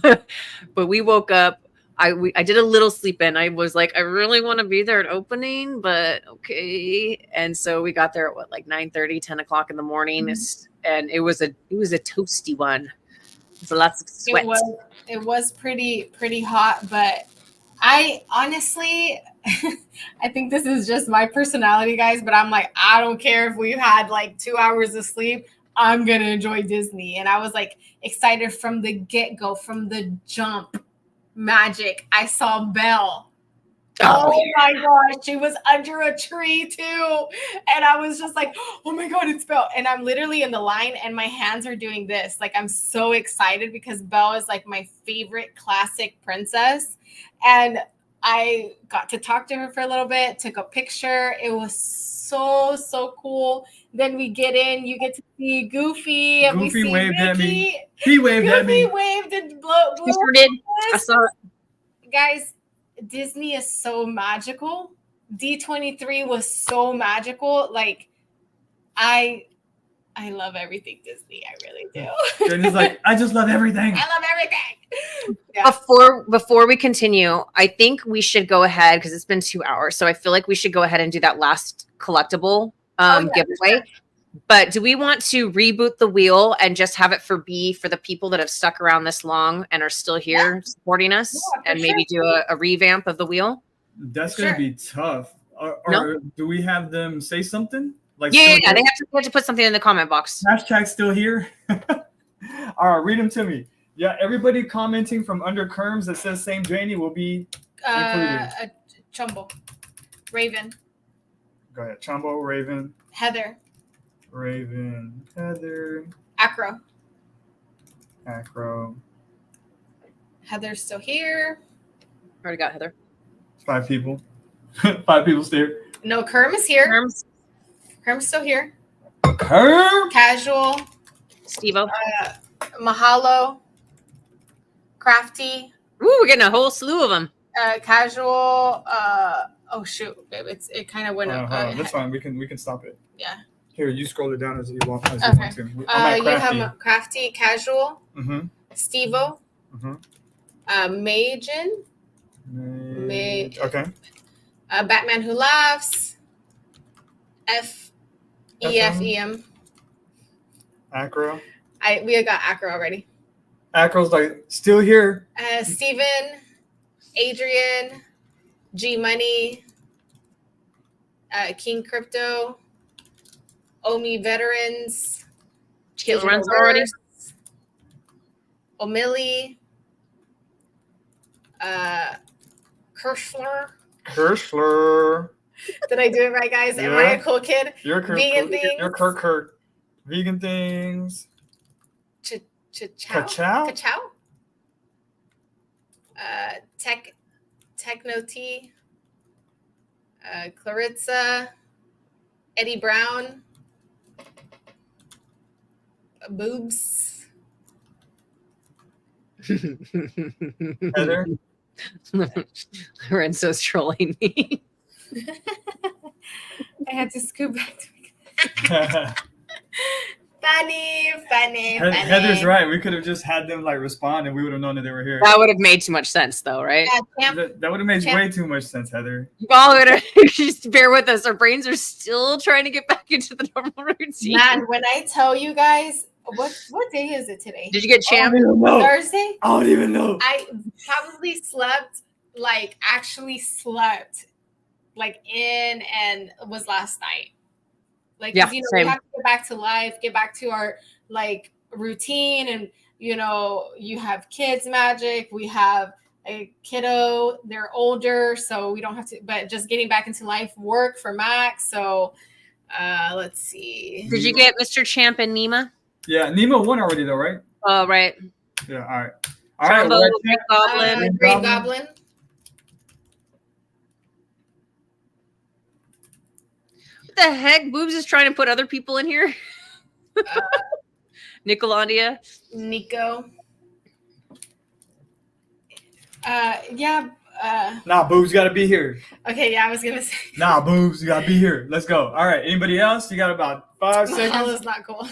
but we woke up. I did a little sleep in. I was like, I really want to be there at opening, but okay. And so we got there at what, like 9:30, 10 o'clock in the morning. And it was a toasty one. So lots of sweat. It was pretty hot, but I honestly, I think this is just my personality, guys, but I'm like, I don't care if we've had like 2 hours of sleep. I'm going to enjoy Disney. And I was like excited from the get-go, from the jump. Magic. I saw Belle. Oh my gosh, she was under a tree too. And I was just like, oh my God, it's Belle. And I'm literally in the line and my hands are doing this. Like, I'm so excited because Belle is like my favorite classic princess. And I got to talk to her for a little bit, took a picture. It was so cool. Then we get in, you get to see Goofy, and we see waved Mickey. At me. He waved at me. Goofy waved and blew. He sure did. I saw it. Guys, Disney is so magical. D23 was so magical. Like, I love everything Disney. I really do. Jenny's like, I just love everything. I love everything. Yeah. Before we continue, I think we should go ahead, because it's been 2 hours. So I feel like we should go ahead and do that last collectible giveaway. Sure. But do we want to reboot the wheel and just have it for the people that have stuck around this long and are still here supporting us, and maybe do a revamp of the wheel? That's going to be tough. Or do we have them say something? Like, yeah. They have to put something in the comment box. Hashtag still here. All right, read them to me. Yeah, everybody commenting from under Kerms that says same Janie will be included. Chumbo. Raven. Go ahead. Chumbo, Raven. Heather. Raven. Heather. Acro. Heather's still here. Already got Heather. 5 people. 5 people still here. No, Kerm is here. Kerm's still here. Kerm. Casual. Steve-O. Mahalo. Crafty. Ooh, we're getting a whole slew of them. Casual. Oh shoot, babe, it kind of went. That's fine. We can stop it. Yeah. Here, you scroll it down as you want. You have Crafty, Casual. Mm-hmm. Steve-O. Mm-hmm. Majin. Okay. Batman Who Laughs. EFEM. Acro. We got Acro already. Acro's like still here. Steven, Adrian, G Money, King Crypto, Omi Veterans, Children's already. O'Milly, Kirschler. Did I do it right, guys? Am I a cool kid? You're Vegan things. You're Kirk. Vegan things. Ka-chow? Techno T. Clarissa. Eddie Brown. Boobs. Heather? Lorenzo's trolling me. I had to scoot back to funny. Heather's right. We could have just had them like respond and we would have known that they were here. That would have made too much sense, though, right? Yeah, That would have made way too much sense, Heather. You all gotta just bear with us. Our brains are still trying to get back into the normal routine. Man, when I tell you guys, what day is it today? Did you get champ? Thursday? I don't even know. I probably actually slept in and was last night. Yeah, we same. have to get back to life, get back to our routine, and you have kids magic, we have a kiddo, they're older, so we don't have to, but just getting back into life, work for Max. So let's see. Did you get Mr. Champ and Nima? Yeah, Nemo won already though, right? Oh, right. Yeah, all right. All right, Jumbo, Red Green Goblin. Green Goblin. What the heck? Boobs is trying to put other people in here. Nicolandia. Nico. Nah, Boobs, you gotta be here. Okay, yeah, I was gonna say. Nah, Boobs, you gotta be here. Let's go. All right, anybody else? You got about 5 seconds. Hell is not cool.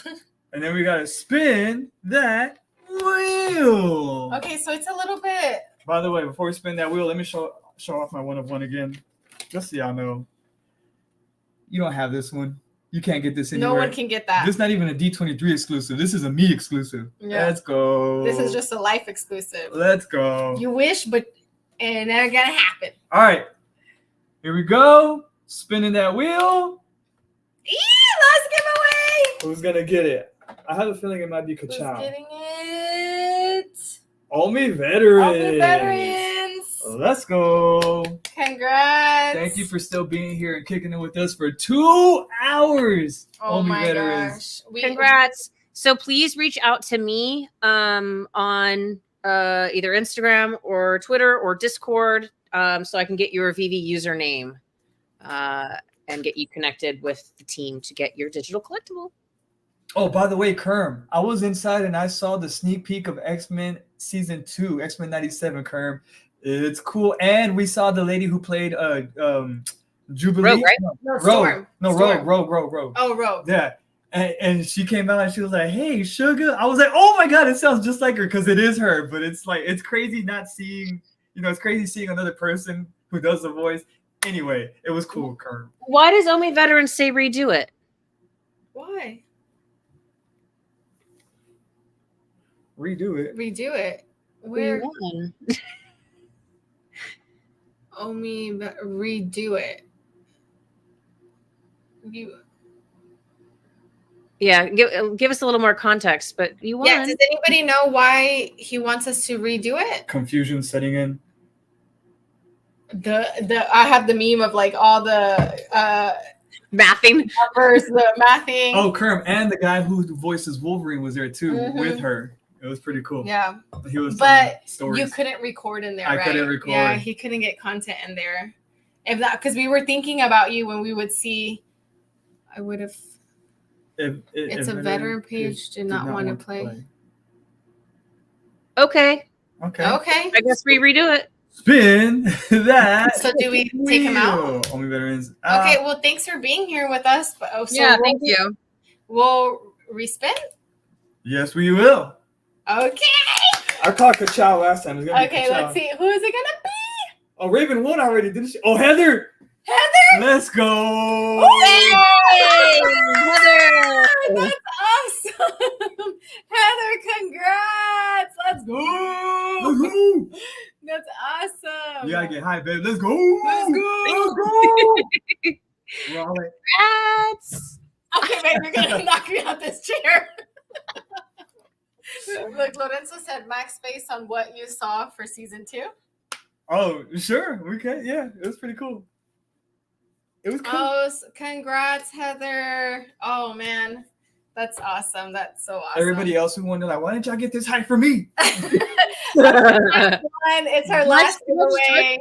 And then we gotta spin that wheel. Okay, so it's a little bit. By the way, before we spin that wheel, let me show off my 1 of 1 again. Just so y'all know. You don't have this one. You can't get this anywhere. No one can get that. This is not even a D23 exclusive. This is a me exclusive. Yeah. Let's go. This is just a life exclusive. Let's go. You wish, but it ain't gonna happen. All right. Here we go. Spinning that wheel. Last giveaway. Who's gonna get it? I have a feeling it might be Who's Ka-Chow. getting it? Omi Veterans. Omi Veterans. Let's go. Congrats. Thank you for still being here and kicking it with us for 2 hours. Oh Omi my Veterans. gosh. Congrats. So please reach out to me on either Instagram or Twitter or Discord so I can get your VV username and get you connected with the team to get your digital collectible. Oh, by the way, Kerm, I was inside and I saw the sneak peek of X-Men Season 2, X-Men 97, Kerm. It's cool. And we saw the lady who played Jubilee. Rogue, right? No, Storm. Rogue. Oh, Rogue. Yeah. And she came out and she was like, "Hey, Sugar." I was like, "Oh my God, it sounds just like her," because it is her. But it's like, it's crazy not seeing, it's crazy seeing another person who does the voice. Anyway, it was cool, Kerm. Why does Omi Veterans say redo it? Why? Redo it. Redo it. Where? Won. Omi, redo it. Yeah, give us a little more context, but you won. Yeah, does anybody know why he wants us to redo it? Confusion setting in. I have the meme of all the Mathing. numbers, the mathing. Oh, Kerm, and the guy who voices Wolverine was there too with her. It was pretty cool. Yeah. He was But stories. you couldn't record in there, I right? couldn't record. Yeah, he couldn't get content in there. If that, because we were thinking about you when we would see. I would have. It's a veteran page. Did not want to play. Okay. Okay. I guess we redo it. Spin that. So do we take him out? Omi Veterans. Okay. Well, thanks for being here with us. Thank you. We'll respin. Yes, we will. Okay. I caught Ka-Chow last time. It's gonna be Okay. Ka-Chow. Let's see. Who is it gonna be? Oh, Raven won already, didn't she? Oh, Heather. Heather. Let's go. Yay! Heather. That's awesome. Heather, congrats. Let's go. Let's go. That's awesome. You gotta get high, babe. Let's go. Let's go. Let's go. We're all like, Congrats. Okay, babe, you're gonna knock me out this chair. Look, Lorenzo said max based on what you saw for season 2. oh, sure. We can. Yeah, it was pretty cool. It was cool. Oh, congrats, Heather. Oh man, that's awesome. That's so awesome. Everybody else who won, like, why didn't y'all get this hype for me? It's our last giveaway.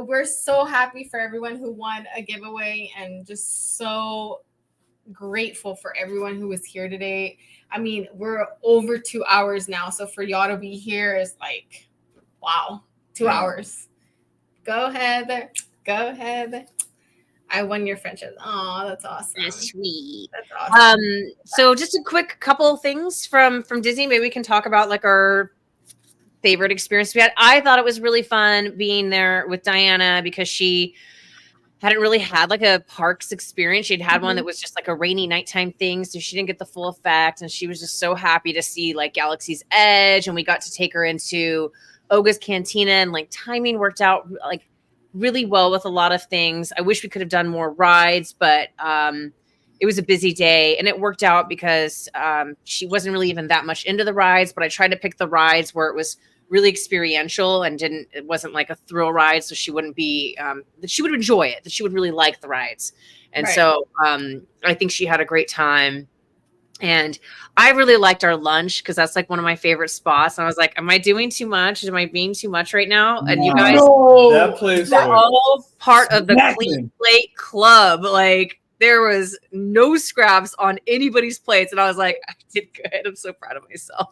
We're so happy for everyone who won a giveaway and just so grateful for everyone who was here today. I mean, we're over 2 hours now. So for y'all to be here is like, wow, 2 hours. Go Heather. Go Heather. I won your friendship. Oh, that's awesome. That's sweet. That's awesome. So just a quick couple of things from Disney. Maybe we can talk about like our favorite experience we had. I thought it was really fun being there with Diana because she hadn't really had like a parks experience. She'd had one that was just like a rainy nighttime thing, so she didn't get the full effect. And she was just so happy to see like Galaxy's Edge, and we got to take her into Oga's Cantina, and like timing worked out like really well with a lot of things. I wish we could have done more rides, but it was a busy day, and it worked out because she wasn't really even that much into the rides. But I tried to pick the rides where it was really experiential and it wasn't like a thrill ride, so she wouldn't be that she would enjoy it, that she would really like the rides. And so I think she had a great time. And I really liked our lunch because that's like one of my favorite spots. And I was like, am I doing too much? Am I being too much right now? And you guys, that place was all part of the Clean Plate Club. Like there was no scraps on anybody's plates. And I was like, I did good. I'm so proud of myself.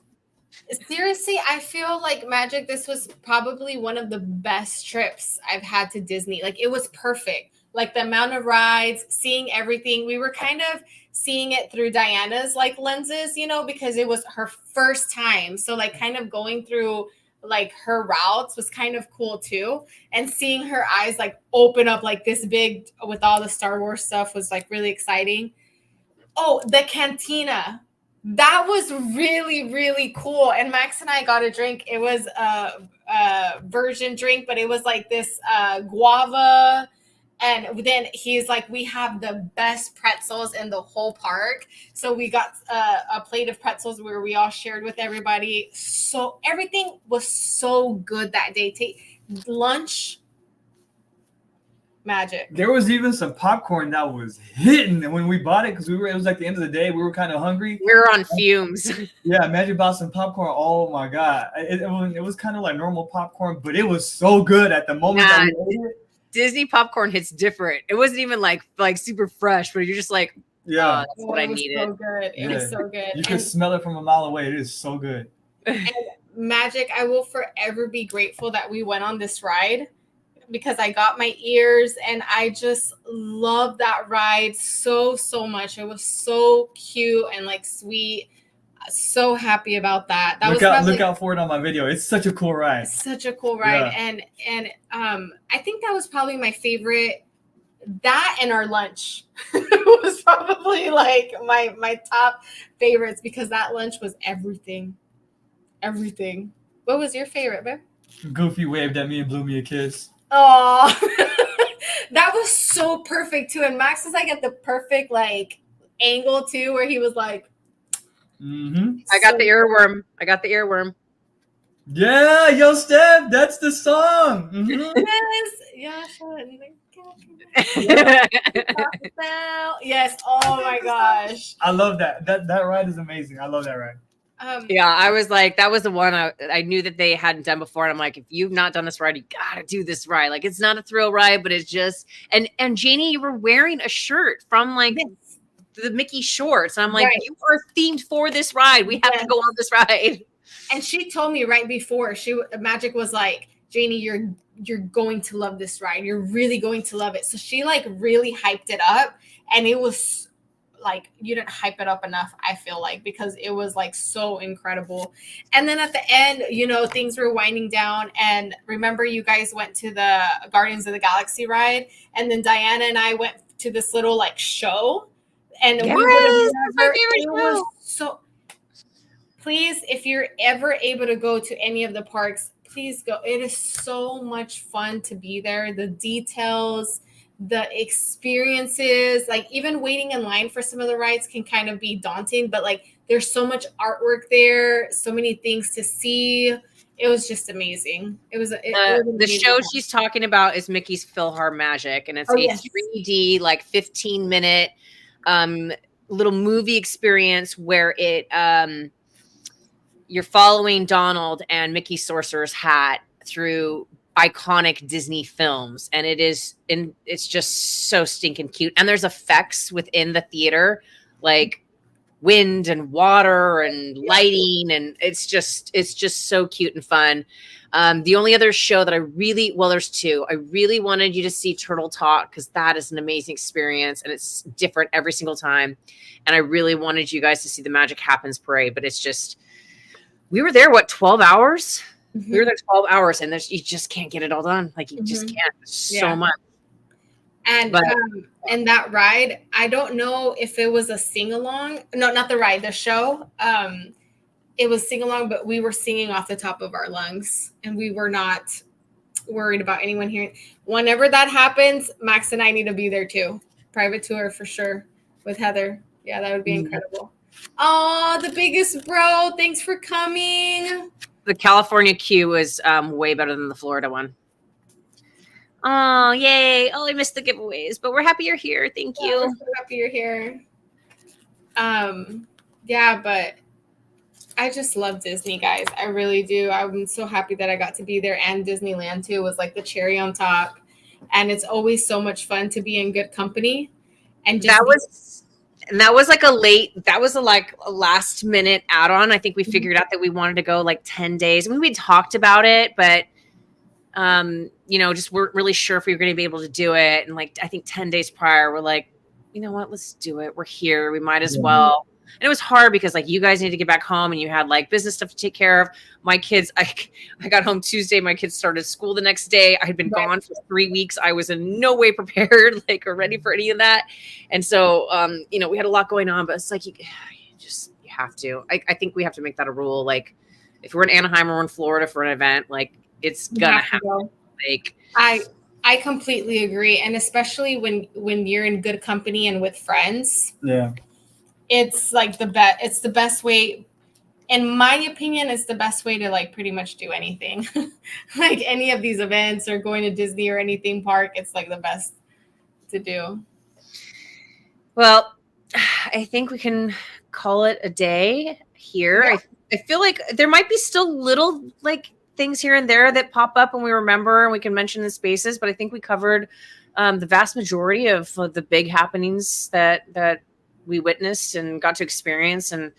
Seriously, I feel like Magic, this was probably one of the best trips I've had to Disney. Like it was perfect. Like the amount of rides, seeing everything. We were kind of seeing it through Diana's like lenses, you know, because it was her first time. So like kind of going through like her routes was kind of cool too. And seeing her eyes like open up like this big with all the Star Wars stuff was like really exciting. Oh, the cantina. That was really, really cool. And Max and I got a drink. It was a version drink, but it was like this guava. And then he's like, we have the best pretzels in the whole park. So we got a plate of pretzels where we all shared with everybody. So everything was so good that day. Lunch. Magic. There was even some popcorn that was hitting, and when we bought it, because it was like the end of the day, we were kind of hungry. We were on fumes. Yeah, Magic bought some popcorn. Oh my god, it was kind of like normal popcorn, but it was so good at the moment that we ate it. Disney popcorn hits different. It wasn't even like super fresh, but you're just like, yeah, that's what I needed. So good. It was so good. You could smell it from a mile away. It is so good. And Magic, I will forever be grateful that we went on this ride, because I got my ears and I just love that ride so much. It was so cute and like sweet. So happy about that. Look out for it on my video. It's such a cool ride. Such a cool ride. Yeah. And I think that was probably my favorite. That and our lunch was probably like my top favorites, because that lunch was everything. Everything. What was your favorite, babe? Goofy waved at me and blew me a kiss. Oh, that was so perfect too. And Max was like at the perfect like angle too, where he was like, I got the earworm. Yeah, yo, Steph, that's the song. Yes. Yes. Oh my gosh. I love that. That ride is amazing. I love that ride. Yeah, I was like, that was the one I knew that they hadn't done before. And I'm like, if you've not done this ride, you gotta do this ride. Like, it's not a thrill ride, but it's just, and Janie, you were wearing a shirt from like the Mickey shorts. And I'm like, you are themed for this ride. We have to go on this ride. And she told me right before, Magic was like, Janie, you're going to love this ride. You're really going to love it. So she like really hyped it up, and it was like, you didn't hype it up enough, I feel like, because it was like so incredible. And then at the end, you know, things were winding down, and remember you guys went to the Guardians of the Galaxy ride, and then Diana and I went to this little like show, and we were my favorite show. So please, if you're ever able to go to any of the parks, please go. It is so much fun to be there. The details, the experiences, like even waiting in line for some of the rides can kind of be daunting, but like there's so much artwork there, so many things to see. It was just amazing. It was the show she's talking about is Mickey's PhilharMagic, and it's 3D, like 15-minute little movie experience where it you're following Donald and Mickey Sorcerer's Hat through iconic Disney films, and it's just so stinking cute. And there's effects within the theater, like wind and water and lighting, and it's just so cute and fun. The only other show that there's two. I really wanted you to see Turtle Talk because that is an amazing experience and it's different every single time. And I really wanted you guys to see the Magic Happens parade, but it's just, we were there, 12 hours? We were there 12 hours and you just can't get it all done. Like you just can't. There's so much. And and that ride, I don't know if it was a sing-along. No, not the ride, the show. It was sing-along, but we were singing off the top of our lungs. And we were not worried about anyone hearing. Whenever that happens, Max and I need to be there too. Private tour for sure with Heather. Yeah, that would be incredible. Oh, the biggest bro. Thanks for coming. The California queue was way better than the Florida one. Oh, yay. Oh, I missed the giveaways, but we're happy you're here. Thank you. We're so happy you're here. Yeah, but I just love Disney, guys. I really do. I'm so happy that I got to be there, and Disneyland too was like the cherry on top. And it's always so much fun to be in good company. And just that was like a last minute add-on. I think we figured out that we wanted to go like 10 days. I mean, we talked about it, but just weren't really sure if we were going to be able to do it. And like, I think 10 days prior, we're like, you know what, let's do it. We're here. We might as well. And it was hard because like you guys need to get back home and you had like business stuff to take care of. My kids, I got home Tuesday. My kids started school the next day. I had been gone for 3 weeks. I was in no way prepared, or ready for any of that. And so, we had a lot going on, but it's like, you have to, I think we have to make that a rule. Like if we're in Anaheim or in Florida for an event, like it's going to happen. Like I completely agree. And especially when you're in good company and with friends. Yeah. It's like it's the best way, in my opinion, it's the best way to like pretty much do anything. Like any of these events or going to Disney or any theme park, it's like the best to do. Well, I think we can call it a day here. Yeah. I feel like there might be still little like things here and there that pop up and we remember and we can mention in spaces, but I think we covered the vast majority of the big happenings that we witnessed and got to experience. And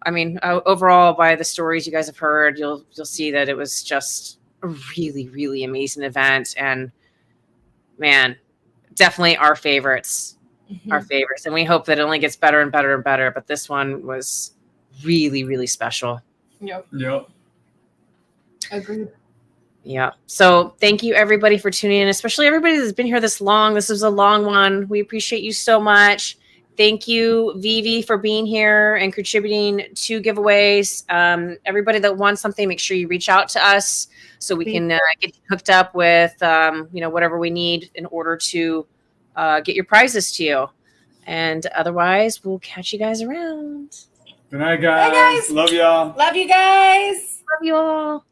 I mean, overall, by the stories you guys have heard, you'll see that it was just a really, really amazing event. And man, definitely our favorites. And we hope that it only gets better and better and better. But this one was really, really special. Yep. Agreed. Yeah. So thank you everybody for tuning in, especially everybody that's been here this long. This was a long one. We appreciate you so much. Thank you, Vivi, for being here and contributing to giveaways. Everybody that wants something, make sure you reach out to us so we can get you hooked up with, whatever we need in order to get your prizes to you. And otherwise, we'll catch you guys around. Good night, guys. Bye, guys. Love y'all. Love you guys. Love you all.